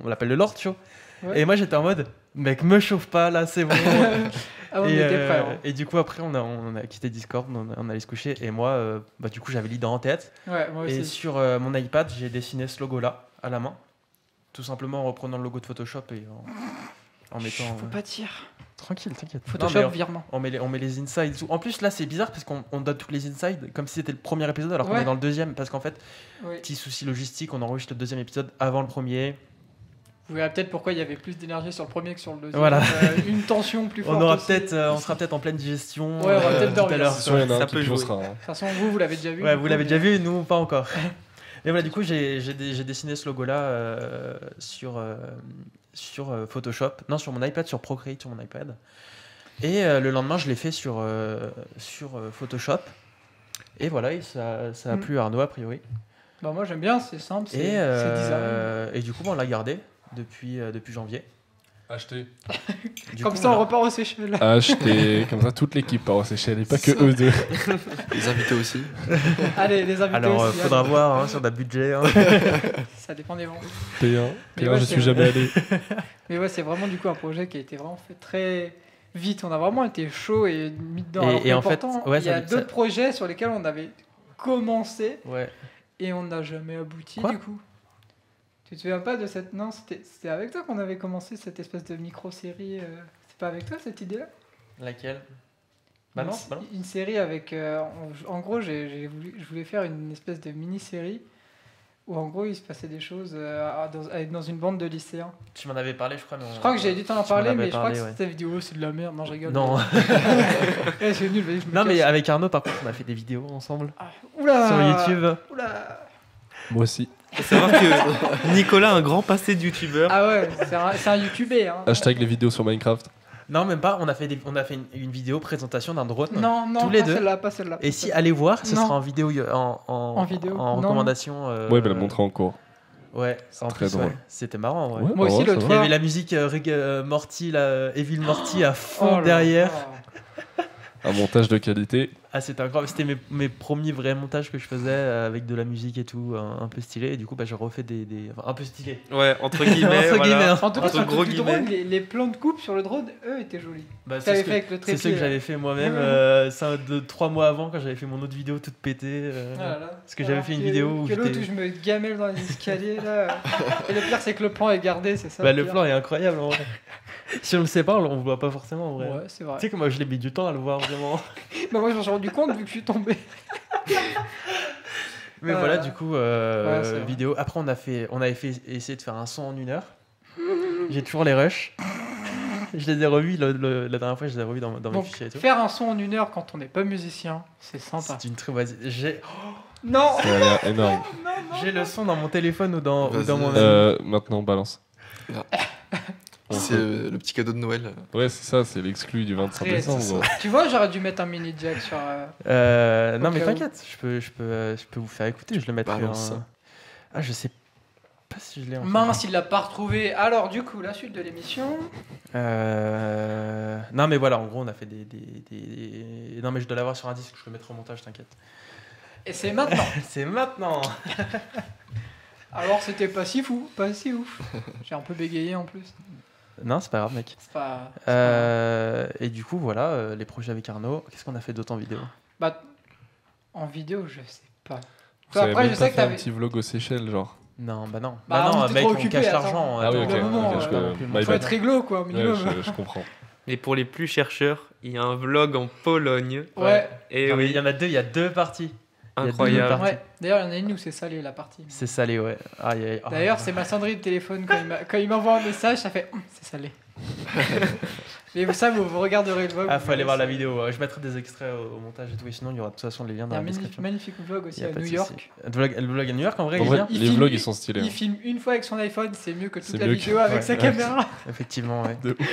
Speaker 1: on l'appelle le Lord Show.
Speaker 2: Ouais.
Speaker 1: Et moi, j'étais en mode, mec, me chauffe pas, là, c'est bon.
Speaker 2: Ah, on
Speaker 1: et,
Speaker 2: était prêts. hein.
Speaker 1: et du coup, après, on a quitté Discord, on allait se coucher. Et moi, du coup, j'avais l'idée en tête.
Speaker 2: Ouais, moi
Speaker 1: Et
Speaker 2: aussi.
Speaker 1: sur mon iPad, j'ai dessiné ce logo-là, à la main. Tout simplement en reprenant le logo de Photoshop et en mettant...
Speaker 2: Faut pas dire.
Speaker 1: Tranquille, t'inquiète. Non,
Speaker 2: Photoshop,
Speaker 1: mais
Speaker 2: virement.
Speaker 1: on met les insides. et tout. En plus, là, c'est bizarre parce qu'on donne tous les insides comme si c'était le premier épisode alors qu'on
Speaker 2: Ouais.
Speaker 1: est dans le deuxième. Parce qu'en fait,
Speaker 2: Oui.
Speaker 1: petit souci logistique, on enregistre le deuxième épisode avant le premier.
Speaker 2: Vous verrez peut-être pourquoi il y avait plus d'énergie sur le premier que sur le deuxième.
Speaker 1: Voilà.
Speaker 2: Une tension plus forte.
Speaker 1: On aura
Speaker 2: aussi.
Speaker 1: on sera peut-être en pleine digestion
Speaker 2: Ouais, on va peut-être
Speaker 1: tout à
Speaker 2: dormir.
Speaker 1: l'heure.
Speaker 4: C'est sûr, il y en a un
Speaker 5: Ça
Speaker 4: qui
Speaker 5: peut jouer.
Speaker 4: poussera.
Speaker 2: De toute façon, vous l'avez déjà vu.
Speaker 1: Ouais,
Speaker 2: du
Speaker 1: vous
Speaker 2: coup,
Speaker 1: l'avez
Speaker 2: mais-
Speaker 1: déjà vu, nous pas encore. Mais voilà, du coup, j'ai dessiné ce logo-là sur Photoshop. Non, sur mon iPad, sur Procreate, sur mon iPad. Et le lendemain, je l'ai fait sur Photoshop. Et voilà, et ça a plu à Arnaud, a priori.
Speaker 2: Bah, moi, j'aime bien, c'est simple, c'est
Speaker 1: Et,
Speaker 2: design.
Speaker 1: et du coup, on l'a gardé depuis janvier.
Speaker 4: Acheter.
Speaker 1: Du
Speaker 2: Comme
Speaker 1: coup,
Speaker 2: ça, on
Speaker 1: voilà.
Speaker 2: repart au Seychelles.
Speaker 4: Acheter. Comme ça, toute l'équipe part au Seychelles et pas que eux deux.
Speaker 3: Les invités aussi.
Speaker 2: Allez, les invités
Speaker 1: Alors,
Speaker 2: aussi.
Speaker 1: faudra
Speaker 2: allez.
Speaker 1: voir hein, si on a budget. hein.
Speaker 2: Ça dépend des ventes.
Speaker 4: P1.
Speaker 2: Mais
Speaker 4: P1,
Speaker 2: ouais,
Speaker 4: je
Speaker 2: c'est
Speaker 4: suis jamais allé.
Speaker 2: Mais ouais, c'est vraiment du coup un projet qui a été vraiment fait très vite. On a vraiment été chaud et mis dedans.
Speaker 1: Et-
Speaker 2: Alors que
Speaker 1: et en fait,
Speaker 2: pourtant,
Speaker 1: ouais,
Speaker 2: il y a
Speaker 1: ça-
Speaker 2: d'autres projets sur lesquels on avait commencé
Speaker 1: Ouais.
Speaker 2: et on n'a jamais abouti
Speaker 1: Quoi
Speaker 2: du coup. Tu te souviens pas de cette... Non, c'était avec toi qu'on avait commencé cette espèce de micro-série. C'est pas avec toi cette idée-là?
Speaker 1: Laquelle
Speaker 2: Une-
Speaker 1: non.
Speaker 2: Une série avec... en gros, je voulais faire une espèce de mini-série où en gros il se passait des choses dans une bande de lycéens.
Speaker 1: Tu m'en avais parlé, je crois. Mais
Speaker 2: Je crois que j'ai dû t'en
Speaker 1: tu
Speaker 2: parler,
Speaker 1: m'en avais
Speaker 2: mais je crois
Speaker 1: parlé,
Speaker 2: que
Speaker 1: ouais.
Speaker 2: cette vidéo c'est de la merde. Non, je rigole.
Speaker 1: Non.
Speaker 2: Ouais, c'est nul, vas-y, je me
Speaker 1: Non, mais
Speaker 2: casse.
Speaker 1: avec Arnaud, par contre, on a fait des vidéos ensemble
Speaker 2: Oula
Speaker 1: sur YouTube.
Speaker 2: Oula
Speaker 4: Moi aussi.
Speaker 5: Faut savoir que Nicolas a un grand passé de youtubeur.
Speaker 2: Ah ouais, c'est un youtubeur. Hein.
Speaker 4: Hashtag les vidéos sur Minecraft.
Speaker 1: Non, même pas. On a fait une vidéo présentation d'un drone.
Speaker 2: Non, non,
Speaker 1: Tous les
Speaker 2: pas
Speaker 1: deux.
Speaker 2: celle-là, pas celle-là.
Speaker 1: Et si, allez voir, ce
Speaker 2: Non.
Speaker 1: sera en vidéo, en
Speaker 2: vidéo.
Speaker 1: en
Speaker 2: Non.
Speaker 1: recommandation.
Speaker 4: Ouais, il va le montrer en cours.
Speaker 1: Ouais, en
Speaker 4: très
Speaker 1: plus,
Speaker 4: drôle.
Speaker 1: ouais. C'était marrant. Ouais.
Speaker 4: Ouais,
Speaker 2: Moi aussi,
Speaker 4: ouais,
Speaker 2: l'autre
Speaker 4: ça
Speaker 1: Il y
Speaker 4: va.
Speaker 1: avait la musique Morty, Evil Morty à fond
Speaker 2: Oh là
Speaker 1: derrière.
Speaker 2: là.
Speaker 4: Un montage de qualité.
Speaker 1: Ah, c'était incroyable. C'était mes premiers vrais montages que je faisais avec de la musique et tout, un peu stylé. Et du coup, j'ai refait enfin, un peu stylé.
Speaker 5: Ouais, entre guillemets.
Speaker 1: Entre
Speaker 5: voilà.
Speaker 1: guillemets, hein.
Speaker 2: En tout cas,
Speaker 5: Entre
Speaker 2: sur le
Speaker 5: gros
Speaker 2: plus drôle,
Speaker 5: guillemets.
Speaker 2: les plans de coupe sur le drone, eux, étaient jolis.
Speaker 1: Bah,
Speaker 2: T'avais
Speaker 1: c'est
Speaker 2: fait avec le
Speaker 1: c'est
Speaker 2: trépied.
Speaker 1: ceux que
Speaker 2: là.
Speaker 1: j'avais fait moi-même 3 mois avant quand j'avais fait mon autre vidéo toute pétée.
Speaker 2: Ah là là.
Speaker 1: Parce que j'avais fait une
Speaker 2: que-
Speaker 1: vidéo où
Speaker 2: que l'autre
Speaker 1: j'étais-
Speaker 2: où je me gamelle dans les escaliers là. Et le pire, c'est que le plan est gardé, c'est ça.
Speaker 1: Bah, le
Speaker 2: pire.
Speaker 1: plan est incroyable en vrai. Si on le sépare, on le voit pas forcément en vrai.
Speaker 2: Ouais, c'est vrai.
Speaker 1: Tu sais que moi je l'ai mis du temps à le voir vraiment.
Speaker 2: Bah, moi, je m'en suis rendu compte vu que je suis tombé.
Speaker 1: Mais
Speaker 2: Ah
Speaker 1: voilà,
Speaker 2: là.
Speaker 1: du coup,
Speaker 2: Ouais, c'est vrai.
Speaker 1: vidéo. Après, on avait essayé de faire un son en 1 heure. J'ai toujours les rushs. Je les ai revus la dernière fois, je les ai revus dans mes
Speaker 2: Donc,
Speaker 1: fichiers et tout.
Speaker 2: faire un son en 1 heure quand on n'est pas musicien, c'est sympa.
Speaker 1: C'est une très bonne.
Speaker 2: Non
Speaker 4: Ça a l'air énorme.
Speaker 1: J'ai le son dans mon téléphone ou dans
Speaker 3: Vas-y.
Speaker 1: mon.
Speaker 4: Maintenant, balance.
Speaker 3: C'est le petit cadeau de Noël.
Speaker 4: Ouais, c'est ça, c'est l'exclu du 25
Speaker 2: Après,
Speaker 4: décembre.
Speaker 3: c'est
Speaker 4: gros.
Speaker 2: Tu vois, j'aurais dû mettre un mini jack sur.
Speaker 1: Non,
Speaker 2: Au
Speaker 1: mais
Speaker 2: cas où.
Speaker 1: t'inquiète, je peux vous faire écouter. Je le mettrai.
Speaker 3: Balance ça.
Speaker 1: Ah, je sais pas si je l'ai en fait.
Speaker 2: Mince, il l'a pas retrouvé. Alors, du coup, la suite de l'émission.
Speaker 1: Non, mais voilà, en gros, on a fait Non, mais je dois l'avoir sur un disque, je le mettrai au montage, t'inquiète.
Speaker 2: Et c'est maintenant.
Speaker 1: C'est maintenant.
Speaker 2: Alors, c'était pas si fou, pas si ouf. J'ai un peu bégayé en plus.
Speaker 1: Non, c'est pas grave, mec.
Speaker 2: C'est pas. c'est pas-
Speaker 1: Et du coup, voilà, les projets avec Arnaud. Qu'est-ce qu'on a fait d'autre en vidéo?
Speaker 2: Bah, en vidéo, je sais pas.
Speaker 4: Vous
Speaker 2: Toi,
Speaker 4: savez
Speaker 2: après,
Speaker 4: même
Speaker 2: je
Speaker 4: pas
Speaker 2: sais que
Speaker 4: fait un
Speaker 2: t'avais.
Speaker 4: petit vlog aux Seychelles, genre.
Speaker 1: Non, bah non.
Speaker 2: Bah, on était
Speaker 1: mec,
Speaker 2: trop
Speaker 1: on
Speaker 2: occupé,
Speaker 1: cache
Speaker 2: attends.
Speaker 1: l'argent.
Speaker 4: Ah oui,
Speaker 1: attends,
Speaker 4: ok.
Speaker 2: moment,
Speaker 4: ok, je
Speaker 2: ouais.
Speaker 4: peux-
Speaker 1: plus,
Speaker 4: my
Speaker 2: Faut
Speaker 4: bad.
Speaker 2: être réglo, quoi, au
Speaker 4: Ouais,
Speaker 2: minimum.
Speaker 4: je comprends.
Speaker 5: Et pour les plus chercheurs, il y a un vlog en Pologne.
Speaker 2: Ouais.
Speaker 5: Et
Speaker 1: Non, mais
Speaker 5: oui,
Speaker 1: il y en a deux, il y a deux parties. il y a deux
Speaker 5: incroyable.
Speaker 1: parties.
Speaker 2: Ouais. D'ailleurs, il y en a une où c'est salé la partie.
Speaker 1: C'est salé, ouais. Aïe, aïe, aïe.
Speaker 2: D'ailleurs, c'est ma sonnerie de téléphone quand il m'envoie un message, ça fait c'est salé. Mais ça, vous regarderez le vlog.
Speaker 1: Ah,
Speaker 2: vous
Speaker 1: faut aller
Speaker 2: verrez,
Speaker 1: voir la
Speaker 2: c'est-
Speaker 1: vidéo. Je mettrai des extraits au montage et tout. Et sinon, il y aura de toute façon les liens
Speaker 2: Il y
Speaker 1: dans
Speaker 2: a
Speaker 1: la
Speaker 2: un
Speaker 1: description.
Speaker 2: magnifique vlog aussi
Speaker 1: Y a
Speaker 2: à
Speaker 1: pas de
Speaker 2: New
Speaker 1: souci.
Speaker 2: York.
Speaker 1: Le vlog à New York, en vrai,
Speaker 4: En
Speaker 1: il est
Speaker 4: vrai,
Speaker 1: bien.
Speaker 2: Il
Speaker 4: les
Speaker 2: filme-
Speaker 4: vlogs ils sont stylés.
Speaker 2: Il
Speaker 4: hein.
Speaker 2: filme une fois avec son iPhone, c'est mieux que toute
Speaker 4: C'est
Speaker 2: la
Speaker 4: mieux
Speaker 2: vidéo
Speaker 4: que-
Speaker 2: avec
Speaker 1: ouais,
Speaker 2: sa
Speaker 1: ouais.
Speaker 2: caméra.
Speaker 1: Effectivement, ouais.
Speaker 4: De ouf.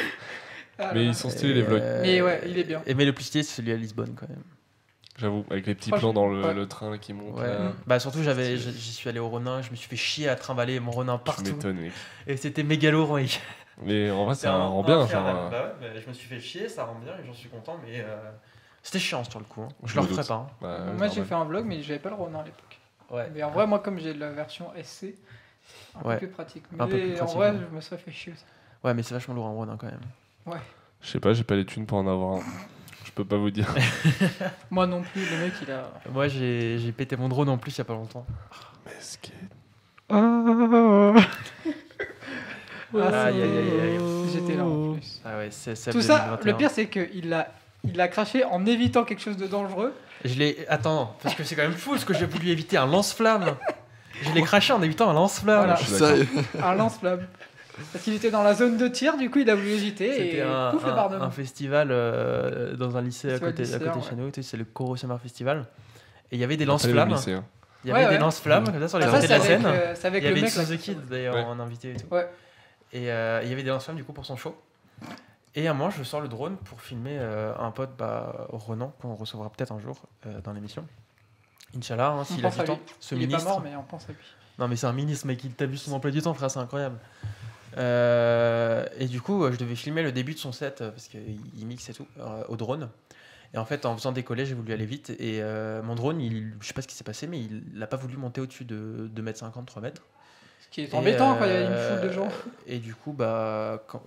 Speaker 2: Ah là
Speaker 4: Mais
Speaker 2: là.
Speaker 4: ils sont stylés les vlogs.
Speaker 2: Mais ouais, il est bien.
Speaker 1: Mais le plus stylé, c'est celui à Lisbonne, quand même.
Speaker 4: J'avoue, avec les petits
Speaker 2: Franchement,
Speaker 4: plans dans
Speaker 2: ouais.
Speaker 4: le train qui monte.
Speaker 1: Ouais.
Speaker 4: là.
Speaker 1: Bah, surtout, j'y suis allé au Ronin. Je me suis fait chier à trimballer mon Ronin
Speaker 4: Tu
Speaker 1: partout.
Speaker 4: m'étonnes, mec.
Speaker 1: Et c'était mégalo, mec.
Speaker 4: Mais en vrai, ça rend bien. Genre,
Speaker 1: Bah ouais, je me suis fait chier, ça rend bien et j'en suis content, mais c'était chiant sur le coup. Hein. Je
Speaker 4: Je
Speaker 1: le
Speaker 4: me
Speaker 1: referai
Speaker 4: doute.
Speaker 1: pas. Hein.
Speaker 4: bah,
Speaker 2: Moi, j'ai
Speaker 4: normal.
Speaker 2: fait un vlog, mais j'avais pas le Ronin à l'époque.
Speaker 1: Ouais.
Speaker 2: Mais en vrai, moi, comme j'ai la version SC, un
Speaker 1: Ouais.
Speaker 2: peu plus pratique.
Speaker 1: Un peu plus
Speaker 2: Mais en
Speaker 1: pratique,
Speaker 2: vrai,
Speaker 1: ouais.
Speaker 2: je me serais fait chier aussi.
Speaker 1: Ouais, mais c'est vachement lourd un Ronin quand même.
Speaker 4: Je sais pas, j'ai pas les thunes pour en avoir un. Je peux pas vous dire.
Speaker 2: Moi non plus, le mec, il a.
Speaker 1: Moi, j'ai pété mon drone en plus il y a pas longtemps.
Speaker 4: Mais ce qui est-
Speaker 1: Aïe, aïe, aïe, aïe.
Speaker 2: J'étais là en plus.
Speaker 1: Ah ouais, c'est
Speaker 2: Tout ça, le pire, c'est qu'il l'a craché en évitant quelque chose de dangereux.
Speaker 1: Je l'ai. Attends, parce que c'est quand même fou ce que j'ai voulu éviter un lance-flamme. Je l'ai craché en évitant un lance-flamme.
Speaker 2: Voilà.
Speaker 4: Je suis d'accord.
Speaker 3: Sérieux.
Speaker 2: Un lance-flamme. Parce qu'il était dans la zone de tir, du coup, il a voulu hésiter
Speaker 1: C'était
Speaker 2: et pouf, le Barnum.
Speaker 1: un festival dans un lycée à
Speaker 2: Festival
Speaker 1: côté de
Speaker 2: lycéen,
Speaker 1: chez nous. Tu sais, c'est le Coro Summer Festival. Et il y avait des
Speaker 4: Pas les mêmes
Speaker 1: lance-flammes.
Speaker 4: lycées, hein.
Speaker 1: Il y avait
Speaker 2: Ouais,
Speaker 1: des
Speaker 2: ouais.
Speaker 1: lance-flammes comme ça sur les
Speaker 2: Ah, ça,
Speaker 1: côtés de
Speaker 2: c'est
Speaker 1: la
Speaker 2: avec,
Speaker 1: scène.
Speaker 2: c'est avec
Speaker 1: Il y
Speaker 2: le
Speaker 1: avait
Speaker 2: mec. là,
Speaker 1: The
Speaker 2: qui-
Speaker 1: Kid d'ailleurs
Speaker 4: Ouais.
Speaker 1: en invité et tout.
Speaker 2: Ouais.
Speaker 1: Et il y avait des lance-flammes du coup pour son show. Et à un moment, je sors le drone pour filmer un pote, Ronan, qu'on recevra peut-être un jour dans l'émission. Inch'Allah, hein,
Speaker 2: On
Speaker 1: s'il a
Speaker 2: pense
Speaker 1: du
Speaker 2: à
Speaker 1: temps.
Speaker 2: lui.
Speaker 1: Ce
Speaker 2: Il est
Speaker 1: ministre.
Speaker 2: pas mort, mais on pense à lui.
Speaker 1: Non, mais c'est un ministre, mec, il t'a vu son emploi du temps, frère, c'est incroyable. Et du coup, je devais filmer le début de son set parce qu'il mixe et tout au drone. Et en fait, en faisant décoller, j'ai voulu aller vite. Et mon drone, je sais pas ce qui s'est passé, mais il n'a pas voulu monter au-dessus de 2,50 m, 3 mètres.
Speaker 2: Ce qui est embêtant quand il y a une
Speaker 1: Et,
Speaker 2: foule de gens.
Speaker 1: Et du coup,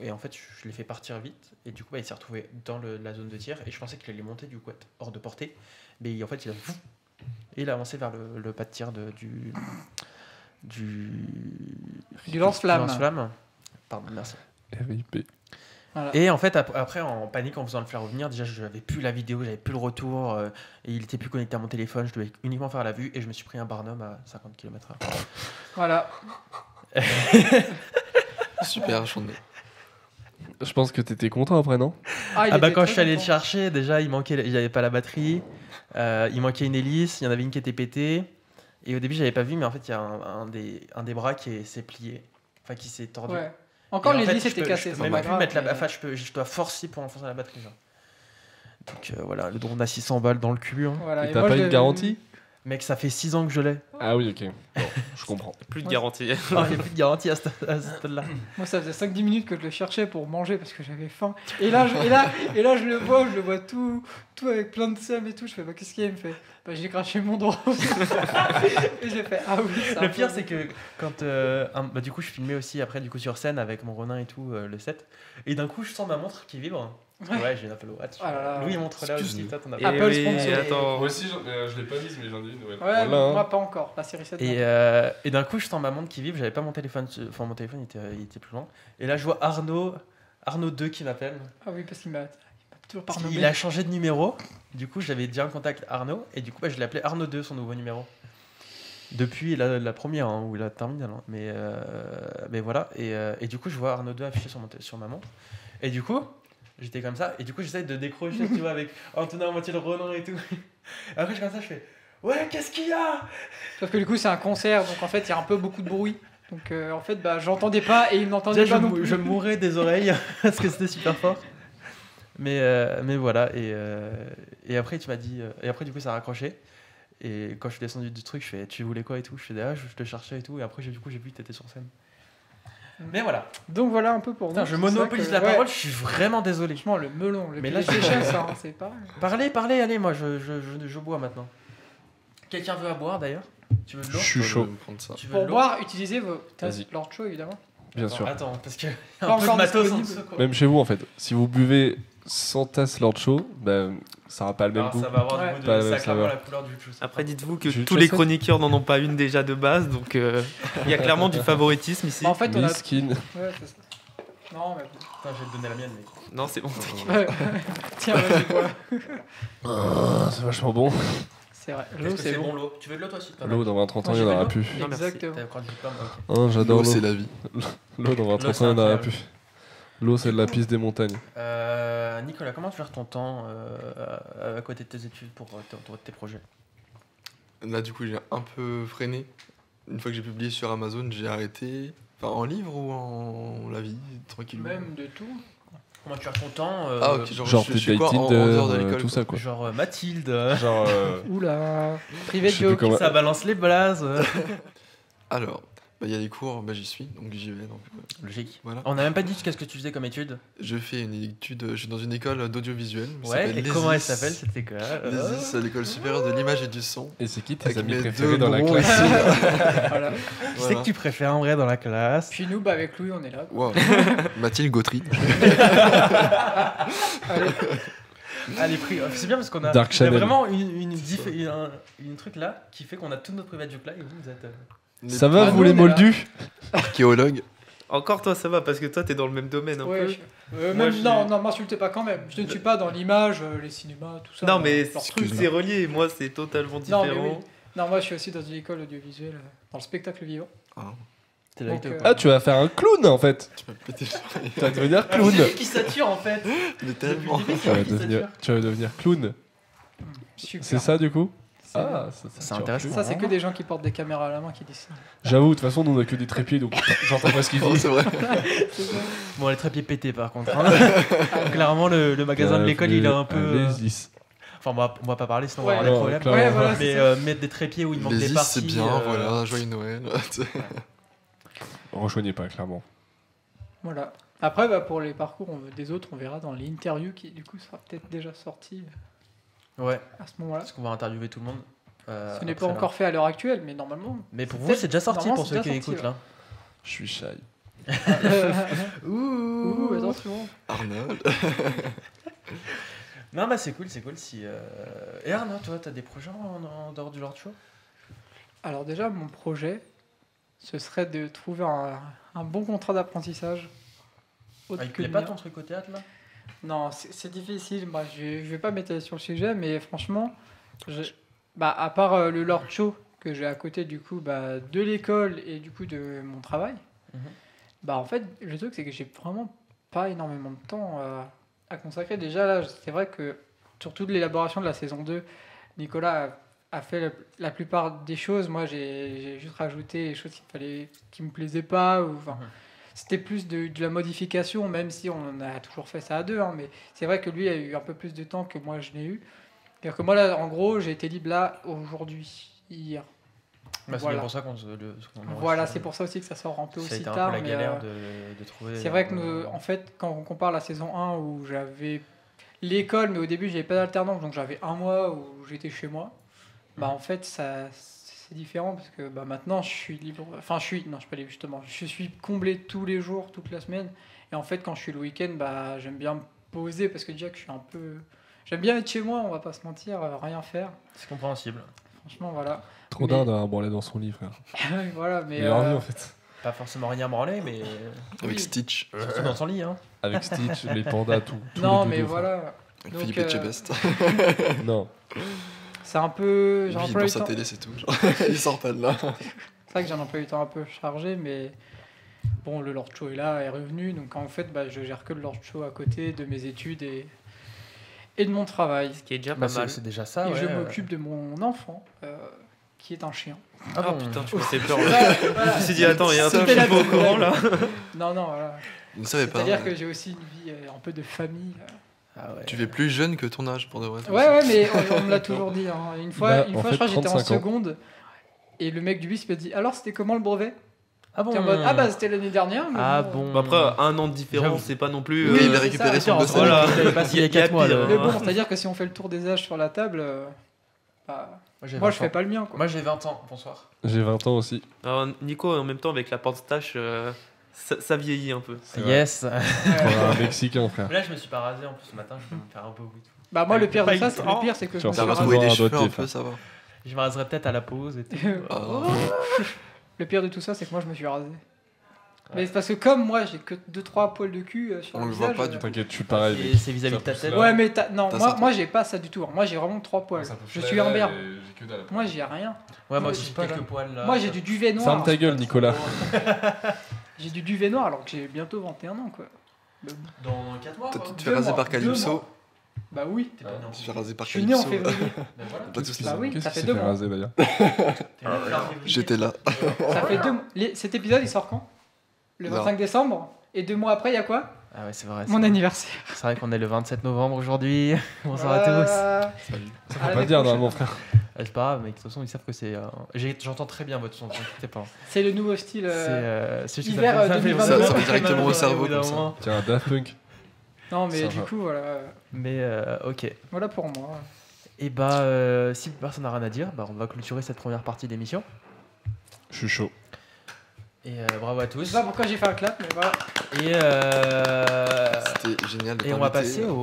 Speaker 1: et en fait, je l'ai fait partir vite. Et du coup, il s'est retrouvé dans la zone de tir. Et je pensais qu'il allait monter du coup être hors de portée. Mais en fait, et il a avancé vers le pas de tir
Speaker 2: Du lance-flamme.
Speaker 1: lance-flamme. Pardon, merci.
Speaker 4: RIP.
Speaker 2: Voilà.
Speaker 1: Et en fait, après, en panique, en faisant le faire revenir, déjà, je n'avais plus la vidéo, j'avais plus le retour. Et il était plus connecté à mon téléphone. Je devais uniquement faire la vue. Et je me suis pris un Barnum à 50 km/h.
Speaker 2: Voilà.
Speaker 3: Super, j'en ai.
Speaker 4: Je pense que t'étais content après, non?
Speaker 2: Ah, il
Speaker 1: Ah bah
Speaker 2: était
Speaker 1: quand
Speaker 2: très
Speaker 1: je suis allé le
Speaker 2: content.
Speaker 1: chercher, déjà il j'avais pas la batterie, il manquait une hélice, il y en avait une qui était pétée, et au début j'avais pas vu, mais en fait il y a un des bras qui s'est plié, enfin qui s'est tordu.
Speaker 2: Ouais. Encore
Speaker 1: Et en
Speaker 2: les
Speaker 1: fait,
Speaker 2: hélices étaient cassées,
Speaker 1: Je
Speaker 2: c'est
Speaker 1: peux
Speaker 2: pas
Speaker 1: même plus
Speaker 2: grave.
Speaker 1: mettre
Speaker 2: mais-
Speaker 1: enfin je dois forcer pour enfoncer la batterie. Genre. Donc voilà, le drone à 600 balles dans le cul. Hein.
Speaker 2: Voilà,
Speaker 4: Et
Speaker 2: et
Speaker 4: t'as
Speaker 2: moi,
Speaker 4: pas
Speaker 2: je
Speaker 4: une
Speaker 2: l'ai-
Speaker 4: garantie?
Speaker 1: Mec, ça fait 6 ans que je l'ai.
Speaker 4: Ah oui, ok. Bon, je comprends.
Speaker 5: Plus de
Speaker 2: Ouais.
Speaker 5: garantie.
Speaker 1: Il n'y a plus de garantie à ce stade-là.
Speaker 2: Moi, ça faisait 5-10 minutes que je le cherchais pour manger parce que j'avais faim. Et là, je le vois tout avec plein de seum et tout. Je fais, bah, qu'est-ce qu'il y a? Il me fait, bah, j'ai craché mon drone. Et j'ai fait, ah oui, ça.
Speaker 1: Le pire, c'est que quand. du coup, je filmais aussi après, du coup, sur scène avec mon Ronin et tout, le set. Et d'un coup, je sens ma montre qui vibre. Ouais, j'ai une Apple Watch.
Speaker 2: Ah là là.
Speaker 1: Louis montre là aussi.
Speaker 3: Excuse-nous.
Speaker 1: Toi, t'en as
Speaker 5: Et
Speaker 1: pas.
Speaker 2: Apple sponsor.
Speaker 5: attends.
Speaker 4: Moi aussi, je l'ai pas mise, mais j'en ai une. Ouais,
Speaker 2: Ouais,
Speaker 4: Voilà, hein.
Speaker 2: moi pas encore. La série 7.
Speaker 1: Et d'un coup, je sens ma montre qui vibre. J'avais pas mon téléphone. Enfin, mon téléphone il était plus loin. Et là, je vois Arnaud 2 qui m'appelle.
Speaker 2: Ah oui, parce qu'il m'a toujours pas
Speaker 1: Parce
Speaker 2: renommé.
Speaker 1: qu'il a changé de numéro. Du coup, j'avais déjà un contact Arnaud. Et du coup, je l'ai appelé Arnaud 2, son nouveau numéro. Depuis la première, hein, ou la terminale. Hein. Mais voilà. Et du coup, je vois Arnaud 2 affiché sur ma montre. Et du coup, j'étais comme ça. Et du coup, j'essaie de décrocher, tu vois, avec en tenant à moitié le Ronin et tout. Et après, je suis comme ça, je fais ouais, qu'est-ce qu'il y a?
Speaker 2: Sauf que du coup, c'est un concert, donc en fait, il y a un peu beaucoup de bruit. Donc en fait, bah, j'entendais pas et il m'entendait
Speaker 1: Déjà,
Speaker 2: pas non plus.
Speaker 1: je mourais des oreilles parce que c'était super fort. Mais voilà. Et après, tu m'as dit. Et après, du coup, ça a raccroché. Et quand je suis descendu du truc, je fais tu voulais quoi et tout. Je fais je te cherchais et tout. Et après, du coup, j'ai vu que t'étais sur scène. Mais voilà.
Speaker 2: Donc voilà un peu pour
Speaker 1: Putain,
Speaker 2: nous.
Speaker 1: je
Speaker 2: C'est ça
Speaker 1: monopolise
Speaker 2: que-
Speaker 1: la
Speaker 2: ouais,
Speaker 1: parole. Je suis vraiment désolé.
Speaker 2: Franchement, le melon, le
Speaker 1: Mais là,
Speaker 2: PlayStation, ça, hein, c'est pareil.
Speaker 1: Parlez, allez. Moi, je bois maintenant. Quelqu'un veut à boire d'ailleurs? Tu veux de
Speaker 4: Je
Speaker 1: l'eau?
Speaker 4: suis chaud.
Speaker 3: Prendre ça.
Speaker 1: Tu veux
Speaker 2: Pour
Speaker 1: de l'eau?
Speaker 2: boire, utilisez vos tasses
Speaker 4: Vas-y.
Speaker 2: Lord Show, évidemment.
Speaker 4: Bien sûr.
Speaker 1: Attends, parce que y a
Speaker 2: Pas
Speaker 1: un peu de
Speaker 2: encore
Speaker 1: matos en
Speaker 2: disponible.
Speaker 1: dessous, quoi.
Speaker 4: Même chez vous, en fait. Si vous buvez Santas Lord Show, bah, ça n'aura pas le même
Speaker 1: Alors,
Speaker 4: goût.
Speaker 1: ça va avoir
Speaker 2: Ouais.
Speaker 1: du goût
Speaker 4: Pas
Speaker 1: de
Speaker 4: le même
Speaker 1: sacrément
Speaker 4: saveur.
Speaker 1: la couleur du jus.
Speaker 5: Après, dites-vous que
Speaker 4: Tu
Speaker 5: tous les
Speaker 4: sais.
Speaker 5: chroniqueurs n'en ont pas une déjà de base, donc il y a clairement du favoritisme ici.
Speaker 2: Bah, en fait, on a.
Speaker 4: Miskin.
Speaker 2: Ouais, c'est ça. Non, mais
Speaker 1: Putain, je vais te donner la mienne. Mais...
Speaker 5: Non, c'est bon.
Speaker 2: Ouais. Tiens, vas-y, bois.
Speaker 4: C'est vachement bon.
Speaker 2: C'est vrai.
Speaker 1: Est-ce
Speaker 2: L'eau,
Speaker 1: que
Speaker 2: c'est
Speaker 1: c'est
Speaker 2: bon.
Speaker 1: bon l'eau? Tu veux de l'eau toi aussi?
Speaker 4: L'eau dans 20-30 ans,
Speaker 2: Moi,
Speaker 4: il n'y
Speaker 2: j'ai
Speaker 4: en aura
Speaker 2: fait
Speaker 4: plus.
Speaker 5: Non, merci.
Speaker 2: Exactement.
Speaker 1: T'as encore du diplôme, ok.
Speaker 4: Hein, j'adore
Speaker 3: L'eau,
Speaker 4: l'eau.
Speaker 3: c'est la vie.
Speaker 4: L'eau dans 20-30
Speaker 1: L'eau, c'est
Speaker 4: ans, il n'y en aura
Speaker 1: incroyable.
Speaker 4: plus. L'eau, c'est de la piste des montagnes.
Speaker 1: Nicolas, comment tu gères ton temps à côté de tes études pour tes projets?
Speaker 3: Là, du coup, j'ai un peu freiné. Une fois que j'ai publié sur Amazon, j'ai arrêté. Enfin, en livre ou en la vie, tranquille.
Speaker 2: Même de tout.
Speaker 1: Comment tu gères ton temps
Speaker 3: Ah, ok,
Speaker 4: Genre
Speaker 3: je
Speaker 4: tes
Speaker 3: suis quoi,
Speaker 4: dating,
Speaker 3: en dehors de l'école,
Speaker 4: tout ça, quoi.
Speaker 1: Genre Mathilde,
Speaker 4: Genre,
Speaker 2: Oula. Privé de
Speaker 4: Je sais plus
Speaker 2: joke.
Speaker 4: comment-
Speaker 1: ça balance les blazes.
Speaker 3: Alors, il y a des cours, j'y suis, donc j'y vais. Donc,
Speaker 1: Logique.
Speaker 3: voilà.
Speaker 1: On n'a même pas dit qu'est-ce que tu faisais comme étude.
Speaker 3: Je fais une étude, je suis dans une école d'audiovisuel. qui
Speaker 1: Ouais,
Speaker 3: s'appelle
Speaker 1: et comment elle
Speaker 3: l'ESIS.
Speaker 1: s'appelle cette école?
Speaker 3: L'ESIS, c'est l'école supérieure de l'image et du son.
Speaker 4: et c'est qui tes
Speaker 3: Avec
Speaker 4: amis
Speaker 3: mes
Speaker 4: préférés
Speaker 3: deux
Speaker 4: dans la
Speaker 3: bons
Speaker 4: classe
Speaker 3: ici.
Speaker 2: Voilà.
Speaker 1: Je sais que tu préfères en vrai dans la classe.
Speaker 2: Puis nous, bah, avec Louis, on est là.
Speaker 3: Wow. Mathilde Gautry.
Speaker 2: Allez.
Speaker 1: Allez, c'est bien parce qu'on a,
Speaker 4: Dark
Speaker 1: il y a
Speaker 4: Channel.
Speaker 1: vraiment une truc là qui fait qu'on a tout notre private joke là et vous êtes.
Speaker 4: Ça va,
Speaker 2: Ah,
Speaker 4: vous
Speaker 2: nous,
Speaker 4: les
Speaker 2: on est là.
Speaker 4: moldus?
Speaker 3: Archéologue.
Speaker 5: Encore toi, ça va, parce que toi, t'es dans le même domaine un
Speaker 2: Ouais,
Speaker 5: peu.
Speaker 2: Moi,
Speaker 5: Moi,
Speaker 2: non, m'insultez pas quand même. Je ne suis pas dans l'image, les cinémas, tout ça.
Speaker 5: Non, mais
Speaker 2: leur truc.
Speaker 5: c'est relié, moi, c'est totalement
Speaker 2: Non,
Speaker 5: différent.
Speaker 2: mais oui. Non, moi, je suis aussi dans une école audiovisuelle, dans le spectacle vivant.
Speaker 1: T'es
Speaker 2: Donc,
Speaker 1: là,
Speaker 2: euh,
Speaker 4: Ah, tu vas faire un clown en fait.
Speaker 3: Tu m'as pété le oreille.
Speaker 4: Tu vas devenir clown.
Speaker 1: C'est lui qui sature en fait.
Speaker 3: Mais tellement.
Speaker 4: Tu vas devenir clown.
Speaker 2: Super.
Speaker 4: C'est ça du coup?
Speaker 2: C'est-
Speaker 4: Ah,
Speaker 1: C'est intéressant.
Speaker 2: Ça, c'est que des gens qui portent des caméras à la main qui disent ça.
Speaker 4: J'avoue, de toute façon, nous on a que des trépieds donc j'entends pas ce qu'il
Speaker 3: Oh,
Speaker 4: dit.
Speaker 3: c'est vrai.
Speaker 2: C'est ça.
Speaker 1: Bon, les trépieds pétés par contre. hein. Clairement, le magasin de l'école il est un peu.
Speaker 4: Les
Speaker 1: Enfin, on va pas parler sinon on
Speaker 2: Ouais.
Speaker 1: va avoir des
Speaker 4: Non,
Speaker 1: problèmes.
Speaker 4: clairement.
Speaker 2: Ouais, voilà,
Speaker 1: Mais
Speaker 2: c'est ça.
Speaker 1: mettre des trépieds où il manque
Speaker 3: Les
Speaker 1: des
Speaker 3: is,
Speaker 1: parties.
Speaker 3: c'est bien, voilà. Joyeux Noël.
Speaker 4: Rejoignez pas, clairement.
Speaker 2: Voilà. Après, bah, pour les parcours des autres, on verra dans l'interview qui, du coup, sera peut-être déjà sortie
Speaker 1: Ouais,
Speaker 2: à ce moment-là.
Speaker 1: parce qu'on va interviewer tout le monde.
Speaker 2: Ce n'est
Speaker 1: après,
Speaker 2: pas
Speaker 1: là.
Speaker 2: encore fait à l'heure actuelle, mais normalement.
Speaker 1: Mais pour vous,
Speaker 2: Peut-être-
Speaker 1: c'est déjà sorti
Speaker 2: normalement,
Speaker 1: pour
Speaker 2: c'est
Speaker 1: ceux qui
Speaker 2: déjà sorti,
Speaker 1: écoutent là.
Speaker 4: Je suis shy.
Speaker 2: Ouh, attention.
Speaker 3: Arnold.
Speaker 1: Non, bah c'est cool, c'est cool. Si, Et Arnaud, toi, t'as des projets en dehors du Lord Show?
Speaker 2: Alors déjà, mon projet, ce serait de trouver un bon contrat d'apprentissage. autre
Speaker 1: Il
Speaker 2: que
Speaker 1: plaît
Speaker 2: le
Speaker 1: pas
Speaker 2: mien.
Speaker 1: ton truc au théâtre là?
Speaker 2: Non, c'est difficile. Moi, je vais pas m'étaler sur le sujet, mais franchement, à part le Lord Show que j'ai à côté du coup de l'école et du coup de mon travail, en fait, le truc c'est que j'ai vraiment pas énormément de temps à consacrer. Déjà là, c'est vrai que sur toute l'élaboration de la saison 2, Nicolas a fait la plupart des choses. Moi, j'ai juste rajouté les choses qui me plaisaient pas ou enfin. C'était plus de la modification, même si on a toujours fait ça à deux. Hein, mais c'est vrai que lui a eu un peu plus de temps que moi je n'ai eu. C'est-à-dire que moi, là, en gros, j'ai été libre là aujourd'hui, hier.
Speaker 1: Bah, c'est
Speaker 2: Voilà.
Speaker 1: bien pour ça qu'on
Speaker 2: Voilà, c'est pour ça aussi que ça sort un peu
Speaker 1: Ça a
Speaker 2: aussi
Speaker 1: été un
Speaker 2: tard.
Speaker 1: peu la
Speaker 2: mais,
Speaker 1: galère de trouver.
Speaker 2: c'est vrai que nous, en fait, quand on compare la saison 1 où j'avais l'école, mais au début j'avais pas d'alternance, donc j'avais un mois où j'étais chez moi. En fait, c'est différent parce que maintenant je suis libre. Enfin, non, je suis pas libre justement. Je suis comblé tous les jours, toute la semaine. Et en fait, quand je suis le week-end, j'aime bien me poser parce que déjà que je suis un peu. J'aime bien être chez moi, on va pas se mentir, rien faire.
Speaker 1: C'est compréhensible.
Speaker 2: Franchement, voilà.
Speaker 4: Trop d'un d'avoir branlé dans son lit, frère.
Speaker 2: Voilà, mais.
Speaker 4: Meilleure vie en fait.
Speaker 1: Pas forcément rien branler, mais
Speaker 3: Avec
Speaker 2: Oui.
Speaker 3: Stitch.
Speaker 1: surtout dans son lit. Hein.
Speaker 4: Avec Stitch, les pandas, tout. tous
Speaker 2: Non,
Speaker 4: les
Speaker 2: mais
Speaker 4: doudous,
Speaker 2: voilà.
Speaker 3: Avec
Speaker 2: Donc,
Speaker 3: Philippe Etchebest.
Speaker 4: frère. Non.
Speaker 2: C'est un peu. J'ai un
Speaker 3: Lui,
Speaker 2: emploi
Speaker 3: dans
Speaker 2: du
Speaker 3: sa
Speaker 2: temps.
Speaker 3: télé, c'est tout. Genre, il sort pas de là.
Speaker 2: C'est vrai que j'ai un emploi du temps un peu chargé, mais bon, le Lord Show est là, est revenu, donc en fait, je gère que le Lord Show à côté de mes études et de mon travail.
Speaker 5: Ce qui est déjà
Speaker 1: Bah,
Speaker 5: pas mal.
Speaker 1: c'est déjà ça.
Speaker 2: et
Speaker 1: ouais.
Speaker 2: je m'occupe de mon enfant, qui est un chien.
Speaker 1: Ah bon,
Speaker 5: putain, tu m'as fait peur.
Speaker 2: Voilà.
Speaker 5: Je me suis dit, attends, il y a un
Speaker 3: Ça,
Speaker 5: truc, je suis pas au
Speaker 2: c'est
Speaker 5: courant là.
Speaker 2: Non, non, voilà.
Speaker 3: Je ne savais pas.
Speaker 2: C'est-à-dire que j'ai aussi une vie un peu de famille.
Speaker 1: Ah ouais.
Speaker 3: Tu fais plus jeune que ton âge, pour de vrai. toi
Speaker 2: Ouais,
Speaker 3: aussi.
Speaker 2: ouais, mais on me l'a toujours dit. Hein. Une fois,
Speaker 4: Bah,
Speaker 2: une
Speaker 4: en
Speaker 2: fois
Speaker 4: fait,
Speaker 2: je crois que j'étais en
Speaker 4: 35 ans.
Speaker 2: seconde, et le mec du bus me dit alors c'était comment le brevet?
Speaker 1: Ah bon.
Speaker 2: T'es en mode, c'était l'année dernière. Mais
Speaker 1: Ah
Speaker 2: bon.
Speaker 1: bon.
Speaker 5: Après, un an de différence,
Speaker 1: J'avoue.
Speaker 5: c'est pas non plus.
Speaker 3: Oui, il
Speaker 2: c'est
Speaker 3: a récupéré
Speaker 2: ça.
Speaker 3: son
Speaker 1: Attends,
Speaker 3: dossier.
Speaker 1: voilà.
Speaker 5: Voilà.
Speaker 1: Il avait passé il y a
Speaker 5: Il y a
Speaker 1: 4 mois.
Speaker 5: pire.
Speaker 1: là.
Speaker 2: Mais bon, c'est-à-dire que si on fait le tour des âges sur la table,
Speaker 1: j'ai
Speaker 2: moi
Speaker 1: 20
Speaker 2: je fais
Speaker 1: ans.
Speaker 2: pas le mien. Quoi.
Speaker 1: Moi j'ai 20 ans. Bonsoir.
Speaker 4: J'ai 20 ans aussi.
Speaker 5: Alors, Nico, en même temps, avec la porte-stache, ça vieillit un peu.
Speaker 4: C'est vrai.
Speaker 1: Yes.
Speaker 4: Un Mexicain, frère.
Speaker 1: Là, je me suis pas rasé en plus ce matin, je vais me faire un peu oui.
Speaker 2: Bah moi le pire de
Speaker 1: Pas
Speaker 2: ça,
Speaker 1: une-
Speaker 2: le pire c'est que je
Speaker 4: Genre,
Speaker 2: me
Speaker 3: Ça
Speaker 2: suis
Speaker 3: va
Speaker 4: ça
Speaker 2: rasé.
Speaker 3: trouver des
Speaker 4: un
Speaker 3: cheveux
Speaker 4: doigté,
Speaker 3: un peu,
Speaker 4: frère.
Speaker 3: ça va.
Speaker 1: Je me raserai peut-être à la pause et tout.
Speaker 3: Ah.
Speaker 2: Le pire de tout ça, c'est que moi je me suis rasé. Mais c'est parce que comme moi j'ai que 2-3 poils de cul sur
Speaker 3: On
Speaker 2: le
Speaker 3: le voit
Speaker 2: visage.
Speaker 3: pas, du coup.
Speaker 4: T'inquiète, je suis pareil.
Speaker 1: Et
Speaker 4: mec.
Speaker 1: c'est vis-à-vis
Speaker 4: Ça
Speaker 1: de ta
Speaker 4: pousse
Speaker 1: tête.
Speaker 4: là.
Speaker 2: Ouais mais non,
Speaker 3: T'as
Speaker 2: moi,
Speaker 3: ça,
Speaker 2: moi j'ai pas ça du tout. Moi j'ai vraiment 3 poils.
Speaker 4: Ça pousse
Speaker 2: Je
Speaker 4: là,
Speaker 2: suis
Speaker 4: là,
Speaker 2: Amber.
Speaker 4: et j'ai que dalle.
Speaker 2: Moi j'ai rien.
Speaker 1: Ouais, moi
Speaker 2: Ouais,
Speaker 1: aussi,
Speaker 2: c'est pas
Speaker 1: quelques
Speaker 2: là.
Speaker 1: poils là.
Speaker 2: Moi j'ai du duvet noir.
Speaker 4: Ferme ta gueule, Nicolas.
Speaker 2: J'ai du duvet noir alors que j'ai bientôt 21 ans quoi.
Speaker 1: Dans 4 mois.
Speaker 3: Toi,
Speaker 1: quoi.
Speaker 3: tu te fais
Speaker 2: 2
Speaker 3: raser
Speaker 2: mois,
Speaker 3: par
Speaker 2: 2
Speaker 3: Calypso.
Speaker 2: mois. Bah oui.
Speaker 1: T'es pas né en
Speaker 3: Tu te fais raser par
Speaker 2: Je suis né en
Speaker 3: Calypso.
Speaker 2: février.
Speaker 1: Ben voilà.
Speaker 3: Pas de soucis.
Speaker 2: Bah oui,
Speaker 4: Qu'est-ce
Speaker 2: ça
Speaker 4: qui
Speaker 2: fait
Speaker 4: s'est
Speaker 2: 2
Speaker 4: fait
Speaker 2: mois.
Speaker 4: raser d'ailleurs
Speaker 1: T'es né fin février.
Speaker 3: J'étais là.
Speaker 2: Ça fait 2 mois. Cet épisode il sort quand? Le
Speaker 3: Non.
Speaker 2: 25 décembre. Et 2 mois après il y a quoi?
Speaker 1: Ah ouais, c'est vrai.
Speaker 2: Mon anniversaire.
Speaker 1: C'est vrai qu'on est le 27 novembre aujourd'hui. Bonsoir à tous.
Speaker 3: Salut.
Speaker 4: Ça faut pas le dire normalement, frère.
Speaker 1: C'est pas grave, mais de toute façon, ils savent que c'est. J'entends très bien votre son, ne vous inquiétez pas.
Speaker 2: C'est le nouveau style.
Speaker 1: C'est juste
Speaker 2: hiver,
Speaker 1: ça fait
Speaker 2: 2022.
Speaker 3: Ça va directement au cerveau,
Speaker 1: bout d'un
Speaker 3: comme ça.
Speaker 1: moment.
Speaker 4: Tiens, Daft Punk.
Speaker 2: Non mais
Speaker 4: Ça
Speaker 2: du
Speaker 4: va.
Speaker 2: coup voilà.
Speaker 1: Mais ok.
Speaker 2: Voilà pour moi.
Speaker 1: Et si personne n'a rien à dire, on va clôturer cette première partie d'émission.
Speaker 4: Je suis chaud.
Speaker 1: Et bravo à
Speaker 2: Je
Speaker 1: tous.
Speaker 2: sais pas pourquoi j'ai fait un clap mais voilà.
Speaker 3: C'était génial de
Speaker 1: Et on va
Speaker 3: t'inviter.
Speaker 1: passer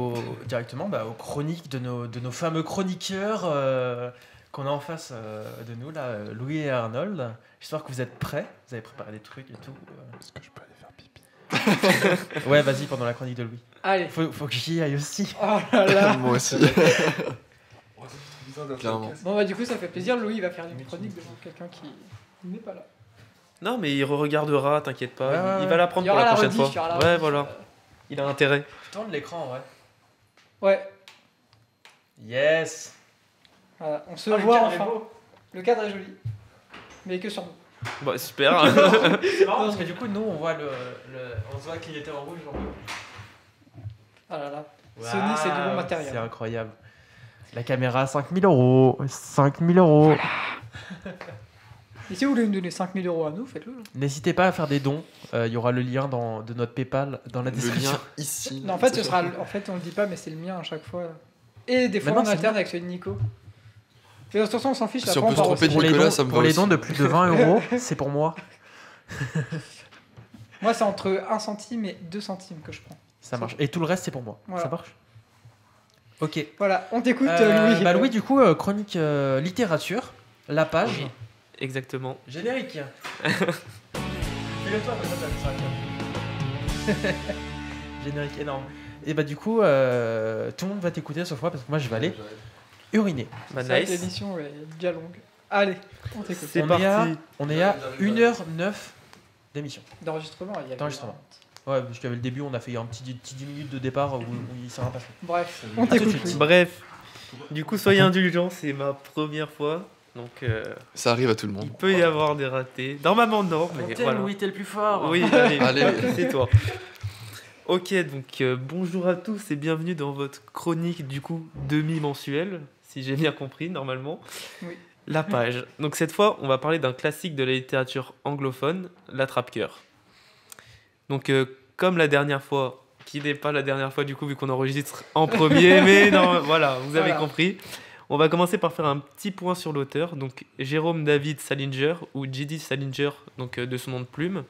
Speaker 1: directement aux chroniques de nos fameux chroniqueurs qu'on a en face de nous, là, Louis et Arnold. J'espère que vous êtes prêts. Vous avez préparé des trucs et tout.
Speaker 4: Est-ce que je peux aller faire pipi?
Speaker 1: Ouais, vas-y, pendant la chronique de Louis.
Speaker 2: Allez.
Speaker 1: Faut que j'y aille aussi.
Speaker 2: Oh là là.
Speaker 3: Moi aussi. Clairement.
Speaker 2: Bon bah du coup ça fait plaisir. Louis il va faire une chronique devant quelqu'un qui n'est pas là.
Speaker 5: Non, mais il regardera, t'inquiète pas.
Speaker 1: Ouais,
Speaker 5: Il va l'apprendre
Speaker 2: Il y
Speaker 5: pour
Speaker 2: aura
Speaker 5: la
Speaker 2: la
Speaker 5: prochaine
Speaker 2: rediff,
Speaker 5: fois.
Speaker 2: il y aura la
Speaker 5: Ouais,
Speaker 2: rediff.
Speaker 5: voilà. Il a intérêt.
Speaker 1: Tourne l'écran, ouais.
Speaker 2: Ouais.
Speaker 1: Yes.
Speaker 2: Voilà, on se
Speaker 1: Ah, le
Speaker 2: voit
Speaker 1: cadre est
Speaker 2: enfin.
Speaker 1: beau.
Speaker 2: Le cadre est joli. Mais que sur nous.
Speaker 5: Bah, super.
Speaker 1: C'est marrant parce que du coup, nous, on voit on se voit clignoter en rouge. En bleu.
Speaker 2: Ah là là. Sony, c'est du bon
Speaker 1: C'est
Speaker 2: matériel.
Speaker 1: incroyable. La caméra, 5000 euros. 5000 euros.
Speaker 2: Et si vous voulez nous donner 5000 euros à nous, faites-le.
Speaker 1: N'hésitez pas à faire des dons. Il y aura le lien de notre PayPal dans la
Speaker 3: Le
Speaker 1: description.
Speaker 3: lien ici.
Speaker 2: Non, en fait, en fait, on le dit pas, mais c'est le mien à chaque fois. Et des fois,
Speaker 1: Maintenant,
Speaker 2: on
Speaker 1: c'est
Speaker 2: alterne avec celui de Nico. Mais de toute façon, on s'en fiche.
Speaker 3: Si
Speaker 2: après,
Speaker 3: on peut se
Speaker 2: part
Speaker 3: tromper
Speaker 2: aussi.
Speaker 3: de
Speaker 1: Pour les
Speaker 3: Nicolas,
Speaker 1: dons,
Speaker 3: ça me va
Speaker 1: pour les
Speaker 3: aussi.
Speaker 1: dons de plus de 20 euros, c'est pour moi.
Speaker 2: Moi, c'est entre 1 centime et 2 centimes que je prends.
Speaker 1: Ça marche. Et tout le reste, c'est pour moi.
Speaker 2: Voilà.
Speaker 1: Ça marche. Ok.
Speaker 2: Voilà, on t'écoute,
Speaker 1: Louis.
Speaker 2: Louis.
Speaker 1: Louis, du coup, chronique littérature. La page.
Speaker 5: Oui, exactement.
Speaker 1: Générique. Fais-le toi, comme ça, ça va faire. Générique énorme. Et du coup, tout le monde va t'écouter sauf moi parce que moi je vais aller uriner.
Speaker 5: Bah,
Speaker 2: C'est vrai que
Speaker 5: nice.
Speaker 2: l'émission est déjà longue. Allez, on t'écoute.
Speaker 5: C'est
Speaker 1: on
Speaker 5: parti.
Speaker 1: on est à 1h09 d'émission.
Speaker 2: D'enregistrement, il y avait.
Speaker 1: D'enregistrement. Ouais, parce qu'avec le début, on a fait un petit 10 minutes de départ où il s'est rien passé.
Speaker 2: Bref, on
Speaker 1: À tout de
Speaker 2: t'écoute.
Speaker 1: suite.
Speaker 2: Louis.
Speaker 5: Bref, du coup, soyez indulgents, c'est ma première fois. Donc,
Speaker 3: Ça arrive à tout le
Speaker 5: il
Speaker 3: monde.
Speaker 5: peut y avoir des ratés. Normalement, non, mais voilà.
Speaker 1: Louis, t'es le plus fort.
Speaker 5: Oui, allez,
Speaker 3: Allez.
Speaker 5: c'est toi. Ok, donc bonjour à tous et bienvenue dans votre chronique du coup demi-mensuelle, si j'ai bien compris normalement.
Speaker 2: Oui.
Speaker 5: La page. Donc cette fois, on va parler d'un classique de la littérature anglophone, l'attrape-cœur. Donc comme la dernière fois, qui n'est pas la dernière fois du coup vu qu'on enregistre en premier, mais non, voilà, vous avez
Speaker 2: Voilà.
Speaker 5: compris. On va commencer par faire un petit point sur l'auteur, donc Jérôme David Salinger ou J.D. Salinger, donc de son nom de plume.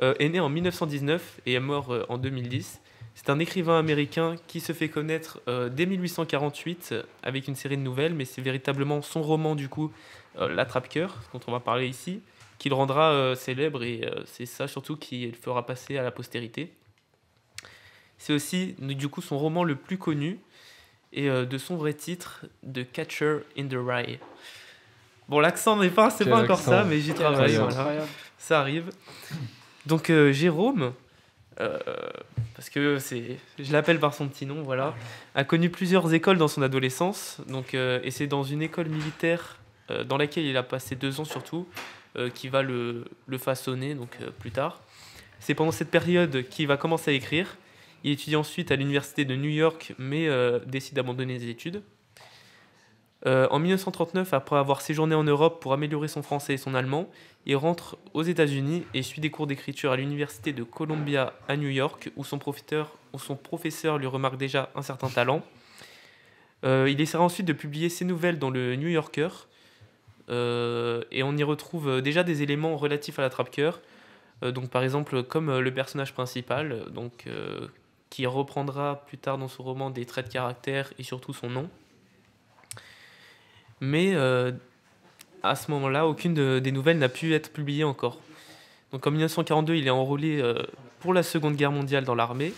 Speaker 5: Est né en 1919 et est mort en 2010. C'est un écrivain américain qui se fait connaître dès 1848 avec une série de nouvelles, mais c'est véritablement son roman du coup, L'Attrape-Cœur, dont on va parler ici, qui le rendra célèbre et c'est ça surtout qui le fera passer à la postérité. C'est aussi du coup son roman le plus connu et de son vrai titre, The Catcher in the Rye. Bon, l'accent n'est pas, c'est
Speaker 4: Quel
Speaker 5: pas encore
Speaker 4: accent.
Speaker 5: ça, mais j'y travaille.
Speaker 4: Incroyable.
Speaker 5: Voilà.
Speaker 2: Incroyable.
Speaker 5: Ça arrive. Donc Jérôme, parce que je l'appelle par son petit nom, voilà, a connu plusieurs écoles dans son adolescence. Donc, et c'est dans une école militaire dans laquelle il a passé 2 ans surtout, qui va le façonner donc, plus tard. C'est pendant cette période qu'il va commencer à écrire. Il étudie ensuite à l'université de New York, mais décide d'abandonner ses études. En 1939, après avoir séjourné en Europe pour améliorer son français et son allemand, il rentre aux États-Unis et suit des cours d'écriture à l'université de Columbia à New York, où son professeur lui remarque déjà un certain talent. Il essaiera ensuite de publier ses nouvelles dans le New Yorker, et on y retrouve déjà des éléments relatifs à l'attrape-cœur, Donc par exemple, comme le personnage principal, qui reprendra plus tard dans son roman des traits de caractère et surtout son nom. Mais à ce moment-là, aucune des nouvelles n'a pu être publiée encore. Donc en 1942, il est enrôlé pour la Seconde Guerre mondiale dans l'armée.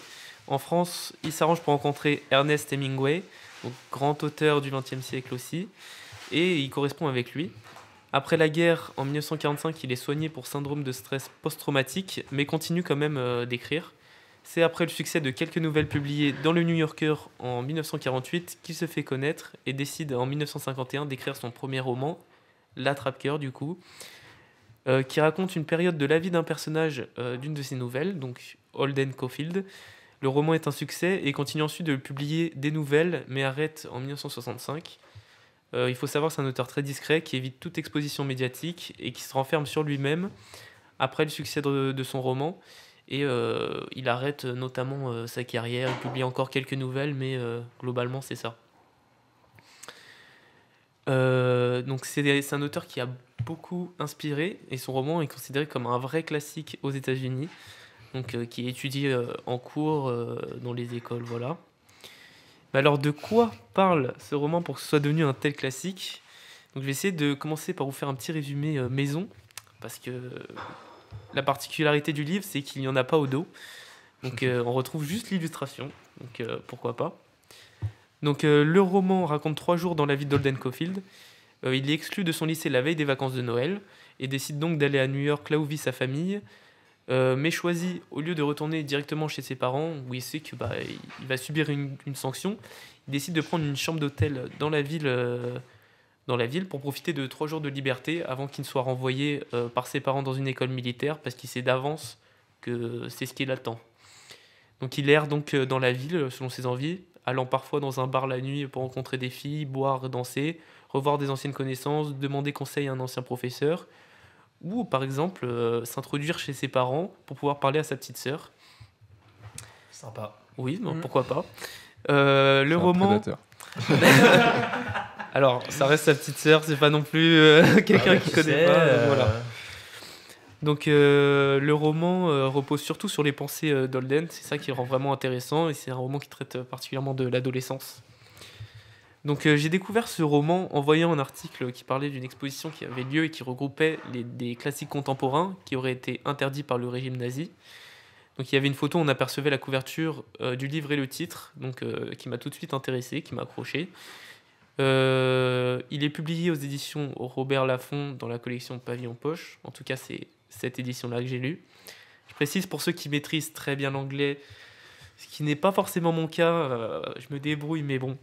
Speaker 5: En France, il s'arrange pour rencontrer Ernest Hemingway, donc grand auteur du XXe siècle aussi, et il correspond avec lui. Après la guerre, en 1945, il est soigné pour syndrome de stress post-traumatique, mais continue quand même d'écrire. C'est après le succès de quelques nouvelles publiées dans le New Yorker en 1948 qu'il se fait connaître et décide en 1951 d'écrire son premier roman, L'Attrape-cœur du coup, qui raconte une période de la vie d'un personnage d'une de ses nouvelles, donc Holden Caulfield. Le roman est un succès et continue ensuite de publier des nouvelles, mais arrête en 1965. Il faut savoir que c'est un auteur très discret qui évite toute exposition médiatique et qui se renferme sur lui-même après le succès de son roman. Et il arrête notamment sa carrière, il publie encore quelques nouvelles, mais globalement c'est ça. Donc c'est un auteur qui a beaucoup inspiré et son roman est considéré comme un vrai classique aux États-Unis, donc qui est étudié en cours dans les écoles, voilà. Mais alors de quoi parle ce roman pour que ce soit devenu un tel classique? Donc je vais essayer de commencer par vous faire un petit résumé maison, parce que la particularité du livre c'est qu'il n'y en a pas au dos, donc on retrouve juste l'illustration, donc pourquoi pas. Donc le roman raconte 3 jours dans la vie d'Holden Caulfield. Il est exclu de son lycée la veille des vacances de Noël et décide donc d'aller à New York là où vit sa famille, mais choisit, au lieu de retourner directement chez ses parents, où il sait que il va subir une sanction, il décide de prendre une chambre d'hôtel dans la ville pour profiter de 3 jours de liberté avant qu'il ne soit renvoyé par ses parents dans une école militaire, parce qu'il sait d'avance que c'est ce qu'il attend. Donc il erre donc dans la ville selon ses envies, allant parfois dans un bar la nuit pour rencontrer des filles, boire, danser, revoir des anciennes connaissances, demander conseil à un ancien professeur, ou par exemple s'introduire chez ses parents pour pouvoir parler à sa petite sœur.
Speaker 7: Sympa.
Speaker 5: Oui, pourquoi pas. Le roman... Alors, ça reste sa petite sœur, c'est pas non plus quelqu'un qui connaît pas. Voilà. Donc le roman repose surtout sur les pensées d'Holden, c'est ça qui le rend vraiment intéressant, et c'est un roman qui traite particulièrement de l'adolescence. Donc j'ai découvert ce roman en voyant un article qui parlait d'une exposition qui avait lieu et qui regroupait des classiques contemporains qui auraient été interdits par le régime nazi. Donc il y avait une photo, on apercevait la couverture du livre et le titre, donc qui m'a tout de suite intéressé, qui m'a accroché. Il est publié aux éditions Robert Laffont dans la collection Pavillon Poche, en tout cas c'est cette édition-là que j'ai lue. Je précise pour ceux qui maîtrisent très bien l'anglais, ce qui n'est pas forcément mon cas, je me débrouille, mais bon.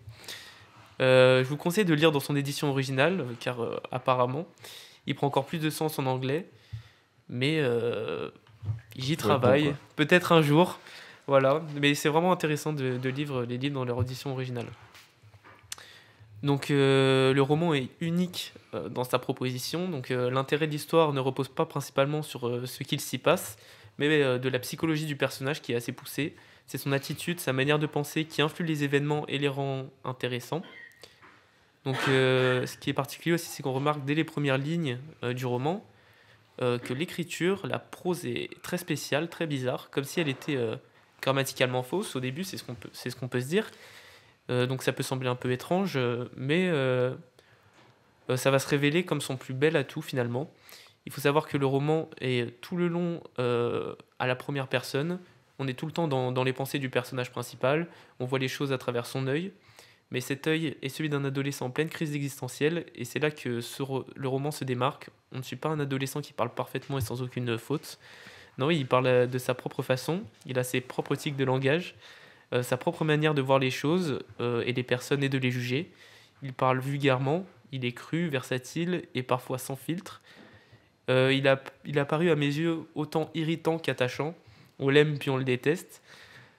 Speaker 5: Je vous conseille de lire dans son édition originale, car apparemment, il prend encore plus de sens en anglais, mais j'y travaille, peut-être un jour, voilà. Mais c'est vraiment intéressant de lire les livres dans leur édition originale. Donc le roman est unique dans sa proposition, donc l'intérêt de l'histoire ne repose pas principalement sur ce qu'il s'y passe, mais de la psychologie du personnage qui est assez poussée. C'est son attitude, sa manière de penser qui influe les événements et les rend intéressants. Donc ce qui est particulier aussi, c'est qu'on remarque dès les premières lignes du roman que l'écriture, la prose est très spéciale, très bizarre, comme si elle était grammaticalement fausse au début, c'est ce qu'on peut se dire. Donc ça peut sembler un peu étrange, mais ça va se révéler comme son plus bel atout finalement. Il faut savoir que le roman est tout le long à la première personne. On est tout le temps dans les pensées du personnage principal. On voit les choses à travers son œil. Mais cet œil est celui d'un adolescent en pleine crise existentielle. Et c'est là que le roman se démarque. On ne suit pas un adolescent qui parle parfaitement et sans aucune faute. Non, il parle de sa propre façon. Il a ses propres tics de langage. Sa propre manière de voir les choses et les personnes et de les juger. Il parle vulgairement, il est cru, versatile et parfois sans filtre. Il a paru à mes yeux autant irritant qu'attachant. On l'aime puis on le déteste.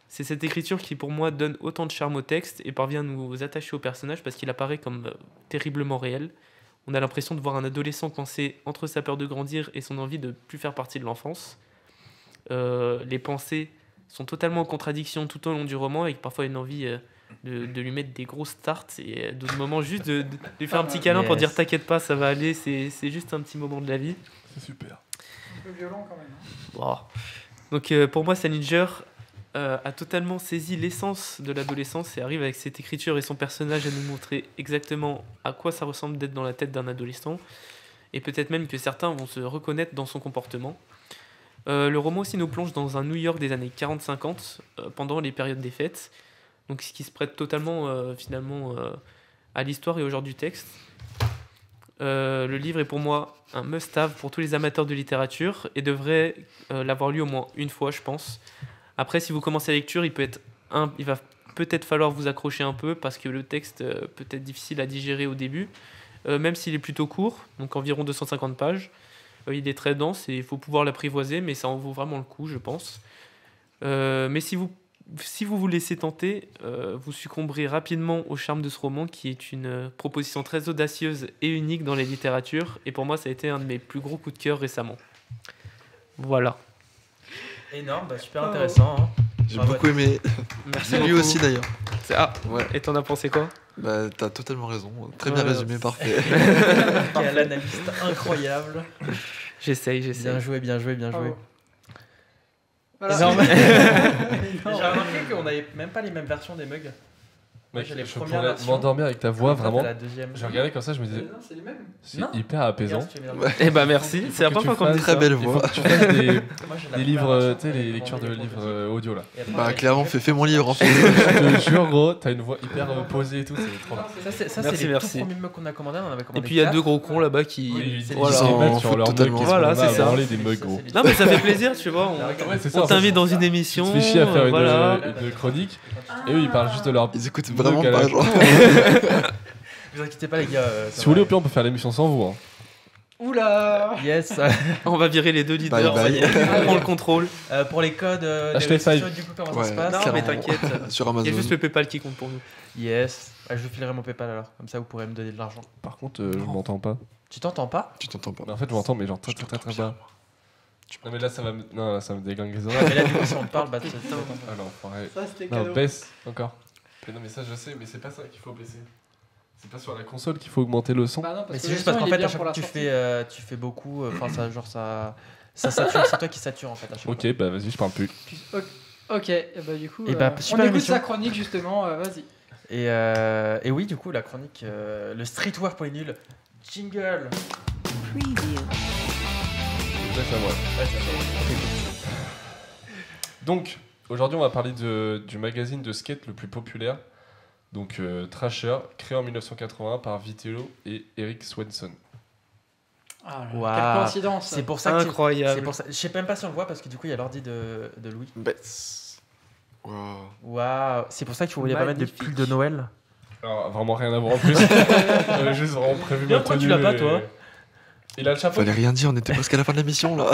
Speaker 5: C'est cette écriture qui pour moi donne autant de charme au texte et parvient à nous attacher au personnage parce qu'il apparaît comme terriblement réel. On a l'impression de voir un adolescent coincé entre sa peur de grandir et son envie de ne plus faire partie de l'enfance. Les pensées sont totalement en contradiction tout au long du roman, avec parfois une envie de lui mettre des grosses tartes et d'autres moments juste de lui faire un petit câlin pour dire t'inquiète pas, ça va aller, c'est juste un petit moment de la vie.
Speaker 4: C'est super.
Speaker 2: peu violent quand même.
Speaker 5: Wow. Donc pour moi, Salinger a totalement saisi l'essence de l'adolescence et arrive avec cette écriture et son personnage à nous montrer exactement à quoi ça ressemble d'être dans la tête d'un adolescent. Et peut-être même que certains vont se reconnaître dans son comportement. Le roman aussi nous plonge dans un New York des années 40-50, pendant les périodes des fêtes. Donc ce qui se prête totalement finalement à l'histoire et au genre du texte. Le livre est pour moi un must-have pour tous les amateurs de littérature et devrait l'avoir lu au moins une fois, je pense. Après, si vous commencez la lecture, il va peut-être falloir vous accrocher un peu parce que le texte peut être difficile à digérer au début, même s'il est plutôt court, donc environ 250 pages. Il est très dense et il faut pouvoir l'apprivoiser, mais ça en vaut vraiment le coup, je pense. Mais si vous vous laissez tenter, vous succomberez rapidement au charme de ce roman qui est une proposition très audacieuse et unique dans les littératures. Et pour moi, ça a été un de mes plus gros coups de cœur récemment. Voilà.
Speaker 1: Énorme, super intéressant. Hein.
Speaker 3: J'ai
Speaker 1: Bravo.
Speaker 3: beaucoup aimé.
Speaker 5: Merci
Speaker 3: Lui
Speaker 5: beaucoup.
Speaker 3: aussi d'ailleurs.
Speaker 5: Ah,
Speaker 3: Ouais.
Speaker 5: et t'en as pensé quoi?
Speaker 3: Bah, t'as totalement raison. Très bien
Speaker 5: Ouais.
Speaker 3: résumé, parfait.
Speaker 1: Quel analyste incroyable.
Speaker 5: J'essaye.
Speaker 1: Bien joué.
Speaker 2: Bravo. Voilà.
Speaker 1: Énorme.
Speaker 2: Énorme.
Speaker 1: J'ai remarqué qu'on n'avait même pas les mêmes versions des mugs.
Speaker 4: Mec,
Speaker 1: j'ai les
Speaker 4: je
Speaker 1: premières
Speaker 4: pourrais
Speaker 1: versions.
Speaker 4: m'endormir avec ta voix,
Speaker 1: Toi, t'as
Speaker 4: vraiment.
Speaker 1: la deuxième.
Speaker 4: Je regardais comme ça, je me disais,
Speaker 2: Non, c'est les mêmes.
Speaker 4: c'est
Speaker 1: Non.
Speaker 4: hyper apaisant.
Speaker 1: Regarde, si tu veux.
Speaker 3: Ouais.
Speaker 5: Eh ben merci,
Speaker 4: Il faut
Speaker 5: c'est la
Speaker 4: que
Speaker 5: première
Speaker 4: tu
Speaker 5: fois qu'on me dit
Speaker 4: fasses
Speaker 3: Très
Speaker 5: ça.
Speaker 3: belle
Speaker 4: Il faut
Speaker 3: voix.
Speaker 4: que tu fasses des
Speaker 1: Moi, j'ai la
Speaker 4: des
Speaker 1: première
Speaker 4: livres,
Speaker 1: version,
Speaker 4: tu sais,
Speaker 1: j'avais
Speaker 4: les lectures de
Speaker 1: commandé les
Speaker 4: livres
Speaker 1: photos.
Speaker 4: audio là.
Speaker 1: Et après,
Speaker 3: Bah,
Speaker 1: j'avais
Speaker 3: clairement,
Speaker 1: fait
Speaker 3: fais mon livre en fait.
Speaker 4: Je te jure, gros, t'as une voix hyper posée et tout, c'est trop bien.
Speaker 1: Ça,
Speaker 5: Merci,
Speaker 1: c'est les
Speaker 5: merci.
Speaker 1: tout premiers mugs qu'on a commandés. On en avait commandé
Speaker 5: Et puis il y a
Speaker 1: 4.
Speaker 5: deux gros cons là-bas qui...
Speaker 4: Oui,
Speaker 1: c'est
Speaker 5: voilà.
Speaker 3: Ils s'en
Speaker 4: mettent sur
Speaker 3: foutent
Speaker 4: leur mug
Speaker 3: totalement.
Speaker 4: qui
Speaker 5: Voilà,
Speaker 4: sont là
Speaker 5: c'est
Speaker 4: à
Speaker 5: ça.
Speaker 4: branler des mugs, gros.
Speaker 5: Non mais ça fait plaisir, tu vois.
Speaker 4: Ouais, c'est ça,
Speaker 5: On
Speaker 4: en fait,
Speaker 5: t'invite dans une
Speaker 4: Tu
Speaker 5: émission.
Speaker 4: te fais chier à faire
Speaker 5: voilà.
Speaker 4: une chronique, et eux ils parlent juste de leur.
Speaker 3: Ils écoutent
Speaker 4: mug
Speaker 3: vraiment
Speaker 4: à la
Speaker 3: pas,
Speaker 4: con.
Speaker 3: genre.
Speaker 1: Vous inquiétez pas, les gars.
Speaker 4: Si vous voulez, au pire, on peut faire l'émission sans vous. Hein.
Speaker 2: Oula.
Speaker 1: Yes.
Speaker 5: On va virer les deux leaders,
Speaker 3: Bye, bye.
Speaker 5: ça y est, on prend le contrôle.
Speaker 1: Pour les codes,
Speaker 4: Achetez
Speaker 1: des récits,
Speaker 4: Five.
Speaker 1: du coup, comment ça
Speaker 3: Ouais.
Speaker 1: se passe
Speaker 5: Non mais
Speaker 3: clairement.
Speaker 5: t'inquiète,
Speaker 3: Sur
Speaker 5: il y
Speaker 3: Amazon.
Speaker 5: a juste le PayPal qui compte pour nous.
Speaker 1: Yes. Je vous filerai mon PayPal alors. Comme ça, vous pourrez me donner de l'argent.
Speaker 4: Par contre, je m'entends pas.
Speaker 1: Tu t'entends pas?
Speaker 3: Tu t'entends pas.
Speaker 4: Mais en fait, je m'entends, mais genre très très très très bas. Non, mais là, ça va me. Non, là, ça me déglingue les oreilles.
Speaker 1: Mais là, du coup, si on te parle, bah, tu t'entends pas.
Speaker 4: Ah non, pareil.
Speaker 2: Ça, c'était
Speaker 4: Non,
Speaker 2: cadeau.
Speaker 4: baisse encore. Mais non, mais ça, je sais, mais c'est pas ça qu'il faut baisser. C'est pas sur la console qu'il faut augmenter le son.
Speaker 2: Bah non, parce
Speaker 1: Mais
Speaker 2: que
Speaker 1: c'est
Speaker 2: le
Speaker 1: juste parce
Speaker 2: son,
Speaker 1: qu'en
Speaker 2: il est
Speaker 1: fait,
Speaker 2: bien
Speaker 1: à chaque
Speaker 2: pour
Speaker 1: fois
Speaker 2: la
Speaker 1: que
Speaker 2: sortie.
Speaker 1: tu fais beaucoup, enfin, ça sature. C'est toi qui sature en fait à chaque fois.
Speaker 4: Ok, bah vas-y, je parle plus.
Speaker 2: Ok, et bah du coup,
Speaker 1: Et bah,
Speaker 2: on
Speaker 1: super
Speaker 2: écoute
Speaker 1: émission.
Speaker 2: sa chronique justement, vas-y.
Speaker 1: Et oui, du coup, la chronique, le streetwear pour les nuls. Jingle.
Speaker 8: Preview.
Speaker 4: Là, ça va.
Speaker 1: Ouais, ça fait-
Speaker 4: Donc, aujourd'hui, on va parler du magazine de skate le plus populaire. Donc, Thrasher, créé en 1981 par Vitello et Eric Swenson.
Speaker 2: Ah,
Speaker 1: Waouh.
Speaker 2: quelle coïncidence.
Speaker 1: C'est pour ça que
Speaker 5: Incroyable.
Speaker 1: c'est pour ça. Je sais même pas si on le voit parce que du coup, il y a l'ordi de Louis.
Speaker 3: Bess. Wow.
Speaker 1: Waouh. C'est pour ça qu'il voulait pas mettre de
Speaker 5: Magnifique.
Speaker 1: pull de Noël.
Speaker 4: Alors, vraiment rien à voir en plus. J'avais juste vraiment prévu
Speaker 1: Bien,
Speaker 4: ma
Speaker 1: pourquoi
Speaker 4: tenue.
Speaker 1: tu l'as pas,
Speaker 4: et-
Speaker 1: toi
Speaker 4: Il a le chapeau.
Speaker 3: Fallait rien dire, on était presque à la fin de l'émission là.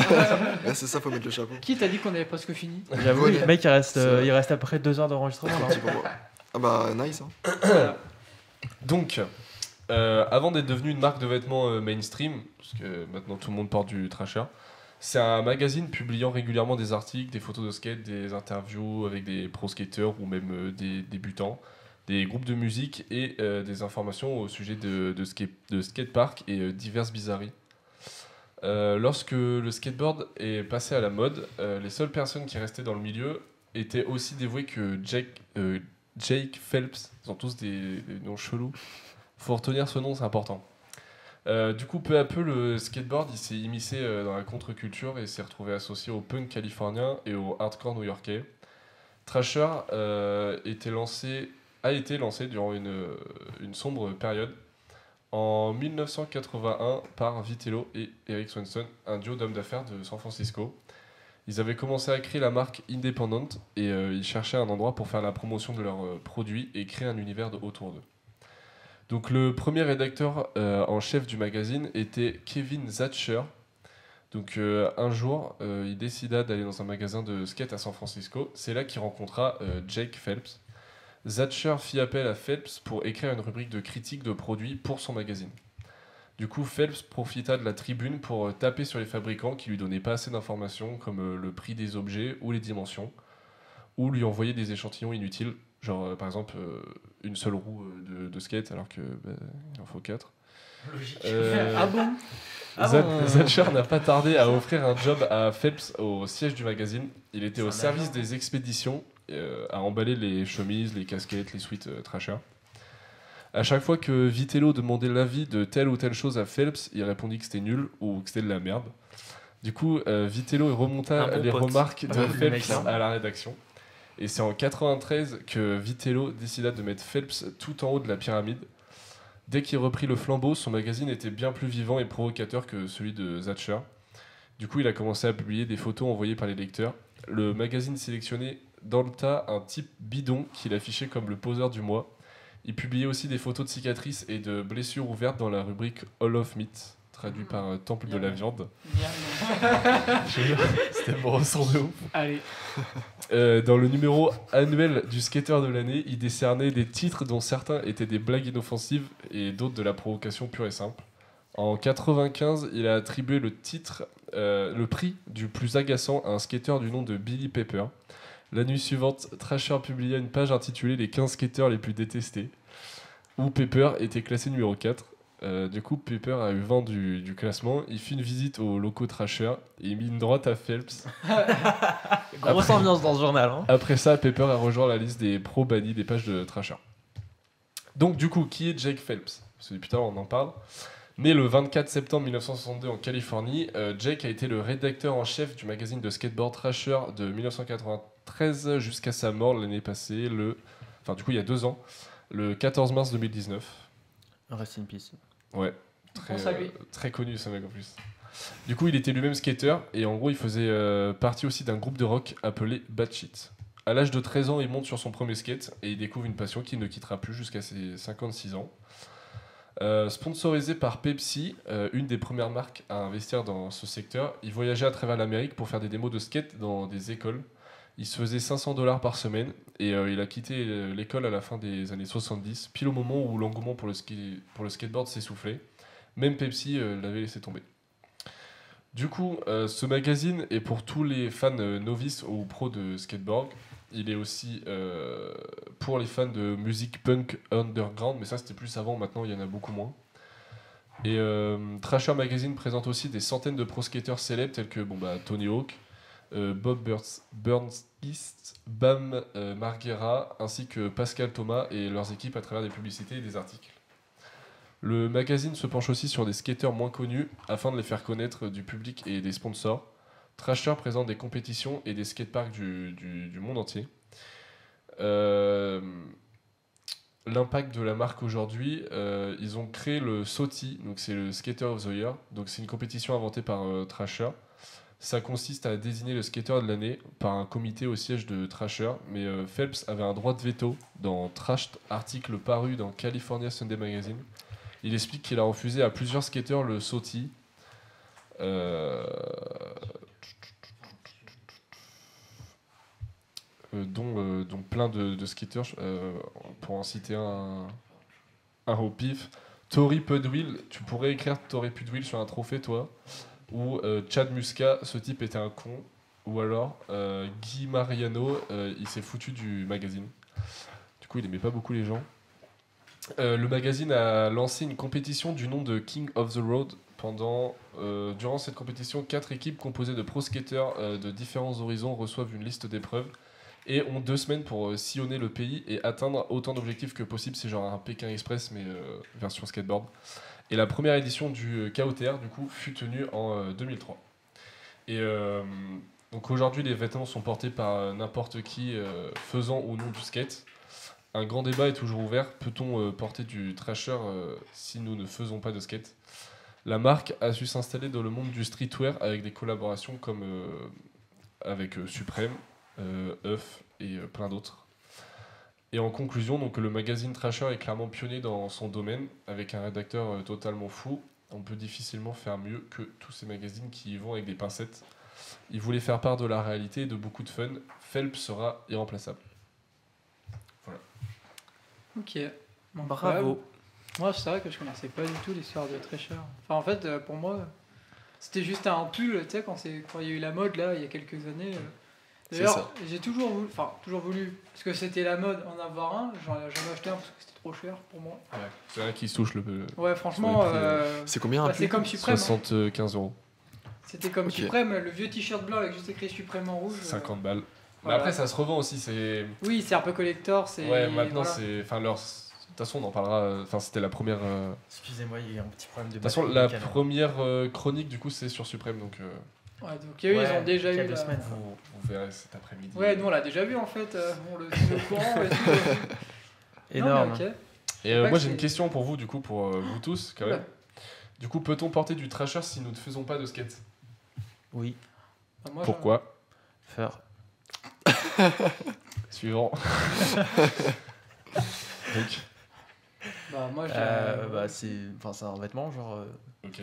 Speaker 3: Ouais, c'est ça, faut mettre le chapeau.
Speaker 2: Qui t'a dit qu'on avait presque fini?
Speaker 1: J'avoue,
Speaker 3: Ouais.
Speaker 1: le mec,
Speaker 3: C'est vrai.
Speaker 1: il reste après 2 heures d'enregistrement. là.
Speaker 3: Merci pour moi. Ah bah, nice. Hein.
Speaker 4: Donc, avant d'être devenu une marque de vêtements mainstream, parce que maintenant tout le monde porte du Thrasher, c'est un magazine publiant régulièrement des articles, des photos de skate, des interviews avec des pro skateurs ou même des débutants, des groupes de musique et des informations au sujet de skatepark et diverses bizarreries. Lorsque le skateboard est passé à la mode, les seules personnes qui restaient dans le milieu étaient aussi dévouées que Jake Phelps. Ils ont tous des noms chelous. Faut retenir ce nom, c'est important. Du coup, peu à peu, le skateboard il s'est immiscé dans la contre-culture et s'est retrouvé associé au punk californien et au hardcore new-yorkais. Thrasher a été lancé durant une sombre période en 1981 par Vitello et Eric Swenson, un duo d'hommes d'affaires de San Francisco. Ils avaient commencé à créer la marque Independent et ils cherchaient un endroit pour faire la promotion de leurs produits et créer un univers autour d'eux. Donc le premier rédacteur en chef du magazine était Kevin Zatcher. Donc un jour, il décida d'aller dans un magasin de skate à San Francisco. C'est là qu'il rencontra Jake Phelps. Zatcher fit appel à Phelps pour écrire une rubrique de critique de produits pour son magazine. Du coup, Phelps profita de la tribune pour taper sur les fabricants qui lui donnaient pas assez d'informations comme le prix des objets ou les dimensions, ou lui envoyer des échantillons inutiles, Genre, par exemple, une seule roue de skate, alors que il en faut 4.
Speaker 7: Logique.
Speaker 2: Ah bon?
Speaker 4: Thatcher n'a pas tardé à offrir un job à Phelps au siège du magazine. Il était au
Speaker 7: C'est un
Speaker 4: service
Speaker 7: agent.
Speaker 4: des expéditions, à emballer les chemises, les casquettes, les suites Thrasher. À chaque fois que Vitello demandait l'avis de telle ou telle chose à Phelps, il répondit que c'était nul ou que c'était de la merde. Du coup, Vitello remonta
Speaker 5: Un bon
Speaker 4: les
Speaker 5: pote.
Speaker 4: remarques de
Speaker 7: Le mec,
Speaker 4: Phelps
Speaker 7: là.
Speaker 4: à la rédaction. Et c'est en 93 que Vitello décida de mettre Phelps tout en haut de la pyramide. Dès qu'il reprit le flambeau, son magazine était bien plus vivant et provocateur que celui de Thatcher. Du coup, il a commencé à publier des photos envoyées par les lecteurs. Le magazine sélectionnait dans le tas un type bidon qu'il affichait comme le poseur du mois. Il publiait aussi des photos de cicatrices et de blessures ouvertes dans la rubrique Hall of Meat, traduit par Temple de la viande. C'était mon ressort de ouf.
Speaker 2: Allez.
Speaker 4: Dans le numéro annuel du skater de l'année, il décernait des titres dont certains étaient des blagues inoffensives et d'autres de la provocation pure et simple. En 95, il a attribué le prix du plus agaçant à un skater du nom de Billy Pepper. La nuit suivante, Thrasher publia une page intitulée Les 15 skaters les plus détestés, où Pepper était classé numéro 4. Du coup, Pepper a eu vent du classement. Il fit une visite au locaux Thrasher et mit une droite à Phelps.
Speaker 7: Grosse ambiance dans ce journal. Hein.
Speaker 4: Après ça, Pepper a rejoint la liste des pros bannis des pages de Thrasher. Donc, du coup, qui est Jake Phelps? Parce que depuis tout à l'heure, on en parle. Né le 24 septembre 1962 en Californie, Jake a été le rédacteur en chef du magazine de skateboard Thrasher de 1993 jusqu'à sa mort l'année passée, il y a 2 ans, le 14 mars 2019.
Speaker 1: Rest in peace.
Speaker 4: Ouais,
Speaker 2: pense à lui.
Speaker 4: très connu ce mec en plus. Du coup, il était lui-même skater et en gros, il faisait partie aussi d'un groupe de rock appelé Bad Shit. À l'âge de 13 ans, il monte sur son premier skate et il découvre une passion qu'il ne quittera plus jusqu'à ses 56 ans. Sponsorisé par Pepsi, une des premières marques à investir dans ce secteur, il voyageait à travers l'Amérique pour faire des démos de skate dans des écoles. Il se faisait $500 par semaine et il a quitté l'école à la fin des années 70, pile au moment où l'engouement pour le skateboard s'essoufflait. Même Pepsi l'avait laissé tomber. Du coup, ce magazine est pour tous les fans novices ou pros de skateboard. Il est aussi pour les fans de musique punk underground, mais ça c'était plus avant, maintenant il y en a beaucoup moins. Et Thrasher Magazine présente aussi des centaines de pro skateurs célèbres tels que Tony Hawk, Bob Burnquist, Bam Margera, ainsi que Pascal Thomas et leurs équipes à travers des publicités et des articles. Le magazine se penche aussi sur des skateurs moins connus afin de les faire connaître du public et des sponsors. Thrasher présente des compétitions et des skateparks du monde entier. L'impact de la marque aujourd'hui, ils ont créé le SOTY, donc c'est le Skater of the Year. Donc c'est une compétition inventée par Thrasher. Ça consiste à désigner le skater de l'année par un comité au siège de Thrasher, mais Phelps avait un droit de veto dans Trashed, article paru dans California Sunday Magazine. Il explique qu'il a refusé à plusieurs skaters le SOTY. Dont plein de skaters, pour en citer un au pif. Tori Pudwill, tu pourrais écrire Tori Pudwill sur un trophée, toi. Ou Chad Muska, ce type était un con. Ou alors Guy Mariano, il s'est foutu du magazine. Du coup, il aimait pas beaucoup les gens. Le magazine a lancé une compétition du nom de King of the Road. Durant cette compétition, 4 équipes composées de pro skaters de différents horizons reçoivent une liste d'épreuves et ont 2 semaines pour sillonner le pays et atteindre autant d'objectifs que possible. C'est genre un Pékin Express, mais version skateboard. Et la première édition du KOTR, du coup, fut tenue en 2003. Et donc aujourd'hui, les vêtements sont portés par n'importe qui faisant ou non du skate. Un grand débat est toujours ouvert. Peut-on porter du Thrasher si nous ne faisons pas de skate? La marque a su s'installer dans le monde du streetwear avec des collaborations comme avec Supreme, Euf et plein d'autres. Et en conclusion, donc, le magazine Thrasher est clairement pionnier dans son domaine, avec un rédacteur totalement fou. On peut difficilement faire mieux que tous ces magazines qui y vont avec des pincettes. Il voulait faire part de la réalité et de beaucoup de fun. Phelps sera irremplaçable. Voilà.
Speaker 2: Ok. Bon,
Speaker 1: Bravo.
Speaker 2: Moi, c'est vrai que je connaissais pas du tout l'histoire de Thrasher. Enfin, en fait, pour moi, c'était juste un pull, tu sais, quand il y a eu la mode, là, il y a quelques années.
Speaker 3: C'est
Speaker 2: D'ailleurs,
Speaker 3: ça.
Speaker 2: j'ai toujours voulu, parce que c'était la mode en avoir un, j'en ai acheté un parce que c'était trop cher pour moi.
Speaker 4: Ouais. C'est un qui se touche le peu.
Speaker 2: Ouais, franchement,
Speaker 4: Sur les prix,
Speaker 3: C'est combien un
Speaker 2: bah, c'est
Speaker 3: pull
Speaker 2: comme Suprême. hein.
Speaker 4: 75 €.
Speaker 2: C'était comme
Speaker 3: Ok.
Speaker 2: Suprême, le vieux t-shirt blanc avec juste écrit Suprême en rouge.
Speaker 4: 50 balles. Mais
Speaker 2: voilà.
Speaker 4: après, ça se revend aussi. C'est.
Speaker 2: Oui, c'est un peu collector.
Speaker 4: Ouais, maintenant,
Speaker 2: voilà.
Speaker 4: c'est. Enfin, leur. De toute façon, on en parlera. Enfin, c'était la première. De
Speaker 1: Excusez-moi, il y a eu un petit problème de
Speaker 4: toute façon,
Speaker 1: batterie
Speaker 4: la
Speaker 1: du canard.
Speaker 4: première chronique, du coup, c'est sur Suprême. Donc,
Speaker 2: Ouais, donc eux, ils ont déjà
Speaker 1: il y a
Speaker 2: eu
Speaker 1: 2
Speaker 2: la...
Speaker 1: semaines.
Speaker 4: vous verrez cet après-midi.
Speaker 2: Ouais, nous on l'a déjà vu en fait, on le tient au courant et tout.
Speaker 1: Énorme.
Speaker 2: Non, mais ok.
Speaker 4: Et
Speaker 2: pas
Speaker 4: moi,
Speaker 2: que
Speaker 4: j'ai une
Speaker 2: c'est-
Speaker 4: question pour vous, du coup, pour vous tous, quand
Speaker 2: Oula.
Speaker 4: même. Du coup, peut-on porter du trasher si nous ne faisons pas de skate?
Speaker 1: Oui,
Speaker 2: Bah, moi,
Speaker 4: Pourquoi?
Speaker 1: faire.
Speaker 4: Suivant. Donc,
Speaker 2: Bah, moi, j'ai.
Speaker 1: C'est un vêtement, genre.
Speaker 4: ok.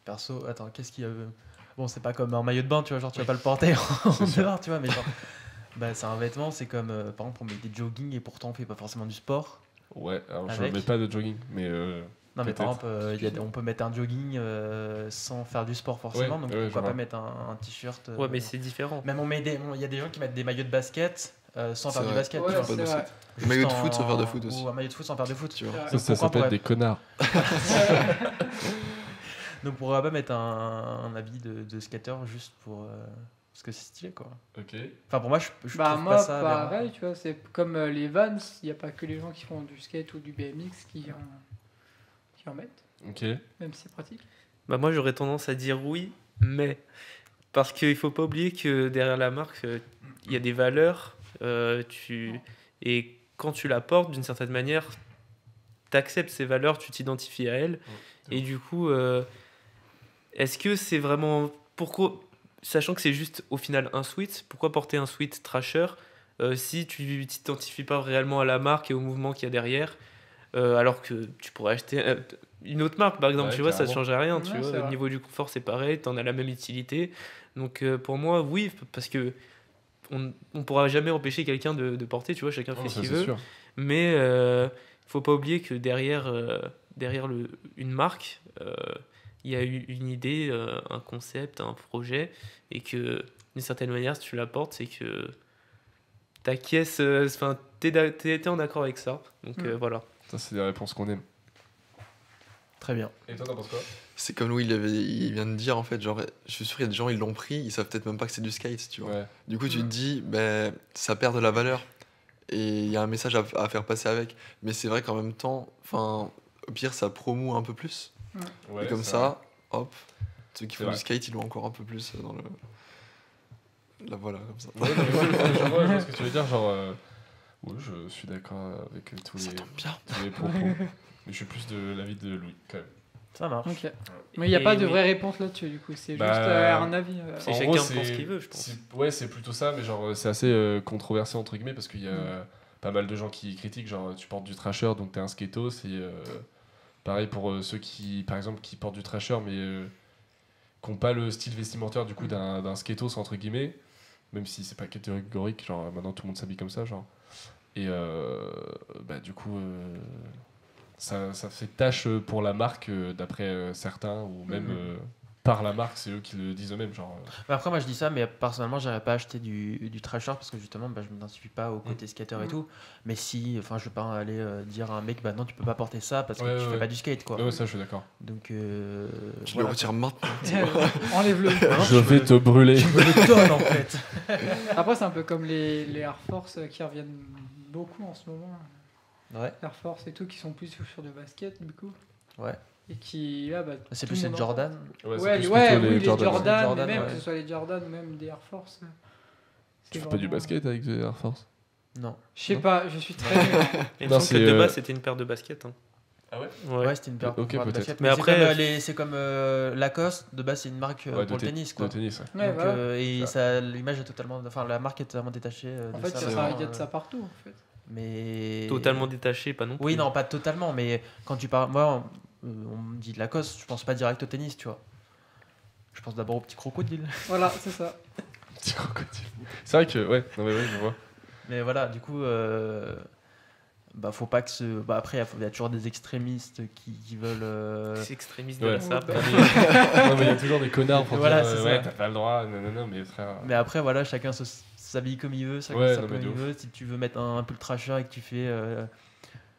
Speaker 1: Perso, attends, qu'est-ce qu'il y a. Bon, c'est pas comme un maillot de bain, tu vois, genre tu vas pas le porter en
Speaker 4: sûr.
Speaker 1: dehors, tu vois, mais genre. Bah, c'est un vêtement, c'est comme. Par exemple, on met des jogging et pourtant on fait pas forcément du sport.
Speaker 4: Ouais, alors je
Speaker 1: Avec.
Speaker 4: mets pas de jogging, mais.
Speaker 1: Non, mais par
Speaker 4: Peut-être.
Speaker 1: exemple, on peut mettre un jogging sans faire du sport forcément,
Speaker 4: Ouais,
Speaker 1: donc
Speaker 4: ouais, je
Speaker 1: pourquoi
Speaker 4: vois.
Speaker 1: pas mettre un t-shirt.
Speaker 5: Ouais, mais c'est différent.
Speaker 1: Même il y a des gens qui mettent des maillots de basket sans
Speaker 3: C'est
Speaker 1: faire du
Speaker 3: vrai.
Speaker 1: basket.
Speaker 2: Ouais,
Speaker 1: tu vois.
Speaker 3: pas
Speaker 2: c'est
Speaker 3: de
Speaker 2: vrai.
Speaker 3: Un maillot de
Speaker 1: Juste
Speaker 3: foot sans faire de foot aussi.
Speaker 1: Ou un maillot de foot sans faire de foot.
Speaker 3: Tu vois.
Speaker 2: Ouais.
Speaker 4: Ça, ça
Speaker 1: pourquoi
Speaker 4: s'appelle
Speaker 1: pourrait-
Speaker 4: des connards.
Speaker 1: Donc pourquoi pas mettre un habit de skater juste pour. Parce que c'est stylé quoi.
Speaker 4: Ok.
Speaker 1: Enfin pour moi, je
Speaker 2: Bah,
Speaker 1: trouve
Speaker 2: moi,
Speaker 1: pas ça. aberrant.
Speaker 2: pareil, tu vois, c'est comme les Vans, il n'y a pas que les gens qui font du skate ou du BMX qui en mettent,
Speaker 4: Ok.
Speaker 2: même si c'est pratique.
Speaker 5: Bah moi j'aurais tendance à dire oui, mais parce qu'il faut pas oublier que derrière la marque, il y a des valeurs, et quand tu la portes d'une certaine manière, tu acceptes ces valeurs, tu t'identifies à elles, et du coup, est-ce que c'est vraiment... Pourquoi, sachant que c'est juste au final un sweat, pourquoi porter un sweat trasher si tu t'identifies pas réellement à la marque et au mouvement qu'il y a derrière, alors que tu pourrais acheter une autre marque par exemple,
Speaker 4: Ouais,
Speaker 5: tu vois, ça ne
Speaker 4: carrément.
Speaker 5: changerait rien, tu
Speaker 2: Ouais,
Speaker 5: vois,
Speaker 2: c'est
Speaker 5: au
Speaker 2: vrai.
Speaker 5: niveau du confort c'est pareil, tu en as la même utilité, donc pour moi oui, parce que on pourra jamais empêcher quelqu'un de porter, tu vois, chacun fait
Speaker 4: Non,
Speaker 5: ce
Speaker 4: ça,
Speaker 5: qu'il
Speaker 4: c'est
Speaker 5: veut,
Speaker 4: sûr.
Speaker 5: mais faut pas oublier que derrière une marque, il y a eu une idée, un concept, un projet, et que d'une certaine manière, si tu la portes, c'est que t'acquiesces, enfin, t'es en accord avec ça. Donc voilà.
Speaker 4: Ça, c'est des réponses qu'on aime.
Speaker 1: Très bien.
Speaker 4: Et toi, t'en penses quoi?
Speaker 3: C'est comme Louis il vient de dire en fait, genre, je suis sûr qu'il y a des gens, ils l'ont pris, ils savent peut-être même pas que c'est du skate, tu vois.
Speaker 4: Ouais.
Speaker 3: Du coup, tu te dis, ben, ça perd de la valeur. Et il y a un message à faire passer avec. Mais c'est vrai qu'en même temps, enfin, au pire, ça promoue un peu plus.
Speaker 4: Ouais,
Speaker 3: et comme
Speaker 4: c'est
Speaker 3: ça, hop, ceux qui
Speaker 4: C'est
Speaker 3: font
Speaker 4: vrai.
Speaker 3: du skate, ils l'ont encore un peu plus dans le. Là, voilà, comme ça.
Speaker 4: vrai. Ouais, non, mais ouais, je vois ce que tu veux dire. Genre, oui, je suis d'accord avec
Speaker 3: Ça tombe bien.
Speaker 4: tous les propos. Mais je suis plus de l'avis de Louis, quand même.
Speaker 1: Ça marche.
Speaker 2: Ok. Mais il n'y a
Speaker 5: Et
Speaker 2: pas de
Speaker 5: oui.
Speaker 2: vraie réponse là-dessus, du coup, c'est
Speaker 4: Bah,
Speaker 2: juste un avis.
Speaker 5: C'est
Speaker 4: En
Speaker 5: chacun
Speaker 4: gros,
Speaker 5: pense ce qu'il veut, je pense.
Speaker 4: Ouais, c'est plutôt ça, mais genre, c'est assez controversé entre guillemets parce qu'il y a pas mal de gens qui critiquent. Genre, tu portes du trasher, donc t'es un skatos. Et pareil pour ceux qui, par exemple, qui portent du trasher, mais qui n'ont pas le style vestimentaire du coup d'un skatos entre guillemets, même si c'est pas catégorique. Genre, maintenant tout le monde s'habille comme ça, genre. Et bah, du coup, ça fait tâche pour la marque, d'après certains, ou même par la marque, c'est eux qui le disent eux-mêmes. Genre,
Speaker 1: Bah, après, moi je dis ça, mais personnellement, j'aurais pas acheté du trasher parce que justement, bah, je m'identifie pas au côté skater et tout. Mais si, enfin, je veux pas aller dire à un mec, bah non, tu peux pas porter ça parce que
Speaker 4: Ouais,
Speaker 1: tu
Speaker 4: ouais,
Speaker 1: fais
Speaker 4: ouais.
Speaker 1: pas du skate quoi.
Speaker 4: ouais, ça, je suis d'accord.
Speaker 1: Donc,
Speaker 3: Tu
Speaker 1: voilà,
Speaker 3: le retires maintenant.
Speaker 2: Enlève-le.
Speaker 1: Non,
Speaker 4: Je vais te brûler.
Speaker 1: Je me le donne en fait.
Speaker 2: Après, c'est un peu comme les Air Force qui reviennent beaucoup en ce moment.
Speaker 1: Ouais.
Speaker 2: Air Force et tout, qui sont plus sur du basket, du coup.
Speaker 1: Ouais.
Speaker 2: Et qui. Ah, bah,
Speaker 1: C'est
Speaker 2: tout
Speaker 1: plus
Speaker 2: le
Speaker 1: les
Speaker 2: monde en
Speaker 1: Jordan.
Speaker 4: Ouais, c'est
Speaker 2: Ouais,
Speaker 4: plus
Speaker 2: ouais,
Speaker 4: plutôt
Speaker 2: oui, les Jordan,
Speaker 1: Jordan,
Speaker 2: mais même
Speaker 1: ouais.
Speaker 2: que ce soit les Jordan ou même des Air Force.
Speaker 4: Tu
Speaker 2: c'est
Speaker 4: fais pas du
Speaker 2: vraiment-
Speaker 4: basket avec des Air Force?
Speaker 1: Non.
Speaker 2: Je sais
Speaker 1: Non.
Speaker 2: pas, je suis très nul.
Speaker 5: Il me
Speaker 4: Non,
Speaker 5: semble que
Speaker 4: c'est,
Speaker 5: de base c'était une paire de baskets. Hein.
Speaker 4: Ah ouais?
Speaker 1: Ouais, c'était une paire
Speaker 4: Ok,
Speaker 1: de
Speaker 4: peut-être.
Speaker 1: basket.
Speaker 5: Mais
Speaker 1: Mais
Speaker 5: après,
Speaker 1: après, c'est comme Lacoste. De base, c'est une marque
Speaker 4: Ouais,
Speaker 1: pour le tennis quoi.
Speaker 4: De tennis, ouais.
Speaker 2: Ouais,
Speaker 1: Donc,
Speaker 2: voilà.
Speaker 1: et
Speaker 4: Ça.
Speaker 1: l'image est totalement, enfin la marque est totalement détachée
Speaker 2: En
Speaker 1: de
Speaker 2: fait,
Speaker 1: ça.
Speaker 3: c'est
Speaker 2: il
Speaker 3: vrai.
Speaker 2: y a de ça partout, en fait.
Speaker 1: Mais
Speaker 5: Totalement détaché, pas non plus.
Speaker 1: Oui, non, pas totalement, mais quand tu parles, moi, on me dit de Lacoste, je pense pas direct au tennis, tu vois. Je pense d'abord au petit crocodile.
Speaker 2: Voilà, c'est ça.
Speaker 4: Petit crocodile. C'est vrai que, ouais, non mais ouais, je vois.
Speaker 1: Mais voilà, du coup, bah faut pas que ce. Bah après, il y a toujours des extrémistes qui veulent.
Speaker 5: C'est extrémiste de
Speaker 4: Ouais.
Speaker 5: la sape.
Speaker 2: Ouais.
Speaker 4: Non mais il y a toujours des connards pour
Speaker 1: Voilà,
Speaker 4: dire
Speaker 1: c'est
Speaker 4: ouais,
Speaker 1: ça.
Speaker 4: t'as pas le droit, non, mais frère.
Speaker 1: Mais après, voilà, chacun s'habille comme il veut, ça
Speaker 4: Ouais,
Speaker 1: ça
Speaker 4: non,
Speaker 1: comme
Speaker 4: mais
Speaker 1: il
Speaker 4: de
Speaker 1: veut. Si tu veux mettre un pull trasher et que tu fais.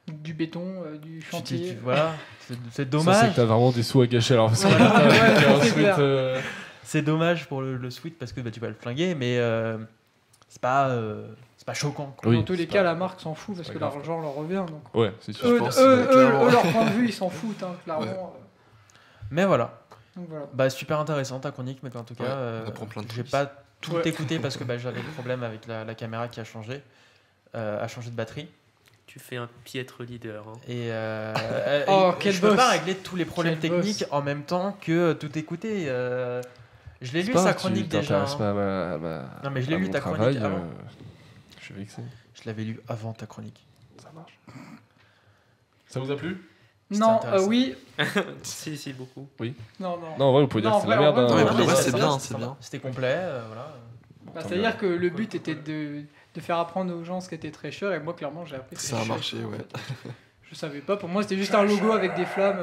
Speaker 2: Du béton, du chantier.
Speaker 1: Voilà, c'est
Speaker 4: Ça, c'est
Speaker 1: dommage.
Speaker 4: que t'as vraiment des sous à gâcher alors. Parce que
Speaker 2: Voilà,
Speaker 4: putain,
Speaker 2: ouais,
Speaker 4: avec un
Speaker 2: c'est
Speaker 4: sweat,
Speaker 2: clair.
Speaker 1: C'est dommage pour le sweat parce que bah, tu vas le flinguer, mais c'est pas choquant. Quoi.
Speaker 4: Oui,
Speaker 2: Dans tous les
Speaker 4: c'est
Speaker 2: cas,
Speaker 4: pas-
Speaker 2: la marque s'en fout parce
Speaker 4: pas
Speaker 2: que
Speaker 4: grave.
Speaker 2: l'argent leur revient. Donc.
Speaker 4: Ouais, c'est sûr.
Speaker 2: Eux,
Speaker 3: pense,
Speaker 2: eux,
Speaker 3: clairement.
Speaker 2: leur point de vue, ils s'en foutent, hein, clairement.
Speaker 1: Mais voilà,
Speaker 2: Donc voilà.
Speaker 1: bah, super intéressant ta chronique, mais en tout cas,
Speaker 3: Ouais, on apprend plein de
Speaker 1: j'ai
Speaker 3: trucs.
Speaker 1: pas tout
Speaker 2: Ouais.
Speaker 1: écouté parce que bah, j'avais le problème avec la caméra qui a changé de batterie.
Speaker 5: Tu fais un piètre leader. Hein.
Speaker 1: Et
Speaker 2: Oh,
Speaker 1: et
Speaker 2: quel
Speaker 1: je peux
Speaker 2: boss.
Speaker 1: pas régler tous les problèmes
Speaker 2: Quel
Speaker 1: techniques
Speaker 2: boss.
Speaker 1: en même temps que tout écouter. Je l'ai
Speaker 4: C'est
Speaker 1: lu
Speaker 4: pas
Speaker 1: sa
Speaker 4: grave,
Speaker 1: chronique
Speaker 4: tu
Speaker 1: déjà.
Speaker 4: t'intéresses
Speaker 1: hein.
Speaker 4: pas à ma-
Speaker 1: Non, mais je l'ai
Speaker 4: à
Speaker 1: lu
Speaker 4: mon
Speaker 1: ta
Speaker 4: travail,
Speaker 1: chronique avant.
Speaker 4: Je suis vexé.
Speaker 1: Je l'avais lu avant ta chronique.
Speaker 4: Ça marche. Ça vous a plu?
Speaker 1: C'était
Speaker 2: Non,
Speaker 1: intéressant.
Speaker 2: oui.
Speaker 5: Si, beaucoup.
Speaker 2: Non.
Speaker 4: Non, en vrai, vous pouvez dire
Speaker 2: Non,
Speaker 4: que c'est de la
Speaker 2: en
Speaker 4: merde.
Speaker 2: vrai,
Speaker 4: hein.
Speaker 3: Non, mais
Speaker 1: Non,
Speaker 3: pour
Speaker 1: mais
Speaker 3: de vrai, c'est
Speaker 1: sympa,
Speaker 3: bien,
Speaker 1: c'était
Speaker 3: c'est
Speaker 1: sympa.
Speaker 3: bien.
Speaker 1: C'était complet, voilà.
Speaker 2: Bah, c'est-à-dire que le but était de faire apprendre aux gens ce qu'était Treasure et moi, clairement, j'ai appris
Speaker 3: Ça a
Speaker 2: Treasure.
Speaker 3: marché, ouais.
Speaker 2: Je savais pas, pour moi, c'était juste un logo avec des flammes.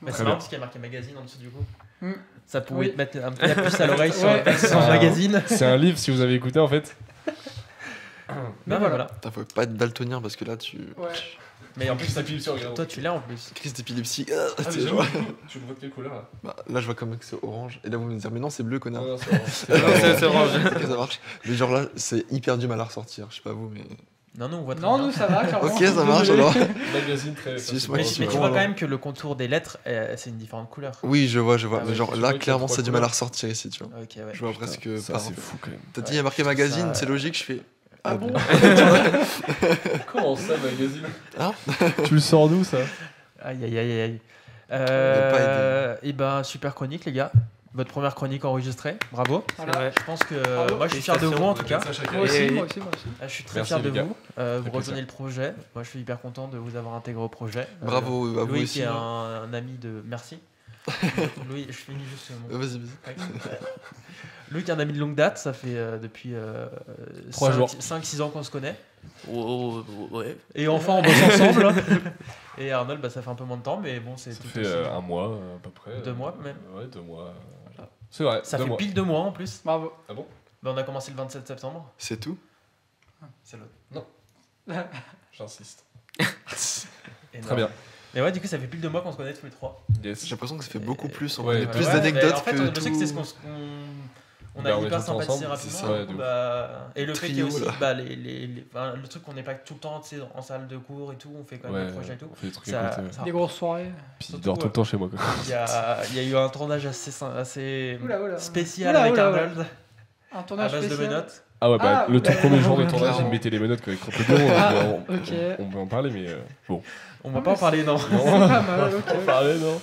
Speaker 1: Mais c'est
Speaker 4: Très
Speaker 1: marrant
Speaker 4: bien.
Speaker 1: parce qu'il y a marqué magazine en dessous du coup.
Speaker 2: Hmm.
Speaker 1: Ça pouvait
Speaker 2: Oui.
Speaker 1: te mettre un peu la puce à l'oreille sur
Speaker 2: Ouais.
Speaker 1: sur le
Speaker 4: Ah.
Speaker 1: magazine.
Speaker 4: C'est un livre si vous avez écouté en fait.
Speaker 1: Mais
Speaker 2: voilà.
Speaker 1: voilà.
Speaker 3: Putain, faut pas être daltonien parce que là, tu.
Speaker 2: Ouais.
Speaker 1: Mais en plus,
Speaker 4: ça pile sur regarde.
Speaker 1: toi tu l'as en plus.
Speaker 3: Crise d'épilepsie.
Speaker 4: Ah,
Speaker 3: tu
Speaker 4: mais
Speaker 3: sais,
Speaker 4: j'avoue,
Speaker 3: genre.
Speaker 4: tu le vois de quelle couleur là?
Speaker 3: Bah, là, je vois comme que c'est orange. Et là, vous me dire, mais non, c'est bleu, connard.
Speaker 4: Non, c'est orange.
Speaker 5: C'est orange.
Speaker 3: Ok, ça marche. Mais genre là, c'est hyper dur à la ressortir. Je sais pas vous, mais.
Speaker 1: Non, nous on voit très
Speaker 2: Non,
Speaker 1: bien.
Speaker 2: nous, ça va, clairement.
Speaker 3: Ok, ça marche
Speaker 2: Désolé.
Speaker 3: alors.
Speaker 4: Magazine très.
Speaker 3: Si,
Speaker 4: ça, c'est
Speaker 3: moi,
Speaker 1: Mais,
Speaker 3: je
Speaker 4: pas-
Speaker 3: suis
Speaker 1: mais tu
Speaker 3: bon,
Speaker 1: vois quand
Speaker 3: alors.
Speaker 1: même que le contour des lettres, c'est une différente couleur.
Speaker 3: Oui, je vois.
Speaker 1: Ah
Speaker 3: Mais
Speaker 1: ouais,
Speaker 3: genre
Speaker 4: tu vois
Speaker 3: là,
Speaker 4: qu'il y a
Speaker 3: clairement,
Speaker 4: trois
Speaker 3: c'est du mal à
Speaker 4: couleurs.
Speaker 3: ressortir ici, tu vois.
Speaker 1: Ok, ouais.
Speaker 3: Je vois
Speaker 4: Putain,
Speaker 3: presque.
Speaker 4: ça,
Speaker 3: par
Speaker 4: c'est
Speaker 3: rapport.
Speaker 4: fou quand même.
Speaker 3: T'as dit, il y a marqué magazine,
Speaker 1: Ça-
Speaker 3: c'est logique, je fais.
Speaker 2: Ah bon
Speaker 4: Comment ça, magazine?
Speaker 3: Hein?
Speaker 4: Tu le sors d'où ça?
Speaker 1: Aïe aïe aïe aïe.
Speaker 3: pas
Speaker 1: Et ben super chronique les gars. Votre première chronique enregistrée, bravo.
Speaker 2: Voilà.
Speaker 1: Je pense que
Speaker 2: Bravo.
Speaker 1: moi je suis fier de vous en tout cas.
Speaker 2: Moi aussi, moi aussi.
Speaker 1: Je suis très
Speaker 4: Merci,
Speaker 1: fier de
Speaker 4: les gars.
Speaker 1: vous. Vous
Speaker 4: Avec
Speaker 1: rejoignez
Speaker 4: plaisir.
Speaker 1: le projet. Moi je suis hyper content de vous avoir intégré au projet.
Speaker 3: Bravo à vous
Speaker 1: Louis
Speaker 3: aussi.
Speaker 1: qui est un ami de. Merci. Louis, je finis juste mon.
Speaker 3: Vas-y, vas-y.
Speaker 1: Louis qui est un ami de longue date, ça fait depuis
Speaker 4: 3 jours.
Speaker 1: 5-6 ans qu'on se connaît.
Speaker 5: Ouais.
Speaker 1: Et enfin on bosse ensemble. hein. Et Arnold, bah, ça fait un peu moins de temps, mais bon, c'est
Speaker 4: Ça
Speaker 1: tout
Speaker 4: fait
Speaker 1: aussi.
Speaker 4: un mois à peu près.
Speaker 1: 2 mois même.
Speaker 4: Ouais, 2 mois. C'est vrai.
Speaker 1: Ça
Speaker 4: 2
Speaker 1: fait
Speaker 4: mois.
Speaker 1: pile 2 mois en plus.
Speaker 2: Bravo.
Speaker 4: Ah bon?
Speaker 1: Bah, on a commencé le 27 septembre.
Speaker 3: C'est tout.
Speaker 1: C'est l'autre.
Speaker 4: J'insiste.
Speaker 1: Énorme.
Speaker 4: Très bien.
Speaker 1: Mais ouais, du coup, ça fait pile 2 mois qu'on se connaît tous les trois.
Speaker 4: Yes.
Speaker 3: J'ai l'impression que ça fait beaucoup plus. On
Speaker 4: Ouais,
Speaker 3: connaît
Speaker 4: ouais,
Speaker 3: plus
Speaker 1: Ouais,
Speaker 3: d'anecdotes
Speaker 1: mais en fait,
Speaker 3: que
Speaker 1: je sais que c'est ce
Speaker 3: tout.
Speaker 1: on
Speaker 4: Bah,
Speaker 1: a
Speaker 4: on est
Speaker 1: hyper
Speaker 4: tout le temps
Speaker 1: sympathisé
Speaker 4: ensemble,
Speaker 1: rapidement.
Speaker 3: c'est ça.
Speaker 4: Ouais,
Speaker 1: du coup,
Speaker 4: de ouf.
Speaker 1: et le fait qu'il y
Speaker 3: Trio,
Speaker 1: ait aussi
Speaker 3: là.
Speaker 1: bah, le truc qu'on n'est pas tout le temps tu sais, en salle de cours et tout, on fait quand même
Speaker 4: Ouais,
Speaker 1: des projets et tout.
Speaker 4: on fait des trucs
Speaker 1: Ça-
Speaker 4: à côté.
Speaker 1: ça-
Speaker 2: Des grosses soirées.
Speaker 4: Puis il
Speaker 1: surtout,
Speaker 4: dort tout le temps chez moi quoi.
Speaker 1: Il y a eu un tournage assez
Speaker 2: Oula.
Speaker 1: spécial
Speaker 2: Oula,
Speaker 1: avec
Speaker 2: oula,
Speaker 1: Arnold
Speaker 2: Un
Speaker 1: à
Speaker 2: tournage
Speaker 1: base de
Speaker 2: spécial.
Speaker 1: menottes.
Speaker 4: Ah ouais, bah
Speaker 2: Ah,
Speaker 4: le tout
Speaker 2: bah,
Speaker 4: premier jour de
Speaker 2: ouais,
Speaker 4: tournage, il
Speaker 3: clairement.
Speaker 4: mettait les menottes avec Crocodile.
Speaker 2: Ah,
Speaker 4: on,
Speaker 2: ok.
Speaker 4: on peut en parler, mais bon.
Speaker 1: On va
Speaker 2: Ah,
Speaker 1: pas en
Speaker 2: mais
Speaker 1: parler, non.
Speaker 2: C'est pas mal, ok.
Speaker 4: On peut en parler, non?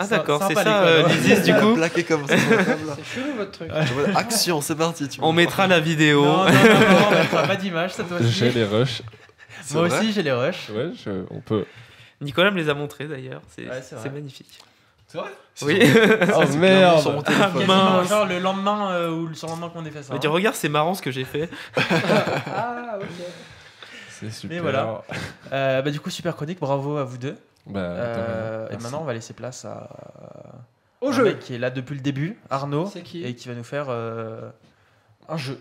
Speaker 5: Ah d'accord, c'est
Speaker 1: Sympa,
Speaker 5: ça
Speaker 1: l'école, hein.
Speaker 5: l'Isis du coup.
Speaker 3: Plaqué comme ça sur la table. là.
Speaker 2: C'est chelou votre truc.
Speaker 3: Je vois, action, c'est parti. Tu
Speaker 5: On mettra la vidéo.
Speaker 1: Non, on mettra pas d'image cette
Speaker 4: J'ai
Speaker 1: fois-ci.
Speaker 4: les rushs.
Speaker 3: C'est
Speaker 1: Moi
Speaker 3: vrai
Speaker 1: aussi, j'ai les rushs.
Speaker 4: Ouais, on peut.
Speaker 5: Nicolas me les a montrés d'ailleurs.
Speaker 1: Ouais, c'est vrai.
Speaker 5: C'est magnifique.
Speaker 4: C'est vrai?
Speaker 5: Oui.
Speaker 4: Oh
Speaker 3: Sur mon
Speaker 4: merde!
Speaker 3: téléphone.
Speaker 1: Quasiment,
Speaker 5: mince.
Speaker 1: genre le lendemain ou le surlendemain qu'on ait fait ça.
Speaker 5: Mais tu
Speaker 1: hein.
Speaker 5: regarde, c'est marrant ce que j'ai fait.
Speaker 2: Ah, ok.
Speaker 4: C'est super.
Speaker 1: Mais voilà. Bah, du coup, super chronique, bravo à vous deux.
Speaker 4: Bah,
Speaker 1: Et
Speaker 4: merci.
Speaker 1: maintenant, on va laisser place à
Speaker 2: Au
Speaker 1: un
Speaker 2: jeu.
Speaker 1: mec qui est là depuis le début, Arnaud,
Speaker 2: C'est qui
Speaker 1: et qui va nous faire un jeu.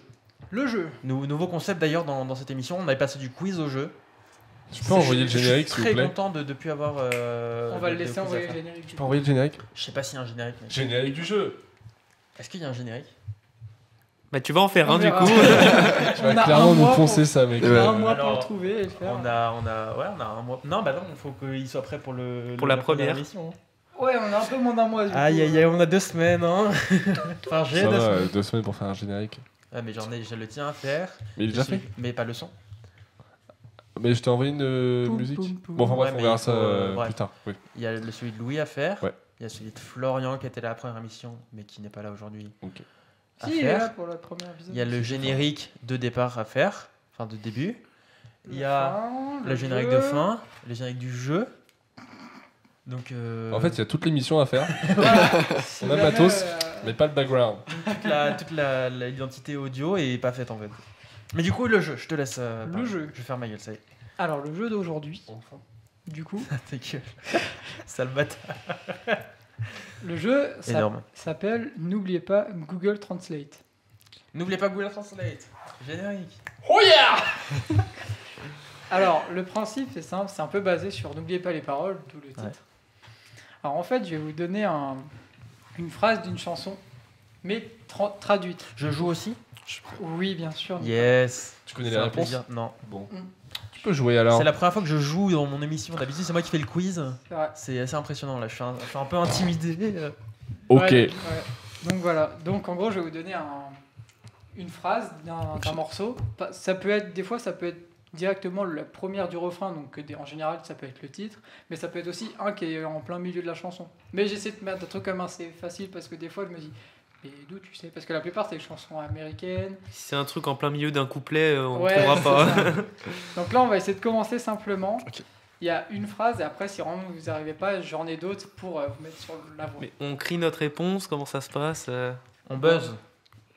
Speaker 2: Le jeu.
Speaker 1: Nouveau concept d'ailleurs dans cette émission, on avait passé du quiz au jeu.
Speaker 4: Tu peux envoyer le générique,
Speaker 1: Je
Speaker 4: s'il
Speaker 1: suis
Speaker 4: vous
Speaker 1: très
Speaker 4: plaît?
Speaker 1: content de depuis avoir.
Speaker 2: On va le
Speaker 1: de
Speaker 2: laisser
Speaker 1: quiz à
Speaker 2: envoyer le
Speaker 1: faire.
Speaker 2: générique.
Speaker 4: Tu peux envoyer le générique?
Speaker 1: Je sais pas s'il y a un générique. Mais...
Speaker 4: Générique du jeu!
Speaker 1: Est-ce qu'il y a un générique?
Speaker 5: Bah tu vas en faire
Speaker 2: On
Speaker 5: un du
Speaker 2: verra.
Speaker 5: coup.
Speaker 4: Tu vas clairement nous poncer ça, mec.
Speaker 3: Et
Speaker 2: On a un
Speaker 3: ouais.
Speaker 2: mois pour
Speaker 1: Alors,
Speaker 2: le trouver et le faire.
Speaker 1: On a un mois. Non, bah non, il faut qu'il soit prêt pour
Speaker 5: Pour la première.
Speaker 1: émission.
Speaker 2: Ouais, on a un peu moins d'un mois. Du coup.
Speaker 1: Aïe aïe aïe, on a 2 semaines, hein. Enfin, j'ai
Speaker 4: Ça
Speaker 1: 2
Speaker 4: va,
Speaker 1: semaines.
Speaker 4: 2 semaines pour faire un générique.
Speaker 1: Ah, mais j'ai le tien à faire.
Speaker 4: Mais il est déjà fait?
Speaker 1: Mais pas le son.
Speaker 4: Mais je t'ai envoyé une
Speaker 2: Poum,
Speaker 4: musique.
Speaker 2: poum, poum.
Speaker 4: Bon, enfin bref,
Speaker 1: Ouais,
Speaker 4: on
Speaker 1: mais
Speaker 4: verra
Speaker 1: il
Speaker 4: ça
Speaker 1: faut, bref.
Speaker 4: plus tard. Oui.
Speaker 1: Il y a celui de Louis à faire.
Speaker 4: Ouais.
Speaker 1: Il y a celui de Florian qui était là à la première émission, mais qui n'est pas là aujourd'hui.
Speaker 4: Ok.
Speaker 1: À
Speaker 2: Si, il est là
Speaker 1: faire.
Speaker 2: pour la première épisode.
Speaker 1: Il y a le générique de départ à faire, enfin de début. Il y a
Speaker 2: Fin,
Speaker 1: le générique
Speaker 2: jeu.
Speaker 1: de fin, le générique du jeu. Donc
Speaker 4: En fait, il y a toute l'émission à faire,
Speaker 2: Si
Speaker 4: On a le
Speaker 2: jamais,
Speaker 4: matos. mais pas le background.
Speaker 1: toute l'identité audio est pas faite en fait. Mais du coup, le jeu, je te laisse. parler.
Speaker 2: jeu.
Speaker 1: Je vais faire ma gueule, ça y est.
Speaker 2: Alors, le jeu d'aujourd'hui, du coup,
Speaker 1: Ta gueule. Sale bâtard.
Speaker 2: le jeu
Speaker 1: Énorme.
Speaker 2: s'appelle, n'oubliez pas, Google Translate.
Speaker 1: N'oubliez pas Google Translate. Générique.
Speaker 4: Oh yeah!
Speaker 2: Alors, le principe, c'est simple, c'est un peu basé sur n'oubliez pas les paroles, d'où le titre.
Speaker 1: Ouais.
Speaker 2: Alors, en fait, je vais vous donner une phrase d'une chanson, mais traduite.
Speaker 1: Je joue aussi.
Speaker 2: Oui, bien sûr.
Speaker 1: Yes.
Speaker 4: Tu connais
Speaker 1: C'est
Speaker 4: les
Speaker 1: un
Speaker 4: réponses?
Speaker 1: plaisir. Non.
Speaker 4: Bon. Tu peux jouer alors.
Speaker 1: C'est la première fois que je joue dans mon émission. D'habitude, c'est moi qui fais le quiz.
Speaker 2: C'est vrai.
Speaker 1: C'est assez impressionnant là. Je suis un peu intimidé.
Speaker 4: Ok.
Speaker 2: Ouais. Donc voilà. Donc en gros, je vais vous donner une phrase d'un morceau. Ça peut être des fois, ça peut être directement la première du refrain. Donc en général, ça peut être le titre, mais ça peut être aussi un qui est en plein milieu de la chanson. Mais j'essaie de mettre un truc comme assez facile parce que des fois, je me dis. Et d'où tu sais? Parce que la plupart, c'est des chansons américaines.
Speaker 5: Si c'est un truc en plein milieu d'un couplet, on ne
Speaker 2: Ouais,
Speaker 5: trouvera
Speaker 2: c'est
Speaker 5: pas.
Speaker 2: ça. Donc là, on va essayer de commencer simplement.
Speaker 3: Ok.
Speaker 2: Il y a une phrase et après, si vraiment vous n'arrivez pas, j'en ai d'autres pour vous mettre sur la voie.
Speaker 5: Mais on crie notre réponse, comment ça se passe
Speaker 1: On buzz.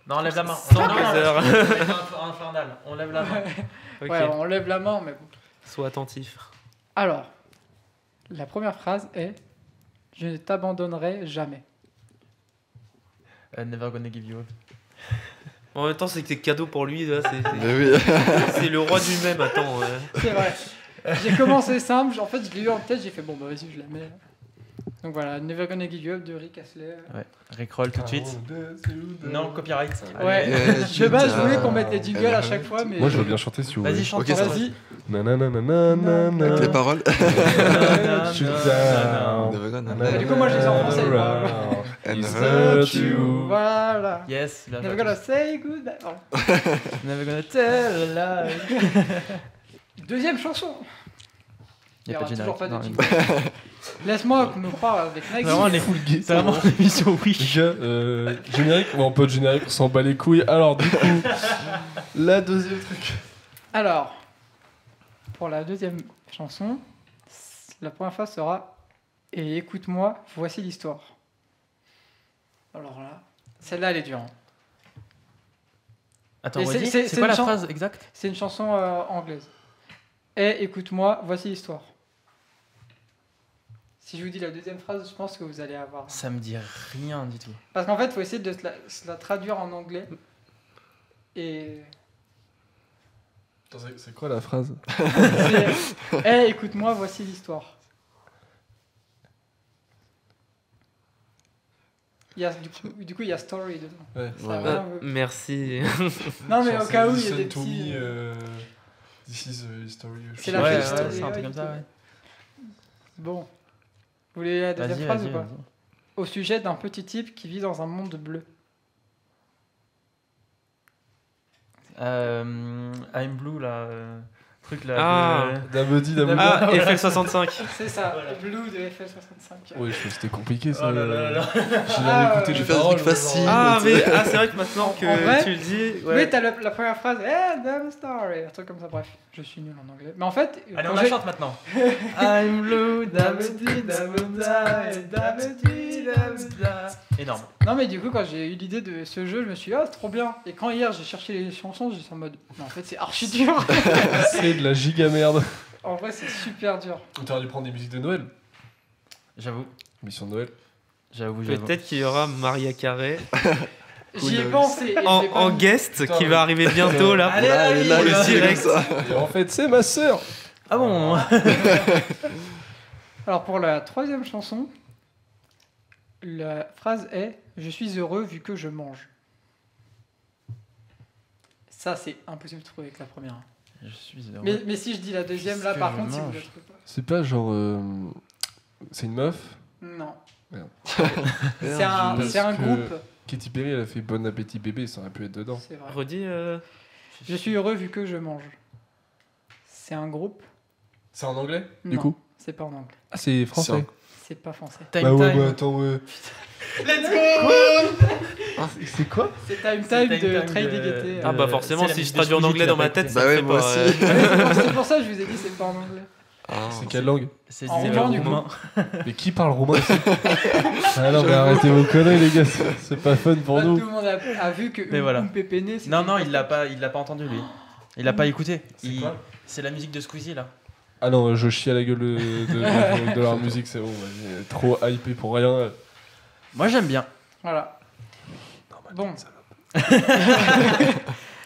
Speaker 1: Non, on lève la main.
Speaker 5: Sans
Speaker 1: Non, non,
Speaker 5: buzzer.
Speaker 1: non, c'est infernal. On lève la main.
Speaker 5: Ok.
Speaker 2: Ouais, on lève la main, mais bon.
Speaker 5: Sois attentif.
Speaker 2: Alors, la première phrase est « Je ne t'abandonnerai jamais
Speaker 1: Never gonna give you up.
Speaker 5: En même temps, c'est que c'est cadeau pour lui. Là,
Speaker 3: Mais oui.
Speaker 5: c'est le roi du même. Attends. ».
Speaker 2: C'est vrai. J'ai commencé simple, en fait, je l'ai eu en tête, j'ai fait « Bon, bah vas-y, je la mets. » Donc voilà, « Never gonna give you up » de Rick Astley.
Speaker 1: Rickroll tout de suite. Non, copyright.
Speaker 2: Ouais, de base, je voulais qu'on mette les jingles à chaque fois, mais...
Speaker 4: Moi je veux bien chanter si vous voulez.
Speaker 1: Vas-y, chante.
Speaker 3: Ok, ça va.
Speaker 2: Vas-y.
Speaker 4: Nananananana.
Speaker 3: Avec les paroles.
Speaker 4: Shoot down.
Speaker 3: Never gonna-
Speaker 2: Bah, du coup, moi, je les ai en français.
Speaker 3: And
Speaker 4: Is
Speaker 3: hurt
Speaker 4: hurt you.
Speaker 2: Voilà.
Speaker 1: Yes. bien
Speaker 2: Never
Speaker 1: joué.
Speaker 2: gonna say goodbye. Oh.
Speaker 1: Never gonna tell a lie.
Speaker 2: Deuxième chanson.
Speaker 1: Y a pas de
Speaker 2: toujours
Speaker 1: générique.
Speaker 2: pas de
Speaker 1: Non,
Speaker 2: jingle. Laisse-moi me croire avec Nike.
Speaker 1: Vraiment, c'est vraiment une émission
Speaker 4: Les
Speaker 1: Wish.
Speaker 4: gars, générique, on va un peu de générique, on s'en bat les couilles. Alors du coup, la deuxième truc.
Speaker 2: Alors, pour la deuxième chanson, la première phrase sera « Et écoute-moi, voici l'histoire ». Alors là, celle-là, elle est dure. Hein.
Speaker 1: Attends,
Speaker 2: Et
Speaker 1: redis,
Speaker 2: c'est
Speaker 1: c'est quoi
Speaker 2: une
Speaker 1: la
Speaker 2: chan-
Speaker 1: phrase exacte?
Speaker 2: C'est une chanson anglaise. « Et écoute-moi, voici l'histoire ». Si je vous dis la deuxième phrase, je pense que vous allez avoir...
Speaker 1: Ça me dit rien du tout.
Speaker 2: Parce qu'en fait, il faut essayer de se la traduire en anglais. Et...
Speaker 4: C'est quoi la phrase?
Speaker 2: c'est « Eh, écoute-moi, voici l'histoire ». Du coup, il y a story dedans.
Speaker 4: Ouais.
Speaker 2: Ça
Speaker 3: Ouais.
Speaker 2: va,
Speaker 5: Merci.
Speaker 2: Non, mais
Speaker 4: Genre,
Speaker 2: au cas où, il y a
Speaker 4: Listen
Speaker 2: des
Speaker 4: to
Speaker 2: petits...
Speaker 4: me, This is a history.
Speaker 2: C'est la
Speaker 1: Ouais,
Speaker 2: fête,
Speaker 1: ouais,
Speaker 2: ouais,
Speaker 1: c'est un
Speaker 2: ouais,
Speaker 1: truc comme
Speaker 2: du
Speaker 1: ça,
Speaker 2: coup.
Speaker 1: ouais.
Speaker 2: Bon. Vous voulez la deuxième
Speaker 1: Vas-y,
Speaker 2: phrase
Speaker 1: vas-y,
Speaker 2: ou pas?
Speaker 1: vas-y.
Speaker 2: Au sujet d'un petit type qui vit dans un monde bleu.
Speaker 1: I'm Blue, là. Truc là.
Speaker 5: Ah.
Speaker 4: Dabedi.
Speaker 5: Ah, FL65.
Speaker 2: C'est ça, Blue de FL65.
Speaker 4: Oui, je crois que c'était compliqué ça.
Speaker 1: Oh là là là là.
Speaker 4: J'ai
Speaker 2: Ah,
Speaker 4: jamais écouté
Speaker 2: ouais.
Speaker 4: les
Speaker 3: Je vais faire des
Speaker 4: paroles.
Speaker 3: trucs faciles.
Speaker 5: Ah, c'est vrai que maintenant que
Speaker 2: En vrai,
Speaker 5: tu le dis.
Speaker 2: Oui,
Speaker 5: Ouais.
Speaker 2: t'as la première phrase, eh, damn story, un truc comme ça, bref. Je suis nul en anglais. Mais en fait,
Speaker 1: Allez,
Speaker 2: quand
Speaker 1: on la
Speaker 2: j'ai-
Speaker 1: chante maintenant. I'm Blue, Énorme.
Speaker 2: Non, mais du coup, quand j'ai eu l'idée de ce jeu, je me suis dit, ah, c'est trop bien. Et quand hier j'ai cherché les chansons, j'étais en mode, mais en fait, c'est archi dur.
Speaker 4: C'est de la giga merde.
Speaker 2: En vrai, c'est super dur.
Speaker 4: Tu aurais dû prendre des musiques de Noël.
Speaker 1: J'avoue.
Speaker 4: Mission de Noël.
Speaker 1: J'avoue.
Speaker 5: Peut-être qu'il y aura Maria Carré
Speaker 2: J'y ai
Speaker 3: knows.
Speaker 2: pensé. Et je l'ai
Speaker 5: en,
Speaker 2: pas
Speaker 5: en
Speaker 2: mis.
Speaker 5: guest
Speaker 4: Putain,
Speaker 5: qui
Speaker 4: mais-
Speaker 5: va arriver bientôt là.
Speaker 1: Allez,
Speaker 3: Voilà, elle est là,
Speaker 1: allez,
Speaker 3: le
Speaker 1: allez,
Speaker 3: direct.
Speaker 5: direct.
Speaker 4: Et en fait, c'est ma sœur.
Speaker 1: Ah bon?
Speaker 2: Alors, pour la troisième chanson, la phrase est « Je suis heureux vu que je mange ». Ça, c'est impossible de trouver avec la première.
Speaker 1: Je suis heureux.
Speaker 2: Mais si je dis la deuxième,
Speaker 1: Qu'est-ce
Speaker 2: là,
Speaker 1: que
Speaker 2: par
Speaker 1: je
Speaker 2: contre, si vous
Speaker 1: mange
Speaker 2: ne la trouvez pas.
Speaker 4: C'est pas genre. C'est une meuf.
Speaker 2: Non.
Speaker 4: Merde.
Speaker 2: C'est un
Speaker 4: Parce que-
Speaker 2: groupe.
Speaker 4: Katy Perry, elle a fait Bon appétit bébé, ça aurait pu être dedans.
Speaker 2: C'est vrai.
Speaker 5: Redis.
Speaker 2: Je suis heureux vu que je mange. C'est un groupe.
Speaker 4: C'est en anglais Du
Speaker 2: Non,
Speaker 4: coup
Speaker 2: c'est pas en anglais.
Speaker 4: Ah, c'est français.
Speaker 3: C'est
Speaker 2: C'est pas français.
Speaker 1: Time
Speaker 4: Bah ouais,
Speaker 1: Time.
Speaker 4: bah attends, ouais. C'est quoi
Speaker 2: C'est Time
Speaker 1: C'est
Speaker 2: Time
Speaker 1: Time
Speaker 2: de
Speaker 1: Time
Speaker 2: Trey
Speaker 1: de-
Speaker 2: Digete.
Speaker 5: Ah bah forcément,
Speaker 1: c'est la
Speaker 5: si je
Speaker 1: musique de
Speaker 5: traduis en
Speaker 1: Squeezie
Speaker 5: anglais
Speaker 1: qui
Speaker 5: dans
Speaker 1: l'a
Speaker 5: ma
Speaker 1: pas
Speaker 5: tête,
Speaker 1: écouté.
Speaker 5: ça
Speaker 3: Bah
Speaker 5: me
Speaker 3: ouais,
Speaker 5: fait
Speaker 3: moi
Speaker 5: pas,
Speaker 3: aussi.
Speaker 2: C'est pour ça que je vous ai dit c'est pas en anglais.
Speaker 3: Ah.
Speaker 4: C'est quelle langue
Speaker 1: C'est
Speaker 2: En
Speaker 1: du
Speaker 2: roumain, du
Speaker 1: roumain.
Speaker 4: Mais qui parle roumain ici Ah non, mais arrêtez vos conneries, les gars, c'est pas fun pour
Speaker 2: Bah,
Speaker 4: nous.
Speaker 2: tout le monde a vu que
Speaker 1: Mais voilà.
Speaker 2: Pépéné, c'était
Speaker 1: Non, non,
Speaker 2: une
Speaker 1: il l'a pas entendu lui. Il l'a pas écouté.
Speaker 4: C'est
Speaker 1: Il-
Speaker 4: quoi
Speaker 1: C'est la musique de Squeezie là.
Speaker 4: Ah non, je chie à la gueule de leur musique, c'est bon, vas-y, trop hypé pour rien.
Speaker 1: Moi j'aime bien.
Speaker 2: Voilà. Bon,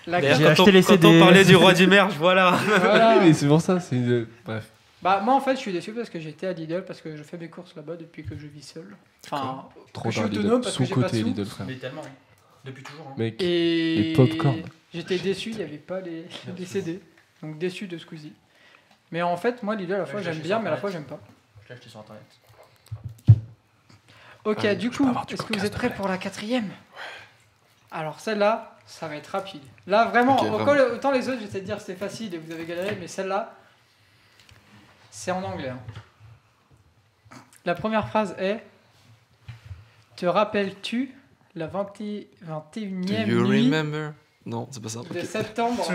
Speaker 2: La
Speaker 5: D'ailleurs,
Speaker 1: J'ai
Speaker 5: quand
Speaker 1: acheté
Speaker 5: on,
Speaker 1: les
Speaker 5: quand
Speaker 1: CD.
Speaker 5: on parlait du roi du merge, voilà.
Speaker 2: Voilà.
Speaker 4: Oui, mais c'est pour ça, c'est une... Bref.
Speaker 2: Bah, moi, en fait, je suis déçu parce que j'étais à Lidl parce que je fais mes courses là-bas depuis que je vis seul. Enfin,
Speaker 4: Trop
Speaker 2: que je suis
Speaker 4: tard, Lidl.
Speaker 2: autonome parce que j'ai pas de
Speaker 4: Sous-côté,
Speaker 2: sous.
Speaker 4: Lidl, frère.
Speaker 1: Mais tellement, depuis toujours. hein.
Speaker 4: Mec,
Speaker 2: Et
Speaker 4: Les pop-corn.
Speaker 2: j'étais déçu, il n'y avait pas les CD. Donc déçu de Squeezie. Mais en fait, moi, Lidl, à la fois,
Speaker 1: je l'ai
Speaker 2: j'aime
Speaker 1: acheté
Speaker 2: bien,
Speaker 1: sur
Speaker 2: mais à la fois,
Speaker 1: Internet.
Speaker 2: j'aime pas.
Speaker 1: Je l'ai acheté sur internet.
Speaker 2: Ok,
Speaker 3: Allez,
Speaker 2: du
Speaker 4: peux
Speaker 2: coup,
Speaker 4: avoir du
Speaker 2: est-ce que vous
Speaker 4: Coca,
Speaker 2: êtes
Speaker 4: s'il te
Speaker 2: prêts
Speaker 4: plaît
Speaker 2: pour la 4e? Alors celle-là, ça va être rapide. Là, vraiment,
Speaker 3: Ok, vraiment.
Speaker 2: autant les autres, j'essaie de dire c'était facile et vous avez galéré, mais celle-là, c'est en anglais. hein. La première phrase est: te rappelles-tu la 21e
Speaker 3: Do you
Speaker 2: nuit
Speaker 3: remember? Non, c'est pas ça.
Speaker 2: de
Speaker 3: ok.
Speaker 2: septembre?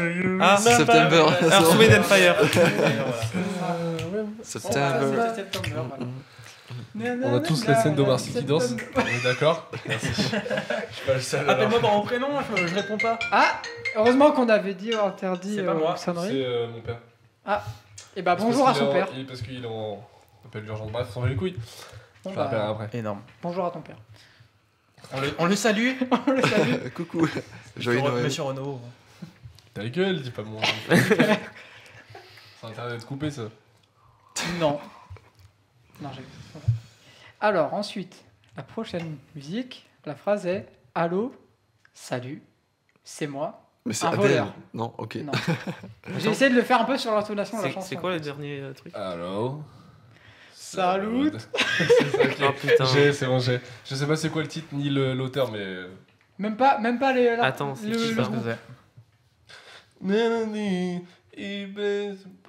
Speaker 5: Ah,
Speaker 3: September.
Speaker 5: Earth, Wind and Fire.
Speaker 3: September.
Speaker 2: Voilà, c'était September, voilà.
Speaker 4: on a tous la scène d'Omar Sy qui danse. On est d'accord? Merci. Je suis pas le seul. alors.
Speaker 1: Appelle-moi par mon prénom, je réponds pas.
Speaker 2: Ah, heureusement qu'on avait dit interdit
Speaker 1: C'est pas moi,
Speaker 2: sonnerie.
Speaker 4: C'est mon père.
Speaker 2: Et bah
Speaker 4: Parce
Speaker 2: bonjour à
Speaker 4: qu'il est
Speaker 2: son
Speaker 4: en-
Speaker 2: père.
Speaker 4: Parce qu'il est en appel d'urgence. Bref, on va les couilles.
Speaker 2: Bon,
Speaker 4: Je
Speaker 2: bah,
Speaker 4: l'appellerai après.
Speaker 1: Énorme.
Speaker 2: bonjour à ton père.
Speaker 1: On le salue.
Speaker 2: On le salue.
Speaker 3: Coucou. Joyeux Noël.
Speaker 1: Monsieur Renaud.
Speaker 4: Ta gueule, dis pas mon. Ça a intérêt d'être coupé ça.
Speaker 2: Non. Non, j'ai. Voilà. Alors, ensuite, la prochaine musique, la phrase est: allô, salut, c'est moi.
Speaker 3: Mais c'est
Speaker 2: Un
Speaker 3: Adèle.
Speaker 2: voleur.
Speaker 3: Non, ok.
Speaker 2: Non. J'ai essayé de le faire un peu sur l'intonation de la chanson.
Speaker 5: C'est quoi le dernier truc?
Speaker 4: Alors.
Speaker 2: Salut.
Speaker 4: C'est ça, ok.
Speaker 5: Oh putain.
Speaker 4: C'est bon, j'ai. Je sais pas c'est quoi le titre ni l'auteur, mais.
Speaker 2: Même pas les.
Speaker 5: Attends, c'est qui,
Speaker 2: le
Speaker 5: ça
Speaker 2: groupe.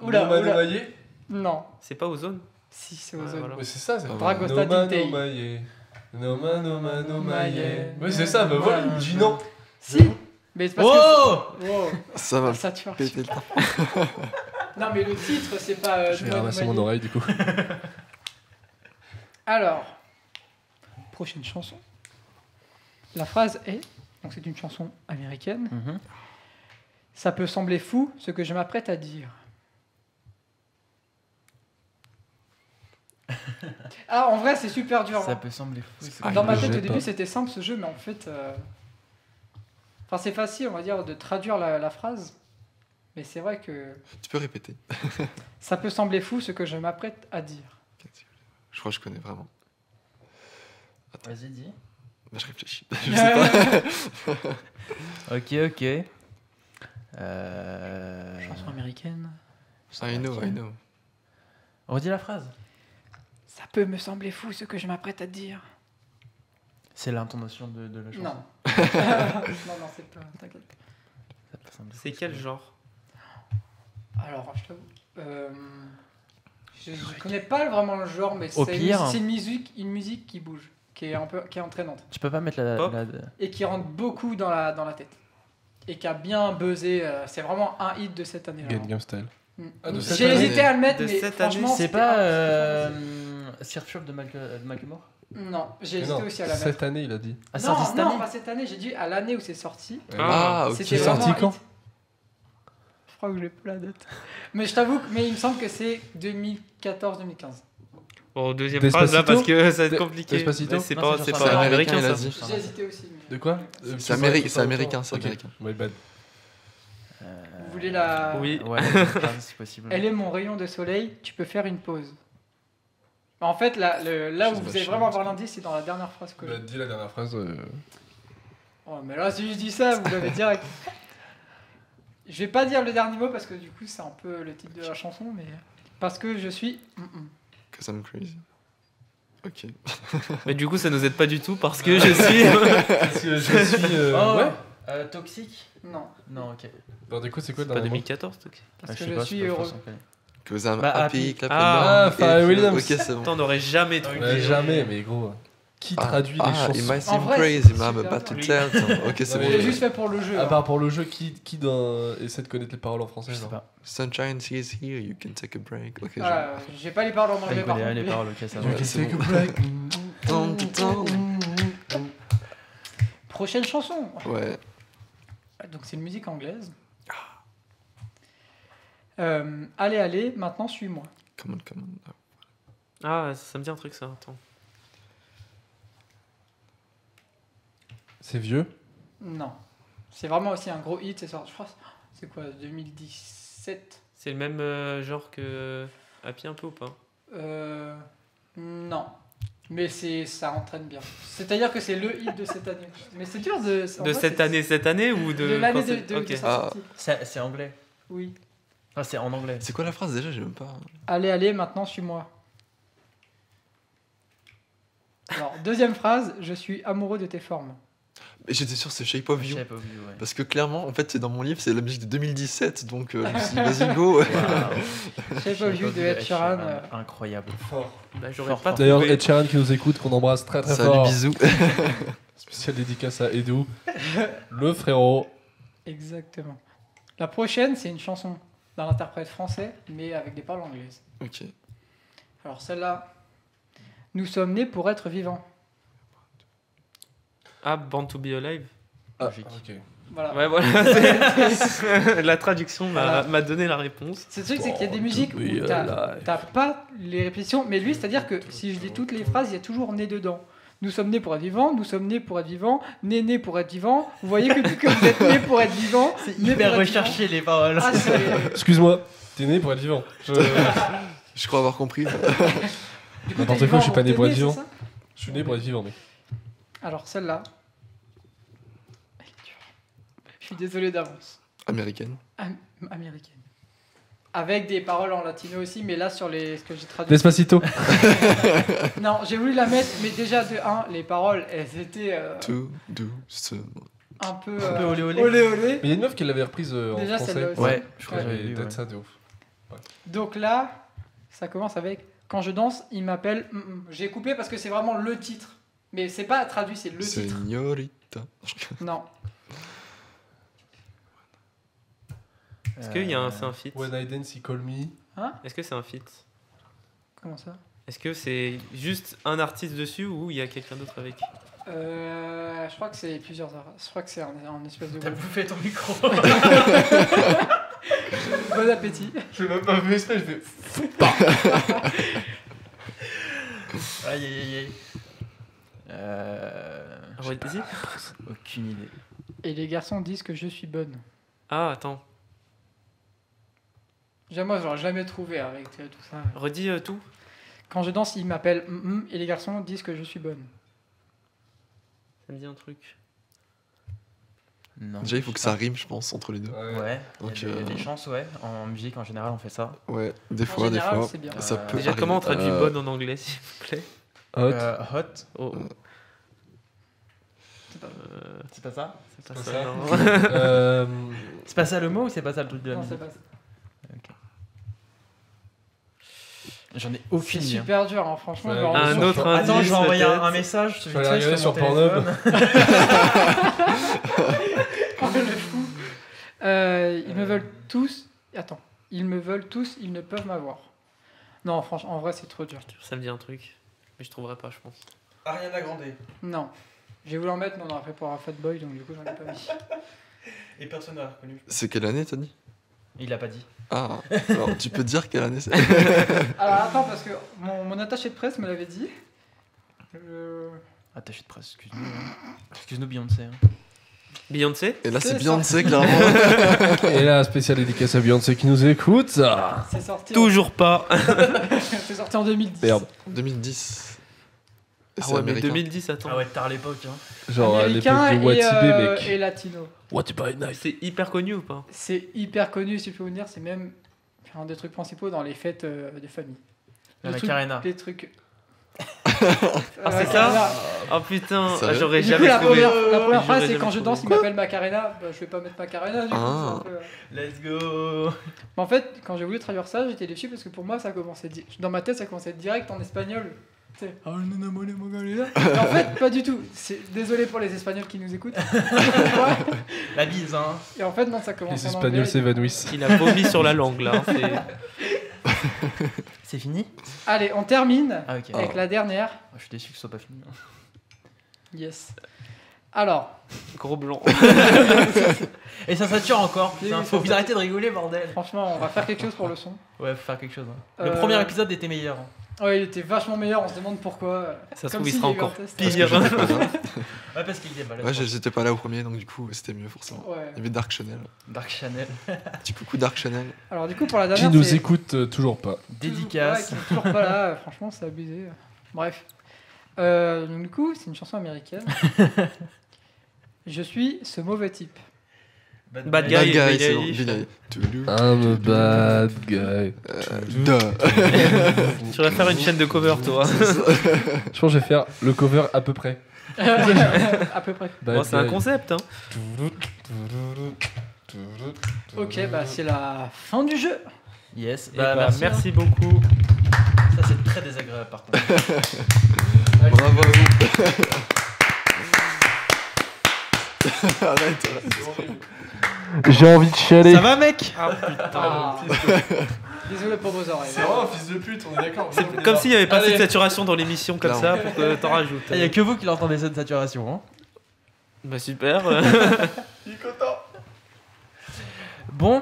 Speaker 2: Oula,
Speaker 4: Noma
Speaker 2: oula.
Speaker 4: Nomaye.
Speaker 2: Non.
Speaker 5: C'est pas Ozone?
Speaker 2: Si, c'est aux
Speaker 5: Ah,
Speaker 2: autres.
Speaker 5: voilà.
Speaker 4: Mais c'est ça, c'est.
Speaker 2: Dragosta
Speaker 4: Noma
Speaker 2: Dintei.
Speaker 4: Nomaye. Noma Nomaye.
Speaker 2: Nomaye.
Speaker 4: Ouais, c'est ça, bah voilà, il me dit non.
Speaker 2: Si. Mais c'est parce
Speaker 1: Oh
Speaker 2: que. Wow.
Speaker 3: Ça va
Speaker 2: Ça tu vois.
Speaker 3: péter le temps.
Speaker 2: Non, mais le titre, c'est pas.
Speaker 4: Je vais
Speaker 2: Noël
Speaker 4: ramasser mon
Speaker 2: Noyer.
Speaker 4: oreille du coup.
Speaker 2: Alors, prochaine chanson. La phrase est, donc c'est une chanson américaine.
Speaker 1: Mhm.
Speaker 2: Ça peut sembler fou ce que je m'apprête à dire. Ah, en vrai, c'est super dur.
Speaker 1: Ça
Speaker 2: hein.
Speaker 1: peut sembler fou.
Speaker 3: Ah,
Speaker 2: Dans ma
Speaker 4: je
Speaker 2: tête,
Speaker 4: l'ai
Speaker 2: au début,
Speaker 4: pas.
Speaker 2: c'était simple ce jeu, mais en fait. Enfin, c'est facile, on va dire, de traduire la phrase. Mais c'est vrai que
Speaker 3: Tu peux répéter.
Speaker 2: ça peut sembler fou ce que je m'apprête à dire.
Speaker 3: Je crois que je connais vraiment.
Speaker 1: Vas-y, dis.
Speaker 3: Bah, je réfléchis. Je sais pas.
Speaker 1: Ok.
Speaker 2: Chanson américaine.
Speaker 3: I know.
Speaker 1: Redis la phrase.
Speaker 2: Ça peut me sembler fou ce que je m'apprête à dire.
Speaker 1: C'est l'intonation de la chanson.
Speaker 2: Non. non, c'est pas. T'inquiète.
Speaker 1: Ça peut sembler
Speaker 5: C'est
Speaker 1: fou,
Speaker 5: quel genre?
Speaker 2: Alors, je t'avoue. Je connais pas vraiment le genre, mais
Speaker 1: Au
Speaker 2: c'est
Speaker 1: pire.
Speaker 2: une musique qui bouge, qui est entraînante
Speaker 1: Tu peux pas mettre la.
Speaker 5: Pop.
Speaker 2: et qui rentre beaucoup dans la tête et qui a bien buzzé. C'est vraiment un hit de cette année-là.
Speaker 4: Gangnam Style.
Speaker 2: Mm.
Speaker 4: Ah, de cette
Speaker 2: J'ai
Speaker 3: année.
Speaker 2: hésité à le mettre,
Speaker 5: De
Speaker 2: mais
Speaker 5: cette année.
Speaker 2: franchement,
Speaker 1: C'est
Speaker 2: c'était
Speaker 1: pas
Speaker 2: facile.
Speaker 1: Surf de Macklemore.
Speaker 2: Non, j'ai
Speaker 4: Mais
Speaker 2: hésité
Speaker 4: non,
Speaker 2: aussi à la mettre.
Speaker 4: cette année il a dit.
Speaker 1: Ah, sorti cette
Speaker 2: non,
Speaker 1: année
Speaker 2: pas cette année. J'ai dit à l'année où c'est sorti.
Speaker 3: Ah, ok.
Speaker 2: C'était
Speaker 4: C'est sorti
Speaker 2: vraiment un
Speaker 4: quand
Speaker 2: hit. Je crois que je l'ai plus la date. Mais je t'avoue, mais il me semble que c'est 2014-2015.
Speaker 5: Bon, deuxième
Speaker 4: Despacito
Speaker 5: phrase là parce que ça va être compliqué.
Speaker 4: Despacito
Speaker 5: Mais c'est
Speaker 1: Non,
Speaker 5: pas,
Speaker 1: c'est
Speaker 5: c'est
Speaker 1: chanson
Speaker 5: pas
Speaker 3: américain,
Speaker 5: américain
Speaker 3: il a
Speaker 5: ça.
Speaker 3: dit.
Speaker 2: J'ai hésité aussi. Mais...
Speaker 4: De quoi
Speaker 3: C'est américain, c'est
Speaker 4: Ok.
Speaker 3: américain.
Speaker 4: My bad.
Speaker 2: Vous voulez la.
Speaker 5: Oui.
Speaker 1: Ouais, deuxième phrase, c'est possible.
Speaker 2: Elle est mon rayon de soleil, tu peux faire une pause. En fait, là où vous allez vraiment avoir l'indice, c'est dans la dernière phrase que.
Speaker 4: Bah, dis la dernière phrase.
Speaker 2: Oh, mais là, si je dis ça, vous l'avez direct. Je vais pas dire le dernier mot parce que du coup, c'est un peu le titre de la chanson, mais. Parce que je suis.
Speaker 3: Cause I'm crazy. Ok.
Speaker 5: Mais du coup, ça nous aide pas du tout parce que je suis.
Speaker 4: Parce que je suis.
Speaker 1: Oh,
Speaker 4: Ouais.
Speaker 1: Toxique.
Speaker 2: Non,
Speaker 1: Non, ok.
Speaker 4: Bon, du coup, c'est quoi le
Speaker 5: Pas
Speaker 4: dernier mot
Speaker 5: 2014, tout.
Speaker 2: parce
Speaker 1: Ah,
Speaker 2: que
Speaker 1: sais
Speaker 2: je
Speaker 1: pas,
Speaker 2: suis
Speaker 1: c'est pas
Speaker 2: heureux.
Speaker 1: France, on connaît.
Speaker 3: Cause I'm
Speaker 1: Bah,
Speaker 3: happy,
Speaker 1: happy.
Speaker 3: clap
Speaker 4: Ah,
Speaker 3: your
Speaker 4: Pharrell
Speaker 3: hands.
Speaker 4: Williams.
Speaker 3: Ok, c'est bon.
Speaker 5: Putain, on n'aurait jamais trouvé.
Speaker 4: Mais jamais, mais gros. Qui traduit les
Speaker 3: It
Speaker 4: chansons
Speaker 3: might
Speaker 2: En
Speaker 3: seem
Speaker 2: vrai,
Speaker 3: crazy,
Speaker 2: c'est
Speaker 3: but I'm
Speaker 2: super
Speaker 3: about to
Speaker 2: dur.
Speaker 3: tell them. Ok, c'est
Speaker 4: Non,
Speaker 3: bon.
Speaker 4: mais-
Speaker 2: J'ai juste fait pour le jeu.
Speaker 4: À
Speaker 2: hein.
Speaker 4: part pour le jeu, qui essaie de connaître les paroles en français
Speaker 1: Je sais
Speaker 4: genre
Speaker 1: pas.
Speaker 3: Sunshine is here, you can take a break. Ok,
Speaker 2: Ah, j'ai pas les paroles en anglais
Speaker 1: Elle
Speaker 2: par
Speaker 1: connaît
Speaker 2: contre.
Speaker 1: les paroles, ok, ça
Speaker 3: Ouais,
Speaker 1: va.
Speaker 3: c'est bon.
Speaker 2: Prochaine chanson.
Speaker 3: Ouais.
Speaker 2: Donc c'est une musique anglaise. Allez, allez, maintenant suis-moi.
Speaker 3: Come on.
Speaker 5: Ah, ça me dit un truc ça. Attends.
Speaker 4: C'est vieux.
Speaker 2: Non. C'est vraiment aussi un gros hit, c'est sorti, je crois, c'est quoi, 2017
Speaker 5: C'est le même genre que Happy un peu ou pas?
Speaker 2: Non. Mais ça entraîne bien. C'est-à-dire que c'est le hit de cette année. Mais c'est dur de...
Speaker 5: De cette année ou de...
Speaker 2: De l'année
Speaker 5: quand c'est-
Speaker 2: de
Speaker 5: Ok.
Speaker 2: sa sortie.
Speaker 1: C'est anglais.
Speaker 2: Oui.
Speaker 1: Ah, c'est en anglais.
Speaker 3: C'est quoi la phrase déjà? J'ai même pas.
Speaker 2: Allez, maintenant, suis-moi. Alors, deuxième phrase, je suis amoureux de tes formes.
Speaker 3: Mais j'étais sûr, c'est Shape of You.
Speaker 1: Shape of You, ouais.
Speaker 3: Parce que clairement, en fait, c'est dans mon livre, c'est la musique de 2017, donc je me suis dit, vas-y, go.
Speaker 2: Shape of You de Ed Sheeran.
Speaker 1: Incroyable.
Speaker 4: Fort.
Speaker 5: J'aurais
Speaker 1: Fort,
Speaker 5: pas
Speaker 1: fort.
Speaker 4: D'ailleurs,
Speaker 5: trouvé.
Speaker 4: Ed Sheeran qui nous écoute, qu'on embrasse très très
Speaker 3: Salut,
Speaker 4: fort.
Speaker 3: bisous.
Speaker 4: Spécial dédicace à Edu, le frérot.
Speaker 2: Exactement. La prochaine, c'est une chanson d'un interprète français, mais avec des paroles anglaises.
Speaker 3: Ok.
Speaker 2: Alors celle-là, nous sommes nés pour être vivants.
Speaker 5: Ah, Born to be Alive.
Speaker 1: Logique.
Speaker 4: Ok.
Speaker 2: Voilà.
Speaker 5: Ouais, voilà. La traduction
Speaker 2: Voilà.
Speaker 5: m'a donné la réponse.
Speaker 2: C'est le truc, c'est qu'il y a des musiques où
Speaker 4: be
Speaker 2: t'as pas les répétitions, mais lui, c'est-à-dire que si je dis toutes les phrases, il y a toujours né dedans. Nous sommes nés pour être vivants, nous sommes nés pour être vivants, né pour être vivants. Vous voyez que vous êtes nés pour être vivants.
Speaker 1: C'est
Speaker 2: nés
Speaker 1: hyper
Speaker 2: pour être
Speaker 1: recherché les paroles.
Speaker 2: vivants. Ah, c'est...
Speaker 4: Excuse-moi, t'es né pour être vivant.
Speaker 3: Je crois avoir compris.
Speaker 2: Du coup,
Speaker 4: N'importe
Speaker 2: t'es
Speaker 4: quoi, je suis
Speaker 2: vivant,
Speaker 4: pas né
Speaker 2: t'es
Speaker 4: pour être
Speaker 2: c'est
Speaker 4: vivant.
Speaker 2: ça
Speaker 4: Je suis né pour être vivant, mais.
Speaker 2: Alors celle-là, elle est dure. Je suis désolé d'avance.
Speaker 3: Américaine.
Speaker 2: Américaine. Avec des paroles en latino aussi, mais là sur ce que j'ai traduit.
Speaker 4: Despacito.
Speaker 2: Non, j'ai voulu la mettre, mais déjà de 1, les paroles, elles étaient
Speaker 3: Tout doucement.
Speaker 2: un peu
Speaker 1: peu olé olé.
Speaker 2: olé olé.
Speaker 4: Mais il y a une meuf qui l'avait reprise en
Speaker 2: Déjà,
Speaker 4: français.
Speaker 2: celle-là aussi.
Speaker 1: Ouais, je crois que
Speaker 2: Ouais.
Speaker 1: j'avais vu.
Speaker 4: Peut-être
Speaker 1: Ouais.
Speaker 4: ça de ouf.
Speaker 2: Donc là, ça commence avec quand je danse, il m'appelle. J'ai coupé parce que c'est vraiment le titre, mais c'est pas traduit, c'est le titre.
Speaker 3: Señorita.
Speaker 2: Non.
Speaker 5: Est-ce qu'il y a c'est un feat?
Speaker 4: When I Dance, He Call Me.
Speaker 5: Est-ce que c'est un feat?
Speaker 2: Comment ça?
Speaker 5: Est-ce que c'est juste un artiste dessus ou il y a quelqu'un d'autre avec?
Speaker 2: Je crois que c'est plusieurs. Je crois que c'est un espèce de.
Speaker 1: T'as
Speaker 2: groupe.
Speaker 1: bouffé ton micro.
Speaker 2: Bon appétit.
Speaker 4: Je vais même pas fait exprès, je fais.
Speaker 1: Aïe aïe aïe aïe.
Speaker 5: Redis.
Speaker 1: Aucune idée.
Speaker 2: Et les garçons disent que je suis bonne.
Speaker 5: Ah, attends.
Speaker 2: Moi, j'aurais jamais trouvé avec tout ça.
Speaker 5: Redis tout.
Speaker 2: Quand je danse, il m'appelle et les garçons disent que je suis bonne.
Speaker 5: Ça me dit un truc.
Speaker 1: Non.
Speaker 3: Déjà, il faut que ça rime, je pense, entre les deux.
Speaker 1: Ouais,
Speaker 3: Donc,
Speaker 1: il y a des chances, ouais. En musique, en général, on fait ça.
Speaker 3: Ouais, des
Speaker 2: En
Speaker 3: fois,
Speaker 2: général,
Speaker 3: des fois.
Speaker 2: c'est bien.
Speaker 3: Ça peut
Speaker 5: Déjà,
Speaker 3: arriver.
Speaker 5: comment on traduit bonne en anglais, s'il vous plaît?
Speaker 4: Hot.
Speaker 1: Hot.
Speaker 5: Oh,
Speaker 1: C'est pas ça?
Speaker 5: c'est pas
Speaker 4: pas
Speaker 5: ça.
Speaker 4: ça.
Speaker 5: non.
Speaker 1: C'est pas ça le mot ou c'est pas ça le truc de la
Speaker 2: Non,
Speaker 1: musique?
Speaker 2: c'est pas ça.
Speaker 1: J'en ai
Speaker 2: C'est
Speaker 1: aucune idée.
Speaker 2: super dur, hein, franchement.
Speaker 4: Ouais.
Speaker 2: genre,
Speaker 5: Un
Speaker 2: sur-
Speaker 5: autre indice.
Speaker 1: Attends, je vais envoyer
Speaker 5: peut-être.
Speaker 1: un message. Je
Speaker 4: vais aller regarder sur
Speaker 1: mon
Speaker 4: Pornhub.
Speaker 1: téléphone.
Speaker 2: Le fou. Ils me veulent tous. Attends. Ils me veulent tous, ils ne peuvent m'avoir. Non, franchement, en vrai, c'est trop dur.
Speaker 5: Ça me dit un truc. Mais je trouverai pas, je pense.
Speaker 1: Ariana Grande.
Speaker 2: Non. J'ai voulu en mettre, mais on aurait fait pour un fat boy, donc du coup, j'en ai pas mis.
Speaker 1: Et personne n'a reconnu.
Speaker 3: C'est quelle année, t'as dit?
Speaker 1: Il l'a pas dit.
Speaker 3: Ah, alors tu peux dire quelle année c'est?
Speaker 2: Alors, attends, parce que mon attaché de presse me l'avait dit.
Speaker 1: Attaché de presse, excuse-nous. Excuse-nous, Beyoncé.
Speaker 5: Beyoncé?
Speaker 3: Et là,
Speaker 2: C'est
Speaker 3: c'est
Speaker 2: ça.
Speaker 3: Beyoncé, clairement.
Speaker 4: Et là, spécial dédicace à Beyoncé qui nous écoute.
Speaker 2: C'est sorti.
Speaker 5: Toujours pas.
Speaker 2: C'est sorti en 2010.
Speaker 4: Merde.
Speaker 3: 2010. Et
Speaker 5: Ah
Speaker 3: c'est
Speaker 5: ouais, mais
Speaker 3: américain.
Speaker 5: 2010, attends.
Speaker 1: Ah ouais, tard l'époque. Hein.
Speaker 4: Genre à l'époque
Speaker 2: Américain
Speaker 4: de Watibé, mec.
Speaker 2: et latino.
Speaker 4: What by night?
Speaker 5: C'est hyper connu ou pas?
Speaker 2: C'est hyper connu, si je peux vous dire. C'est même un des trucs principaux dans les fêtes de famille.
Speaker 1: La
Speaker 2: Les trucs-
Speaker 1: Macarena.
Speaker 2: Les trucs.
Speaker 5: Ah, c'est ça? Oh putain,
Speaker 3: Sérieux?
Speaker 5: j'aurais
Speaker 2: Du coup,
Speaker 5: jamais
Speaker 2: la
Speaker 5: trouvé.
Speaker 2: première phrase,
Speaker 5: J'aurais
Speaker 2: c'est quand
Speaker 5: jamais
Speaker 2: je danse, il
Speaker 5: trouvé.
Speaker 2: m'appelle Macarena. Bah, je vais pas mettre Macarena, du coup.
Speaker 3: Ah.
Speaker 2: c'est un peu,
Speaker 1: Let's go.
Speaker 2: Mais en fait, quand j'ai voulu traduire ça, j'étais déçu parce que pour moi, ça commençait dans ma tête, ça commençait direct en espagnol. Tu sais, ah, nana, mole, Macarena. Mais en fait, pas du tout. Désolé pour les Espagnols qui nous écoutent. Ouais.
Speaker 1: La bise, hein.
Speaker 2: Et en fait, non, ça commence
Speaker 4: Les
Speaker 2: en
Speaker 4: Espagnols
Speaker 2: anglais.
Speaker 4: s'évanouissent.
Speaker 5: Il a vomi sur la langue là. C'est-
Speaker 1: C'est fini?
Speaker 2: Allez, on termine
Speaker 1: Ah, ok.
Speaker 2: avec la dernière.
Speaker 1: Je suis déçu que ce soit pas fini. hein.
Speaker 2: Yes. Alors,
Speaker 5: Gros blanc.
Speaker 1: Et ça sature encore.
Speaker 2: Oui,
Speaker 1: Putain,
Speaker 2: oui,
Speaker 1: faut
Speaker 2: ça
Speaker 1: vous arrêter de rigoler, bordel.
Speaker 2: franchement, on va faire quelque chose pour le son.
Speaker 1: Ouais, faut faire quelque chose. hein.
Speaker 2: Euh,
Speaker 1: Le premier épisode était meilleur. hein.
Speaker 2: Ouais, il était vachement meilleur, on se demande pourquoi.
Speaker 5: Ça se
Speaker 2: Comme
Speaker 5: trouve, il
Speaker 2: s'il
Speaker 5: sera
Speaker 2: y a eu un
Speaker 5: encore
Speaker 2: test.
Speaker 5: pire.
Speaker 1: Ouais, parce qu'il est balèze.
Speaker 3: Ouais, j'étais pas là au premier, donc du coup, c'était mieux forcément.
Speaker 2: Ouais.
Speaker 3: Il y avait Dark Chanel.
Speaker 1: Dark Chanel.
Speaker 3: Petit coucou Dark Chanel.
Speaker 2: Alors du coup, pour la
Speaker 4: Qui
Speaker 2: dernière,
Speaker 4: nous
Speaker 2: c'est
Speaker 4: écoute toujours pas.
Speaker 1: Dédicace.
Speaker 2: Ouais, qui sont toujours pas là. Franchement, c'est abusé. Bref. Donc du coup, c'est une chanson américaine. Je suis ce mauvais type.
Speaker 5: Bad
Speaker 3: Bad
Speaker 5: guy,
Speaker 3: guy,
Speaker 5: Billie
Speaker 3: c'est bon.
Speaker 5: Eilish.
Speaker 3: Billie Eilish.
Speaker 4: I'm a bad guy.
Speaker 3: Duh.
Speaker 5: Tu vas faire une chaîne de cover, toi.
Speaker 4: Je pense que je vais faire le cover à peu près.
Speaker 2: À peu près.
Speaker 4: Bad
Speaker 5: Bon, c'est un
Speaker 4: guy.
Speaker 5: concept, hein.
Speaker 2: Ok, bah c'est la fin du jeu.
Speaker 1: Yes.
Speaker 5: Eh
Speaker 1: Bah,
Speaker 5: bah,
Speaker 1: merci beaucoup. Ça, c'est très désagréable, par contre.
Speaker 3: Bravo à vous. Arrête.
Speaker 4: J'ai envie de chialer.
Speaker 5: Ça va, mec?
Speaker 2: Ah. Désolé pour vos oreilles.
Speaker 4: C'est vraiment un fils de pute, on est d'accord.
Speaker 5: C'est comme s'il n'y avait pas assez de
Speaker 1: Allez.
Speaker 5: saturation dans l'émission comme ça pour que t'en rajoutes.
Speaker 1: Il n'y a que vous qui l'entendez cette saturation. Hein.
Speaker 5: Bah super.
Speaker 4: Il est content.
Speaker 1: Bon.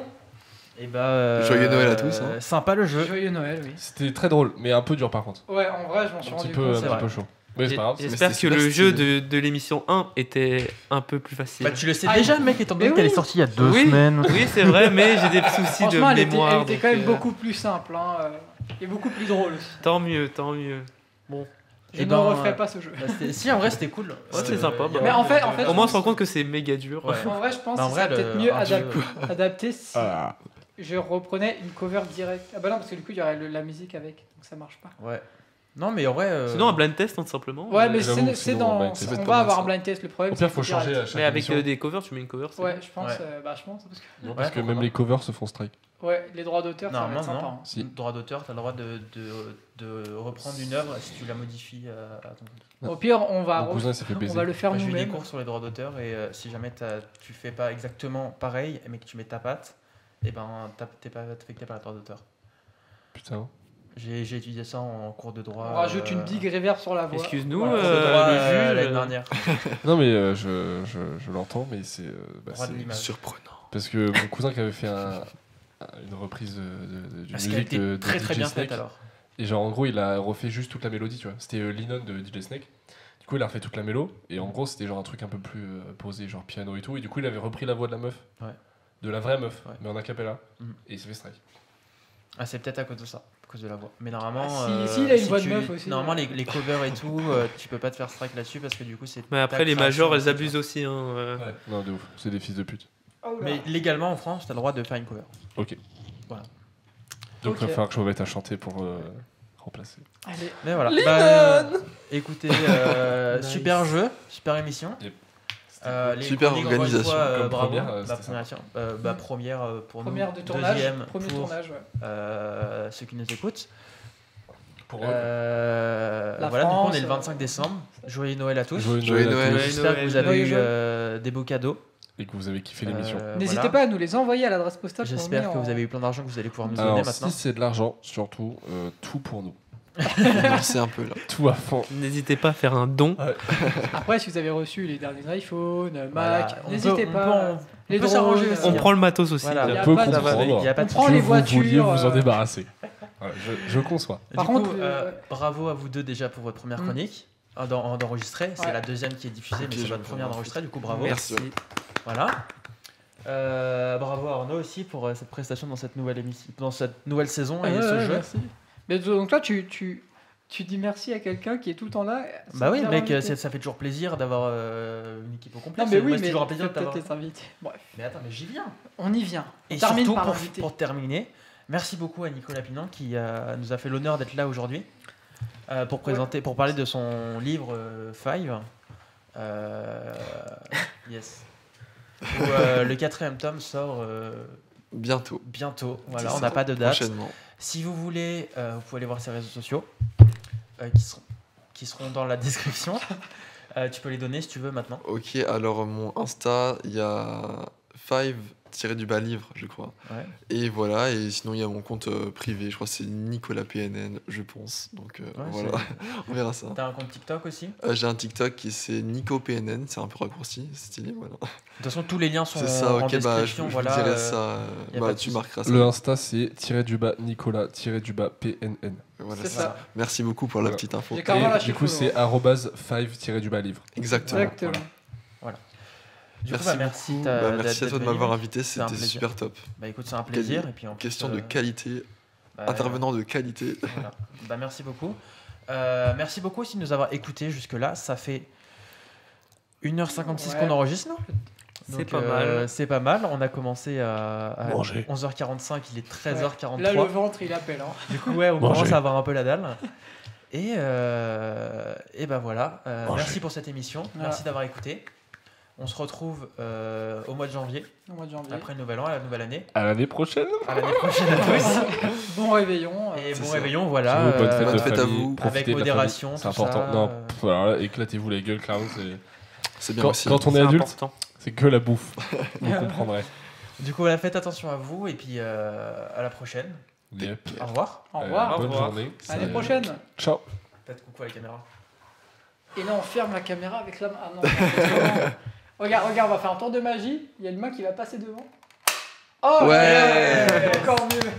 Speaker 1: Et bah.
Speaker 3: Joyeux Noël à tous, hein.
Speaker 1: Sympa le jeu.
Speaker 2: Joyeux Noël, oui.
Speaker 4: C'était très drôle, mais un peu dur par contre.
Speaker 2: Ouais, en vrai, je m'en suis
Speaker 4: Un
Speaker 2: rendu
Speaker 4: petit
Speaker 2: compte.
Speaker 4: peu,
Speaker 1: c'est
Speaker 4: un
Speaker 1: vrai.
Speaker 4: petit peu chaud. Mais c'est pas grave.
Speaker 5: J'espère
Speaker 3: Mais
Speaker 5: que
Speaker 3: c'était
Speaker 5: le
Speaker 3: super
Speaker 5: jeu
Speaker 3: stylé.
Speaker 5: de l'émission 1 était un peu plus facile.
Speaker 1: Bah, tu le sais
Speaker 2: Ah,
Speaker 1: déjà,
Speaker 2: il-
Speaker 1: mec, étant
Speaker 2: Mais
Speaker 1: donné qu'elle est
Speaker 2: oui.
Speaker 1: sortie il y a 2
Speaker 5: Oui.
Speaker 1: semaines.
Speaker 5: Oui, c'est vrai, mais j'ai des soucis de
Speaker 2: Franchement, elle
Speaker 5: mémoire.
Speaker 2: était
Speaker 5: donc,
Speaker 2: quand même beaucoup plus simple. Hein, et beaucoup plus drôle aussi.
Speaker 5: Tant mieux, tant mieux.
Speaker 2: Je
Speaker 1: Eh
Speaker 2: ne
Speaker 1: ben,
Speaker 2: referai pas ce jeu.
Speaker 1: Bah, si, en vrai, c'était cool.
Speaker 5: c'est sympa, bah.
Speaker 2: Mais en fait,
Speaker 5: Au moins, on se rend compte que c'est méga dur.
Speaker 1: Ouais.
Speaker 2: En vrai, je pense
Speaker 1: Bah, en
Speaker 2: que
Speaker 1: vrai,
Speaker 2: c'est peut-être
Speaker 1: le-
Speaker 2: mieux
Speaker 1: un jeu-
Speaker 2: adapté si
Speaker 4: Ah.
Speaker 2: je reprenais une cover directe. Ah bah non, parce que du coup, il y aurait la musique avec, donc ça marche pas.
Speaker 1: Ouais. Non, mais en vrai.
Speaker 5: Sinon, un blind test, tout simplement.
Speaker 2: Ouais, mais
Speaker 4: j'avoue que
Speaker 2: c'est
Speaker 4: sinon, un
Speaker 2: dans.
Speaker 4: blind test,
Speaker 2: On
Speaker 3: c'est
Speaker 2: va
Speaker 3: pas mal,
Speaker 2: avoir
Speaker 3: ça.
Speaker 2: un blind test. Le problème,
Speaker 4: Au pire,
Speaker 2: c'est
Speaker 4: faut
Speaker 2: le copyright.
Speaker 4: changer à chaque
Speaker 5: Mais avec
Speaker 4: émission.
Speaker 5: des covers, tu mets une cover. c'est
Speaker 2: Ouais,
Speaker 5: bien.
Speaker 2: je pense.
Speaker 1: Ouais.
Speaker 2: Bah, je pense. Parce que...
Speaker 4: Parce que
Speaker 1: pourquoi
Speaker 4: même
Speaker 1: pas.
Speaker 4: les covers se font strike.
Speaker 2: Ouais, les droits d'auteur, ça va
Speaker 1: Normalement,
Speaker 2: être sympa.
Speaker 1: non.
Speaker 2: hein.
Speaker 4: Si.
Speaker 1: Droit d'auteur, t'as le droit de reprendre une œuvre si tu la modifies à ton compte.
Speaker 2: Au pire, on va,
Speaker 4: Mon cousin s'est fait
Speaker 2: on
Speaker 4: baiser.
Speaker 2: va le faire
Speaker 1: Moi, j'ai eu des
Speaker 2: nous-mêmes.
Speaker 1: cours sur les droits d'auteur et si jamais tu fais pas exactement pareil, mais que tu mets ta patte, et ben t'es pas affecté par les droits d'auteur.
Speaker 4: Putain.
Speaker 1: J'ai étudié ça en cours de droit.
Speaker 2: On rajoute une big reverb sur la voix.
Speaker 5: Excuse-nous,
Speaker 2: Voilà.
Speaker 1: cours de droit,
Speaker 5: le juge.
Speaker 1: l'année dernière.
Speaker 4: Non, mais je l'entends, mais c'est.
Speaker 1: Droit de
Speaker 4: c'est-
Speaker 1: l'image.
Speaker 3: Surprenant.
Speaker 4: Parce que mon cousin qui avait fait une reprise d'une
Speaker 1: Parce qu'elle
Speaker 4: musique
Speaker 1: était
Speaker 4: de
Speaker 1: très très
Speaker 4: DJ
Speaker 1: bien
Speaker 4: Snake.
Speaker 1: faite alors.
Speaker 4: Et genre en gros il a refait juste toute la mélodie, tu vois. C'était Linon de DJ Snake. Du coup il a refait toute la mélo. Et en gros c'était genre un truc un peu plus posé, genre piano et tout. Et du coup il avait repris la voix de la meuf.
Speaker 1: Ouais.
Speaker 4: De la vraie meuf,
Speaker 1: Ouais.
Speaker 4: mais en acapella.
Speaker 1: Mhm.
Speaker 4: Et il s'est fait strike.
Speaker 1: Ah, c'est peut-être à cause de ça, à cause de la voix. Mais normalement.
Speaker 2: Ah, si, il a une voix de
Speaker 1: tu-
Speaker 2: meuf aussi.
Speaker 1: Normalement, les covers et tout, tu peux pas te faire strike là-dessus parce que du coup, c'est.
Speaker 5: Mais
Speaker 1: ta
Speaker 5: après, les
Speaker 1: création,
Speaker 5: majors, elles
Speaker 1: etc.
Speaker 5: abusent aussi. Hein.
Speaker 4: Non de ouf, c'est des fils de pute.
Speaker 2: Oh là.
Speaker 1: Mais légalement en France, t'as le droit de faire une cover.
Speaker 4: Ok.
Speaker 1: Voilà.
Speaker 4: Donc il va
Speaker 2: Ok.
Speaker 4: falloir que je me mette à chanter pour remplacer.
Speaker 2: Allez.
Speaker 1: Mais voilà.
Speaker 2: Linon
Speaker 1: Écoutez, super jeu, super émission.
Speaker 4: Yep.
Speaker 1: Les
Speaker 3: Super
Speaker 1: chroniques, encore une
Speaker 3: organisation.
Speaker 1: fois,
Speaker 4: Comme
Speaker 1: bravo.
Speaker 4: première,
Speaker 1: Bah,
Speaker 4: c'était
Speaker 1: première, tiens. Première pour
Speaker 2: Première
Speaker 1: nous.
Speaker 2: de tournage.
Speaker 1: Deuxième
Speaker 2: Premier
Speaker 1: pour
Speaker 2: tournage, ouais.
Speaker 1: ceux qui nous écoutent.
Speaker 4: Pour
Speaker 2: La
Speaker 1: Voilà, du coup, on est le
Speaker 2: France,
Speaker 1: 25 décembre. Joyeux Noël à tous.
Speaker 3: Joyeux Noël.
Speaker 5: tous.
Speaker 1: J'espère que vous avez
Speaker 2: Joyeux
Speaker 1: eu
Speaker 2: Noël.
Speaker 1: des beaux cadeaux.
Speaker 4: Et que vous avez kiffé l'émission.
Speaker 2: N'hésitez
Speaker 1: Voilà.
Speaker 2: pas à nous les envoyer à l'adresse postale. qu'on
Speaker 1: J'espère
Speaker 2: met
Speaker 1: que
Speaker 2: en-
Speaker 1: vous avez eu plein d'argent que vous allez pouvoir nous donner
Speaker 4: Alors
Speaker 1: maintenant.
Speaker 4: si c'est de l'argent, surtout, tout pour nous.
Speaker 3: Merci un peu là.
Speaker 4: Tout à fond.
Speaker 5: N'hésitez pas à faire un don.
Speaker 2: Après, si vous avez reçu les derniers iPhone, Mac,
Speaker 1: Voilà.
Speaker 2: N'hésitez pas.
Speaker 1: On
Speaker 2: Les
Speaker 1: peut s'arranger
Speaker 2: drones,
Speaker 1: aussi.
Speaker 5: On
Speaker 1: hein.
Speaker 5: prend le matos aussi.
Speaker 1: Voilà.
Speaker 2: Il y
Speaker 4: On
Speaker 2: a
Speaker 4: peut
Speaker 2: pas de-
Speaker 4: comprendre
Speaker 1: Il y a pas de
Speaker 2: On prend
Speaker 4: que
Speaker 2: les
Speaker 4: vous
Speaker 2: voitures,
Speaker 4: vouliez vous en débarrasser. Ouais, je conçois.
Speaker 1: Du
Speaker 2: Par
Speaker 1: coup,
Speaker 2: contre,
Speaker 1: bravo à vous deux déjà pour votre première
Speaker 2: Mm.
Speaker 1: chronique d'enregistrer. C'est
Speaker 2: Ouais.
Speaker 1: la deuxième qui est diffusée, mais
Speaker 3: Ok,
Speaker 1: c'est votre
Speaker 3: je
Speaker 1: première
Speaker 3: vois.
Speaker 1: d'enregistrer. Du coup, bravo.
Speaker 5: Merci.
Speaker 1: Voilà. Bravo à Arnaud aussi pour cette prestation dans cette nouvelle émission, dans cette nouvelle saison et
Speaker 2: ouais,
Speaker 1: ce
Speaker 2: ouais,
Speaker 1: jeu.
Speaker 2: merci. Mais donc toi, tu dis merci à quelqu'un qui est tout le temps là. sans
Speaker 1: Bah oui,
Speaker 2: dire
Speaker 1: mec,
Speaker 2: l'invité.
Speaker 1: ça fait toujours plaisir d'avoir une équipe au complet.
Speaker 2: Non, mais
Speaker 1: C'est-
Speaker 2: oui,
Speaker 1: moi, c'est
Speaker 2: mais
Speaker 1: toujours un plaisir de
Speaker 2: peut-être
Speaker 1: t'avoir.
Speaker 2: les invités. Bref,
Speaker 1: Mais attends, mais j'y viens.
Speaker 2: on y vient. On
Speaker 1: Et
Speaker 2: termine
Speaker 1: surtout,
Speaker 2: par
Speaker 1: pour,
Speaker 2: l'invité.
Speaker 1: pour terminer, merci beaucoup à Nicolas Pinon qui nous a fait l'honneur d'être là aujourd'hui pour présenter, pour parler de son livre Five. Yes. Où, le 4e tome sort
Speaker 3: Bientôt.
Speaker 1: bientôt. Voilà,
Speaker 3: C'est
Speaker 1: on n'a
Speaker 3: ça.
Speaker 1: pas de date.
Speaker 3: Prochainement.
Speaker 1: Si vous voulez, vous pouvez aller voir ses réseaux sociaux qui seront dans la description. Tu peux les donner si tu veux maintenant.
Speaker 3: Ok, alors mon Insta, il y a 5 tiré-du-bas livre, je crois.
Speaker 1: Ouais.
Speaker 3: Et voilà, et sinon il y a mon compte privé, je crois que c'est Nicolas PNN, je pense. Donc
Speaker 1: Ouais,
Speaker 3: voilà, on verra ça.
Speaker 1: T'as un compte TikTok aussi?
Speaker 3: J'ai un TikTok qui c'est Nico PNN, c'est un peu raccourci, c'est stylé, voilà.
Speaker 1: De toute façon, tous les liens sont
Speaker 3: C'est ça,
Speaker 1: en
Speaker 3: ok, bah je
Speaker 1: description.
Speaker 3: vous
Speaker 1: Voilà,
Speaker 3: dirai ça,
Speaker 1: y a pas de
Speaker 3: tu
Speaker 1: souci.
Speaker 3: marqueras ça.
Speaker 4: Le Insta, c'est tiré-du-bas Nicolas, tiré-du-bas PNN.
Speaker 3: Voilà,
Speaker 2: C'est
Speaker 3: c'est
Speaker 2: ça.
Speaker 3: ça. Merci beaucoup pour la
Speaker 4: Voilà.
Speaker 3: petite info.
Speaker 2: J'ai carrément
Speaker 4: Et
Speaker 2: lâché
Speaker 4: du
Speaker 2: le
Speaker 4: coup,
Speaker 2: follow,
Speaker 4: c'est
Speaker 2: hein.
Speaker 4: @5-du-bas livre.
Speaker 3: Exactement.
Speaker 2: Exactement.
Speaker 1: Du coup,
Speaker 3: Merci
Speaker 1: merci,
Speaker 3: beaucoup.
Speaker 1: t'as-
Speaker 3: Merci à
Speaker 1: d'être
Speaker 3: toi de
Speaker 1: venu.
Speaker 3: m'avoir invité,
Speaker 1: C'est un
Speaker 3: c'était
Speaker 1: plaisir.
Speaker 3: super top.
Speaker 1: Bah écoute, c'est un plaisir. Et puis, en
Speaker 3: Question
Speaker 1: plus,
Speaker 3: de qualité,
Speaker 1: bah,
Speaker 3: intervenant de qualité.
Speaker 1: Voilà. Bah, merci beaucoup. Merci beaucoup aussi de nous avoir écoutés jusque-là. Ça fait 1h56
Speaker 2: Ouais.
Speaker 1: qu'on enregistre, là.
Speaker 5: C'est
Speaker 1: Donc,
Speaker 5: pas mal.
Speaker 1: C'est pas mal. On a commencé à
Speaker 4: Manger.
Speaker 1: 11h45, il est 13h43.
Speaker 2: Là, le ventre, il appelle. Hein.
Speaker 1: Du coup, ouais, on
Speaker 4: Manger.
Speaker 1: commence à avoir un peu la dalle. Et ben voilà. Merci pour cette émission.
Speaker 2: Voilà.
Speaker 1: Merci d'avoir écouté. On se retrouve au mois de janvier,
Speaker 2: Au mois de janvier.
Speaker 1: après le nouvel an, la nouvelle année.
Speaker 4: À l'année prochaine.
Speaker 1: À l'année prochaine à tous.
Speaker 2: Bon réveillon.
Speaker 1: Et
Speaker 3: C'est
Speaker 1: bon
Speaker 3: ça.
Speaker 1: réveillon, voilà.
Speaker 4: Surtout, bonne fête
Speaker 3: bonne
Speaker 4: de
Speaker 3: fête à
Speaker 4: famille,
Speaker 3: vous.
Speaker 4: profitez
Speaker 1: Avec
Speaker 4: de la
Speaker 1: modération,
Speaker 4: famille, c'est
Speaker 1: tout
Speaker 4: important.
Speaker 1: ça,
Speaker 4: Non, voilà, éclatez-vous la gueule, clairement.
Speaker 3: C'est bien
Speaker 4: Quand,
Speaker 3: aussi.
Speaker 4: quand on est
Speaker 5: C'est
Speaker 4: adulte,
Speaker 5: important.
Speaker 4: c'est que la bouffe. Vous comprendrez.
Speaker 1: Du coup, voilà, faites attention à vous et puis à la prochaine.
Speaker 4: Yep.
Speaker 1: Au revoir.
Speaker 2: Au revoir.
Speaker 4: Bonne
Speaker 5: Au revoir.
Speaker 4: journée.
Speaker 2: À l'année prochaine.
Speaker 4: Ciao.
Speaker 1: Peut-être coucou à la caméra.
Speaker 2: Et là, on ferme la caméra avec la main. Ah non, non. Regarde, on va faire un tour de magie. Il y a une main qui va passer devant. Oh,
Speaker 3: Ouais.
Speaker 2: encore mieux.